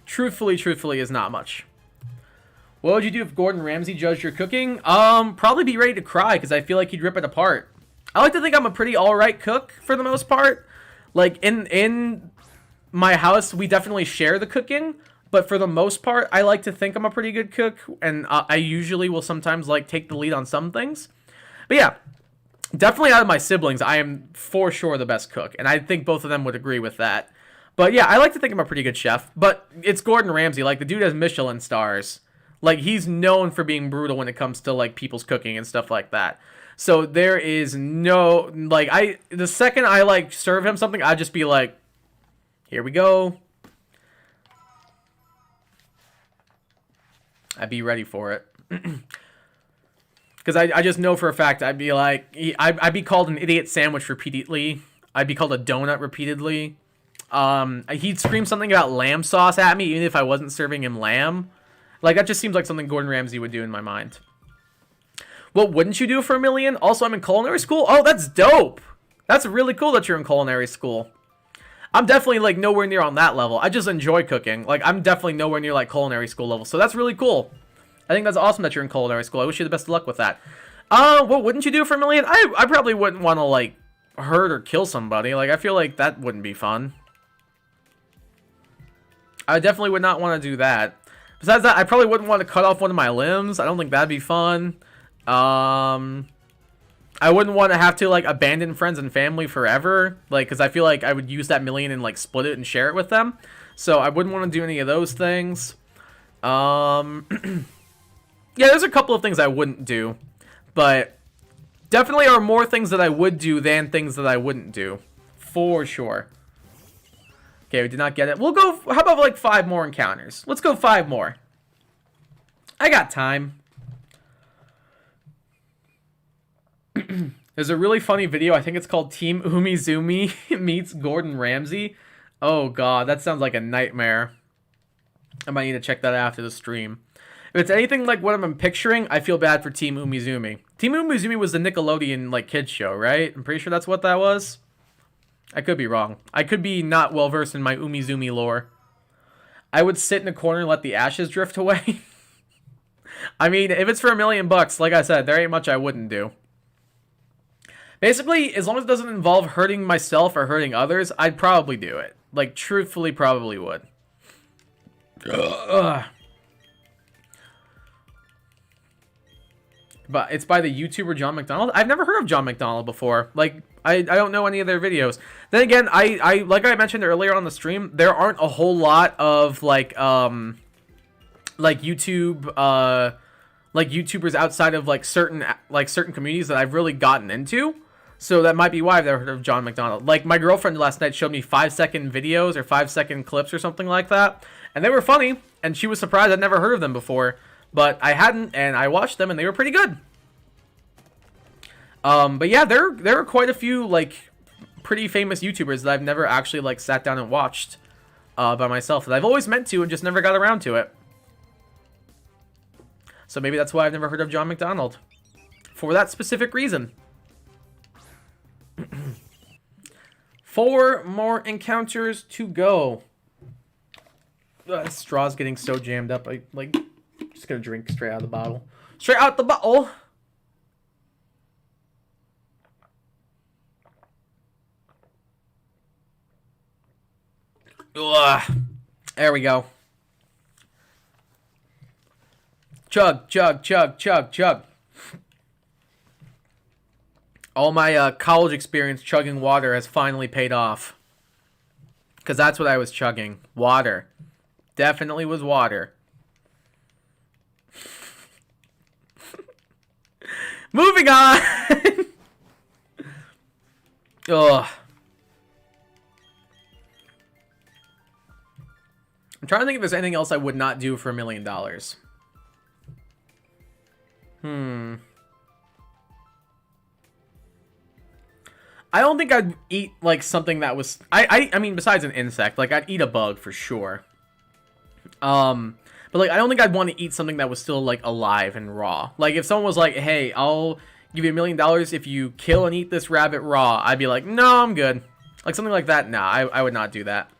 Truthfully is not much. What would you do if Gordon Ramsay judged your cooking? Probably be ready to cry, because I feel like he'd rip it apart. I like to think I'm a pretty alright cook, for the most part. Like, in my house, we definitely share the cooking, but for the most part, I like to think I'm a pretty good cook, and I usually will sometimes, like, take the lead on some things. But yeah, definitely out of my siblings, I am for sure the best cook, and I think both of them would agree with that. But yeah, I like to think I'm a pretty good chef, but it's Gordon Ramsay. Like, the dude has Michelin stars. Like, he's known for being brutal when it comes to, like, people's cooking and stuff like that. So there is no, like, the second I, like, serve him something, I'd just be like, here we go. I'd be ready for it. Because I just know for a fact, I'd be like, I'd be called an idiot sandwich repeatedly. I'd be called a donut repeatedly. He'd scream something about lamb sauce at me, even if I wasn't serving him lamb. Like, that just seems like something Gordon Ramsay would do in my mind. What wouldn't you do for $1 million? Also, I'm in culinary school. Oh, that's dope. That's really cool that you're in culinary school. I'm definitely, like, nowhere near on that level. I just enjoy cooking. Like, I'm definitely nowhere near, like, culinary school level. So that's really cool. I think that's awesome that you're in culinary school. I wish you the best of luck with that. What wouldn't you do for $1 million? I probably wouldn't want to, like, hurt or kill somebody. Like, I feel like that wouldn't be fun. I definitely would not want to do that. Besides that, I probably wouldn't want to cut off one of my limbs. I don't think that'd be fun. I wouldn't want to have to, like, abandon friends and family forever. Like, because I feel like I would use that $1 million and, like, split it and share it with them. So I wouldn't want to do any of those things. Yeah, there's a couple of things I wouldn't do. But definitely are more things that I would do than things that I wouldn't do. For sure. Okay, we did not get it. We'll go, how about, like, 5 more encounters? Let's go 5 more. I got time. There's a really funny video. I think it's called Team Umizoomi meets Gordon Ramsay. Oh, God. That sounds like a nightmare. I might need to check that out after the stream. If it's anything like what I'm picturing, I feel bad for Team Umizoomi. Team Umizoomi was the Nickelodeon, like, kids show, right? I'm pretty sure that's what that was. I could be wrong. I could be not well-versed in my Umizoomi lore. I would sit in a corner and let the ashes drift away. I mean, if it's for $1,000,000, like I said, there ain't much I wouldn't do. Basically, as long as it doesn't involve hurting myself or hurting others, I'd probably do it. Like, truthfully, probably would. Ugh. But it's by the YouTuber John McDonald. I've never heard of John McDonald before. Like, I don't know any of their videos. Then again, I like I mentioned earlier on the stream, there aren't a whole lot of like YouTube like YouTubers outside of like certain communities that I've really gotten into. So that might be why I've never heard of John McDonald. Like, my girlfriend last night showed me 5-second videos or 5-second clips or something like that, and they were funny, and she was surprised I'd never heard of them before. But I hadn't, and I watched them, and they were pretty good. But yeah, there are quite a few, like, pretty famous YouTubers that I've never actually, like, sat down and watched by myself. That I've always meant to and just never got around to it. So maybe that's why I've never heard of John McDonald. For that specific reason. 4 more encounters to go. This straw's getting so jammed up. I, like, just gonna drink straight out of the bottle. Straight out the bottle! Ugh. There we go. Chug, chug, chug, chug, chug. All my college experience chugging water has finally paid off. Because that's what I was chugging. Water. Definitely was water. Moving on! Ugh. I'm trying to think if there's anything else I would not do for $1,000,000. I don't think I'd eat, like, something that was... I mean, besides an insect, like, I'd eat a bug for sure. But, like, I don't think I'd want to eat something that was still, like, alive and raw. Like, if someone was like, hey, I'll give you $1,000,000 if you kill and eat this rabbit raw, I'd be like, no, I'm good. Like, something like that, nah, I would not do that.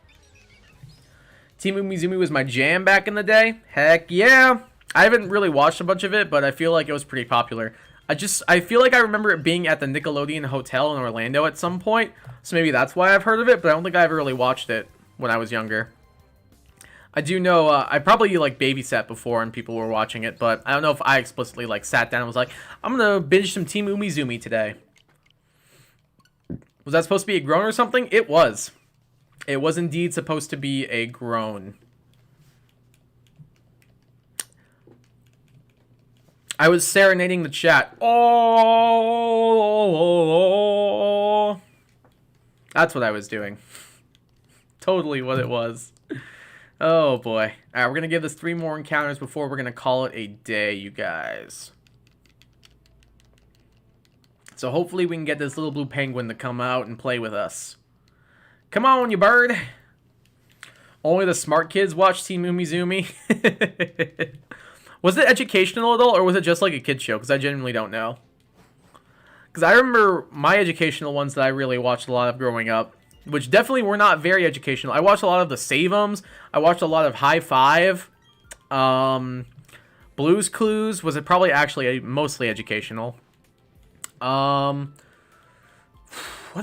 Team Umizoomi was my jam back in the day. Heck yeah. I haven't really watched a bunch of it, but I feel like it was pretty popular. I feel like I remember it being at the Nickelodeon Hotel in Orlando at some point, so maybe that's why I've heard of it, but I don't think I ever really watched it when I was younger. I do know, I probably, like, babysat before and people were watching it, but I don't know if I explicitly, like, sat down and was like, I'm gonna binge some Team Umizoomi today. Was that supposed to be a groan or something? It was. It was indeed supposed to be a groan. I was serenading the chat. Oh, that's what I was doing. Totally what it was. Oh boy. Alright, we're gonna give this 3 more encounters before we're gonna call it a day, you guys. So hopefully we can get this little blue penguin to come out and play with us. Come on, you bird. Only the smart kids watch Team Umizoomi. Was it educational at all, or was it just like a kid show? Because I genuinely don't know. Because I remember my educational ones that I really watched a lot of growing up, which definitely were not very educational. I watched a lot of the Save-Ums. I watched a lot of High Five. Blue's Clues. Was it probably actually mostly educational? What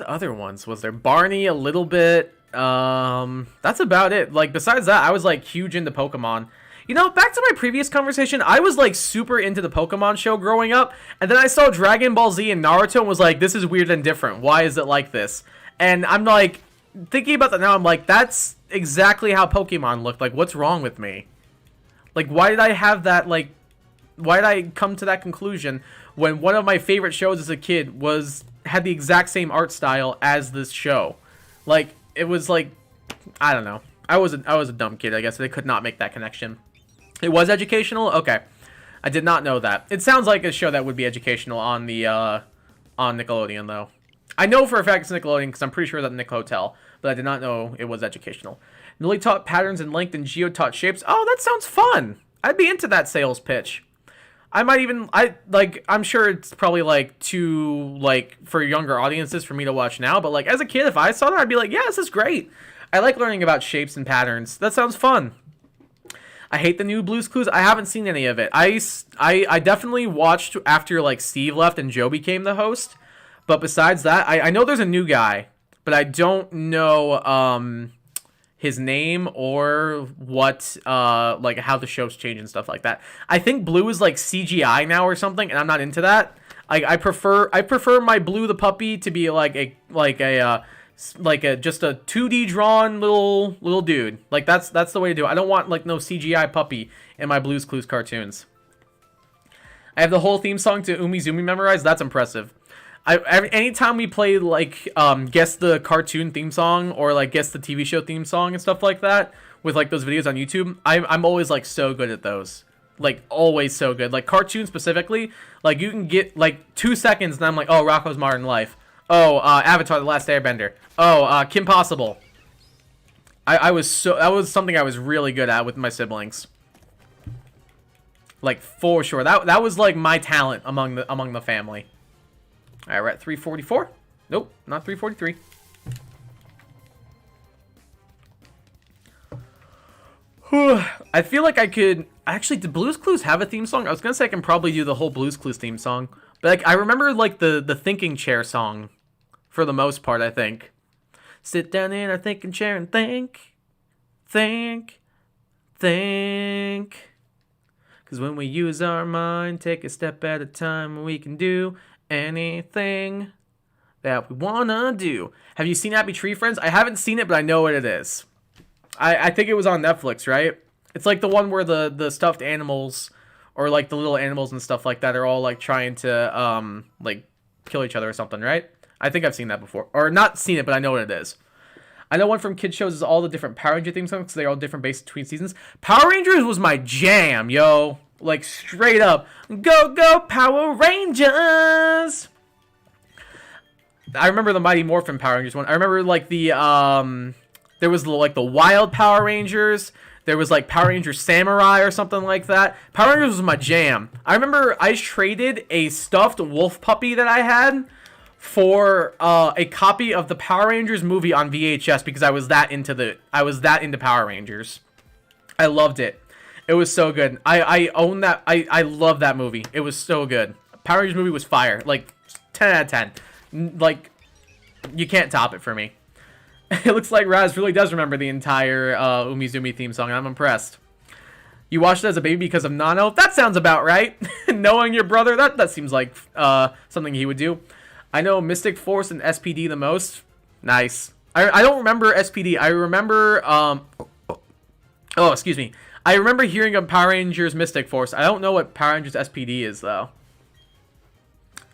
other ones was there? Barney a little bit. That's about it. Like, besides that, I was like huge into Pokemon. You know, back to my previous conversation, I was, like, super into the Pokemon show growing up, and then I saw Dragon Ball Z and Naruto and was like, this is weird and different. Why is it like this? And I'm, like, thinking about that now, I'm like, that's exactly how Pokemon looked. Like, what's wrong with me? Like, why did I have that, like, why did I come to that conclusion when one of my favorite shows as a kid had the exact same art style as this show? Like, it was, like, I don't know. I was a dumb kid, I guess. They could not make that connection. It was educational? Okay. I did not know that. It sounds like a show that would be educational on the, on Nickelodeon, though. I know for a fact it's Nickelodeon because I'm pretty sure that's Nick Hotel, but I did not know it was educational. Newly taught patterns in length and geo-taught shapes. Oh, that sounds fun! I'd be into that sales pitch. I might even, I'm sure it's probably, like, too, like, for younger audiences for me to watch now, but, like, as a kid, if I saw that, I'd be like, yeah, this is great. I like learning about shapes and patterns. That sounds fun. I hate the new Blue's Clues. I haven't seen any of it. I definitely watched after like Steve left and Joe became the host. But besides that, I know there's a new guy, but I don't know his name or what like how the show's changed and stuff like that. I think Blue is like CGI now or something, and I'm not into that. I prefer my Blue the puppy to be like a just a 2D drawn little dude. Like that's the way to do it. I don't want like no CGI puppy in my Blue's Clues cartoons. I have the whole theme song to Umizoomi memorized. That's impressive. Anytime we play like guess the cartoon theme song or like guess the TV show theme song and stuff like that with like those videos on YouTube, I'm always like so good at those. Like always so good. Like cartoons specifically, like you can get like 2 seconds and I'm like, oh, Rocko's Modern Life. Oh, Avatar: The Last Airbender. Oh, Kim Possible. That was something I was really good at with my siblings. Like for sure. That was like my talent among the family. All right, we're at 344. Nope, not 343. I feel like I could actually. Did Blue's Clues have a theme song? I was gonna say I can probably do the whole Blue's Clues theme song, but like I remember like the thinking chair song, for the most part. I think. Sit down in our thinking chair and think. Cause when we use our mind, take a step at a time, we can do anything that we wanna do. Have you seen Happy Tree Friends? I haven't seen it, but I know what it is. I think it was on Netflix, right? It's like the one where the stuffed animals or like the little animals and stuff like that are all like trying to like kill each other or something, right? I think I've seen that before. Or not seen it, but I know what it is. I know one from kids shows is all the different Power Ranger theme songs because they're all different based between seasons. Power Rangers was my jam, yo. Like straight up. Go, go, Power Rangers! I remember the Mighty Morphin Power Rangers one. I remember like the there was like the Wild Power Rangers. There was like Power Rangers Samurai or something like that. Power Rangers was my jam. I remember I traded a stuffed wolf puppy that I had for a copy of the Power Rangers movie on VHS because I was that into Power Rangers. I loved it. It was so good. I own that. I love that movie. It was so good. Power Rangers movie was fire. Like 10 out of 10. Like you can't top it for me. It looks like Raz really does remember the entire Umizoomi theme song. I'm impressed. You watched it as a baby because of Nano? That sounds about right. Knowing your brother, that seems like something he would do. I know Mystic Force and SPD the most. Nice. I don't remember SPD. I remember... oh, excuse me. I remember hearing of Power Rangers Mystic Force. I don't know what Power Rangers SPD is, though.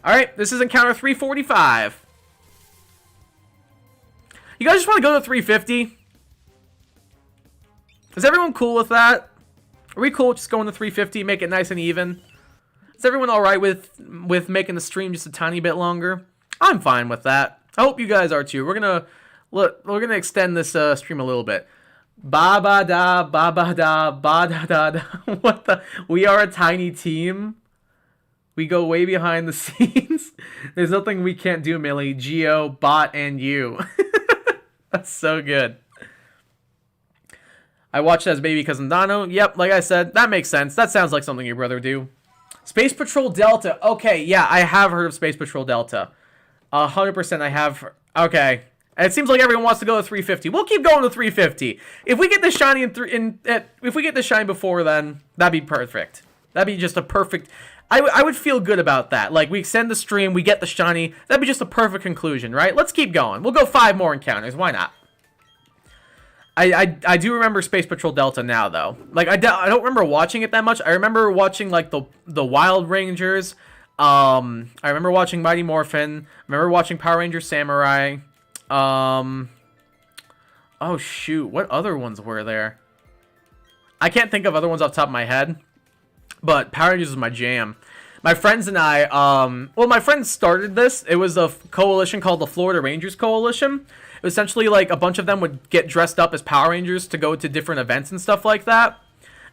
Alright, this is Encounter 345. You guys just want to go to 350? Is everyone cool with that? Are we cool with just going to 350, make it nice and even? Is everyone alright with making the stream just a tiny bit longer? I'm fine with that. I hope you guys are too. We're gonna extend this stream a little bit. Ba ba da ba ba da ba da da da. What the? We are a tiny team. We go way behind the scenes. There's nothing we can't do, Millie. Geo, Bot, and you. That's so good. I watched it as a baby because of Nano. Yep, like I said, that makes sense. That sounds like something your brother would do. Space Patrol Delta. Okay, yeah, I have heard of Space Patrol Delta. 100% I have. Okay. And it seems like everyone wants to go to 350. We'll keep going to 350. If we get the shiny if we get the shiny before then, that'd be perfect. That'd be just a perfect... I would feel good about that. Like, we extend the stream, we get the shiny. That'd be just a perfect conclusion, right? Let's keep going. We'll go 5 more encounters. Why not? I do remember Space Patrol Delta now, though. Like, I don't remember watching it that much. I remember watching, like, the Wild Rangers. I remember watching Mighty Morphin. I remember watching Power Rangers Samurai. Oh, shoot. What other ones were there? I can't think of other ones off the top of my head. But Power Rangers was my jam. My friends and I, well, my friends started this. It was a coalition called the Florida Rangers Coalition. It was essentially like a bunch of them would get dressed up as Power Rangers to go to different events and stuff like that.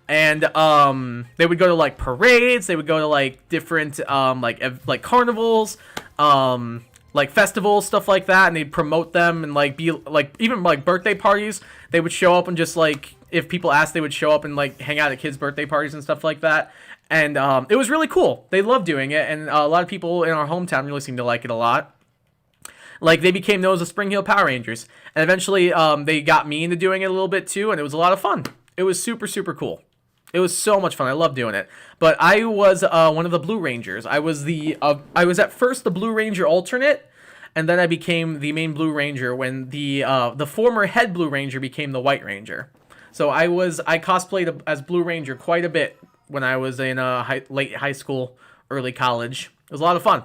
And they would go to like parades. They would go to like different like carnivals, like festivals, stuff like that. And they'd promote them and like be like even like birthday parties. They would show up and just like if people asked, they would show up and like hang out at kids' birthday parties and stuff like that. And it was really cool. They loved doing it, and a lot of people in our hometown really seemed to like it a lot. Like, they became known as the Spring Hill Power Rangers. And eventually, they got me into doing it a little bit, too, and it was a lot of fun. It was super, super cool. It was so much fun. I loved doing it. But I was one of the Blue Rangers. I was at first the Blue Ranger alternate, and then I became the main Blue Ranger when the former head Blue Ranger became the White Ranger. So I cosplayed as Blue Ranger quite a bit when I was in late high school, early college. It was a lot of fun.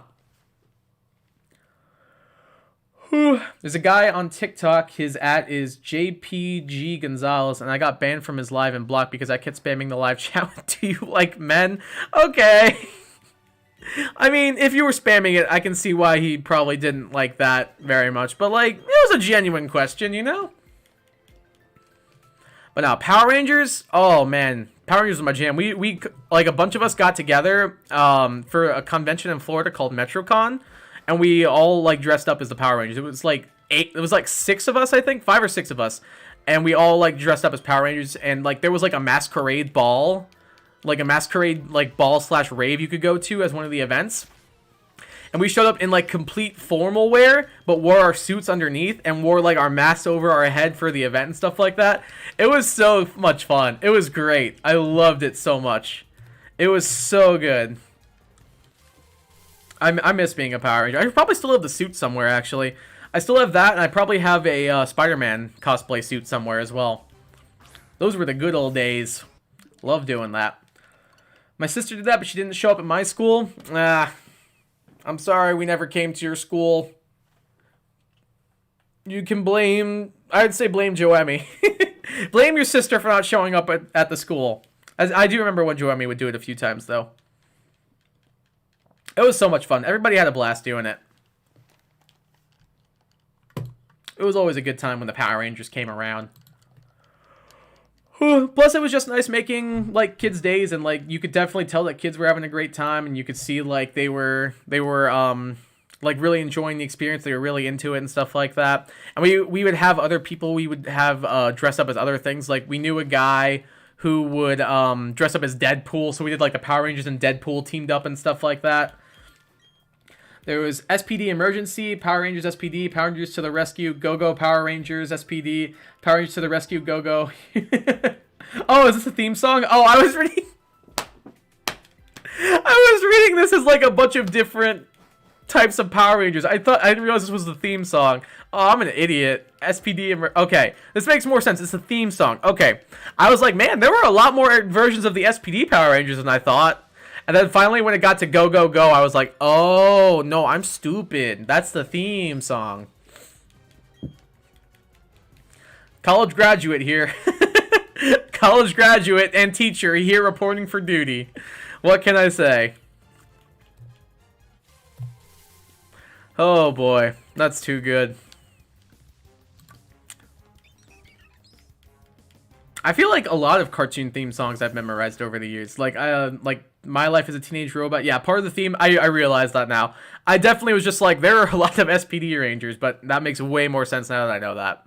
There's a guy on TikTok, his @ is JPG Gonzalez, and I got banned from his live and blocked because I kept spamming the live chat with "Do you like men?" Okay. I mean, if you were spamming it, I can see why he probably didn't like that very much, but like, it was a genuine question, you know? But now, Power Rangers, oh man, Power Rangers was my jam. We like, a bunch of us got together for a convention in Florida called MetroCon. And we all, like, dressed up as the Power Rangers. It was, like, 6 of us, I think. 5 or 6 of us. And we all, like, dressed up as Power Rangers. And, like, there was, like, a masquerade ball. Like, a masquerade, like, ball/rave you could go to as one of the events. And we showed up in, like, complete formal wear, but wore our suits underneath. And wore, like, our masks over our head for the event and stuff like that. It was so much fun. It was great. I loved it so much. It was so good. I miss being a Power Ranger. I probably still have the suit somewhere, actually. I still have that, and I probably have a Spider-Man cosplay suit somewhere as well. Those were the good old days. Love doing that. My sister did that, but she didn't show up at my school. I'm sorry we never came to your school. You can I'd say blame Joemi. Blame your sister for not showing up at the school. I do remember when Joemi would do it a few times, though. It was so much fun. Everybody had a blast doing it. It was always a good time when the Power Rangers came around. Plus, it was just nice making, like, kids' days, and, like, you could definitely tell that kids were having a great time, and you could see, like, they were like, really enjoying the experience. They were really into it and stuff like that. And we would have other people we would have dress up as other things. Like, we knew a guy who would dress up as Deadpool, so we did, like, a Power Rangers and Deadpool teamed up and stuff like that. There was SPD Emergency, Power Rangers SPD, Power Rangers to the Rescue, Go-Go Power Rangers SPD, Power Rangers to the Rescue, Go-Go. Oh, is this a theme song? Oh, I was reading this as like a bunch of different types of Power Rangers. I didn't realize this was the theme song. Oh, I'm an idiot. Okay, this makes more sense. It's a theme song. Okay. I was like, man, there were a lot more versions of the SPD Power Rangers than I thought. And then finally, when it got to Go, Go, Go, I was like, oh, no, I'm stupid. That's the theme song. College graduate here. College graduate and teacher here reporting for duty. What can I say? Oh, boy. That's too good. I feel like a lot of cartoon theme songs I've memorized over the years. Like My Life as a Teenage Robot. Yeah, part of the theme, I realize that now. I definitely was just like, there are a lot of SPD Rangers, but that makes way more sense now that I know that.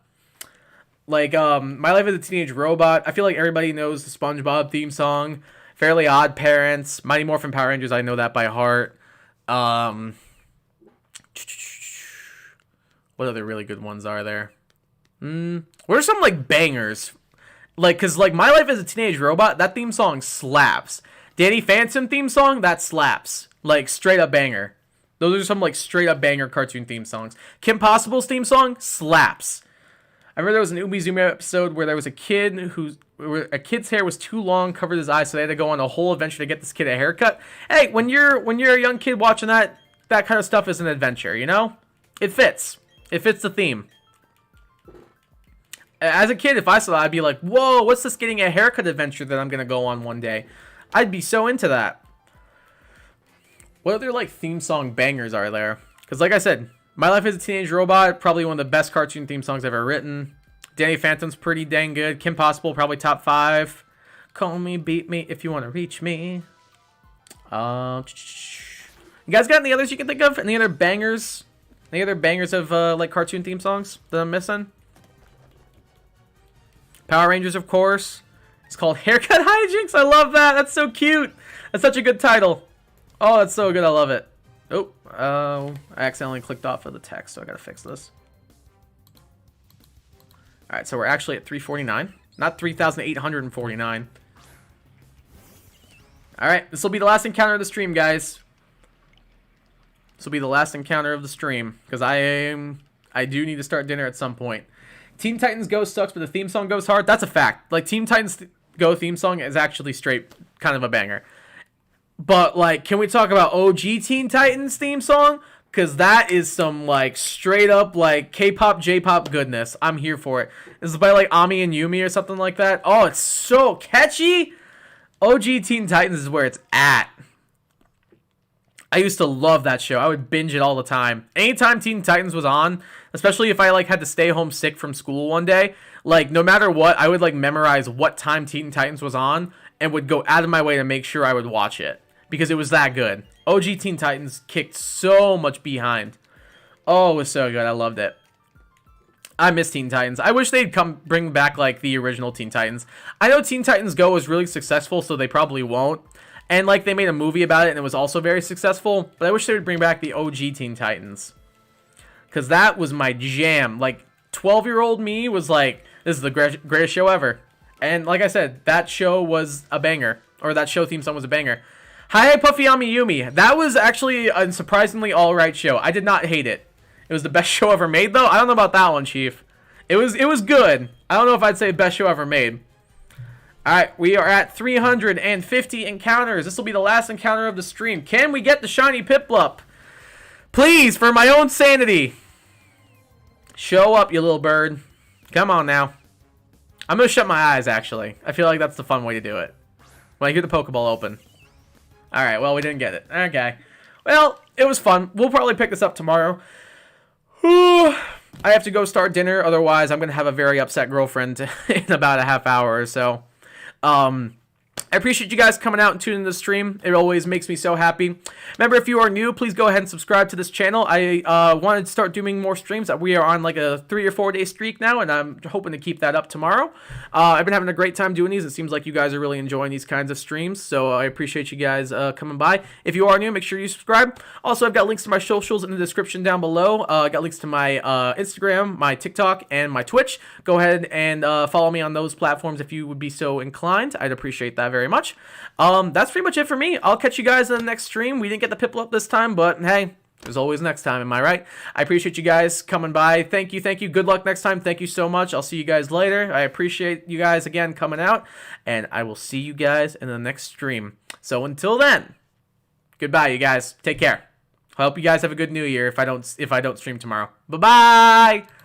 Like, My Life as a Teenage Robot. I feel like everybody knows the SpongeBob theme song. Fairly Odd Parents. Mighty Morphin Power Rangers, I know that by heart. What other really good ones are there? What are some, like, bangers? Like, because, like, My Life as a Teenage Robot, that theme song slaps. Danny Phantom theme song, that slaps. Like, straight up banger. Those are some, like, straight up banger cartoon theme songs. Kim Possible's theme song, slaps. I remember there was an Umizoomi episode where there was a kid where a kid's hair was too long, covered his eyes, so they had to go on a whole adventure to get this kid a haircut. Hey, when you're a young kid watching that kind of stuff is an adventure, you know? It fits. It fits the theme. As a kid, if I saw that, I'd be like, whoa, what's this getting a haircut adventure that I'm going to go on one day? I'd be so into that. What other, like, theme song bangers are there? Because, like I said, My Life as a Teenage Robot, probably one of the best cartoon theme songs I've ever written. Danny Phantom's pretty dang good. Kim Possible, probably top 5. Call me, beat me, if you want to reach me. You guys got any others you can think of? Any other bangers? Any other bangers of, like, cartoon theme songs that I'm missing? Power Rangers, of course. It's called Haircut Hijinks. I love that. That's so cute. That's such a good title. Oh, that's so good. I love it. Oh, I accidentally clicked off of the text, so I gotta fix this. All right, so we're actually at 349, not 3,849. All right, this will be the last encounter of the stream, guys. This will be the last encounter of the stream because I do need to start dinner at some point. Teen Titans Go sucks, but the theme song goes hard. That's a fact. Like, Teen Titans Go theme song is actually straight kind of a banger. But, like, can we talk about OG Teen Titans theme song? Because that is some, like, straight up, like, K-pop, J-pop goodness. I'm here for it. This is by, like, Ami and Yumi or something like that. Oh, it's so catchy. OG Teen Titans is where it's at. I used to love that show. I would binge it all the time. Anytime Teen Titans was on, especially if I, like, had to stay home sick from school one day, like, no matter what, I would, like, memorize what time Teen Titans was on and would go out of my way to make sure I would watch it. Because it was that good. OG Teen Titans kicked so much behind. Oh, it was so good. I loved it. I miss Teen Titans. I wish they'd bring back, like, the original Teen Titans. I know Teen Titans Go was really successful, so they probably won't. And, like, they made a movie about it, and it was also very successful. But I wish they would bring back the OG Teen Titans. Because that was my jam. Like, 12-year-old me was like, this is the greatest show ever. And, like I said, that show was a banger. Or that show theme song was a banger. Hi, Puffy Ami Yumi. That was actually a surprisingly alright show. I did not hate it. It was the best show ever made, though. I don't know about that one, Chief. It was good. I don't know if I'd say best show ever made. Alright, we are at 350 encounters. This will be the last encounter of the stream. Can we get the shiny Piplup? Please, for my own sanity. Show up, you little bird. Come on now. I'm going to shut my eyes, actually. I feel like that's the fun way to do it. When I hear the Pokeball open. Alright, well, we didn't get it. Okay. Well, it was fun. We'll probably pick this up tomorrow. I have to go start dinner, otherwise I'm going to have a very upset girlfriend in about a half hour or so. I appreciate you guys coming out and tuning in the stream. It always makes me so happy. Remember, if you are new, please go ahead and subscribe to this channel. I wanted to start doing more streams. We are on like a 3 or 4 day streak now, and I'm hoping to keep that up tomorrow. I've been having a great time doing these. It seems like you guys are really enjoying these kinds of streams, so I appreciate you guys coming by. If you are new, make sure you subscribe. Also, I've got links to my socials in the description down below. I got links to my Instagram, my TikTok, and my Twitch. Go ahead and follow me on those platforms if you would be so inclined. I'd appreciate that very much. That's pretty much it for me. I'll catch you guys in the next stream. We didn't get the Piplup this time, but hey, there's always next time, am I right? I appreciate you guys coming by. Thank you, thank you. Good luck next time. Thank you so much. I'll see you guys later. I appreciate you guys again coming out, and I will see you guys in the next stream. So until then, goodbye, you guys. Take care. I hope you guys have a good New Year if I don't stream tomorrow. Bye-bye!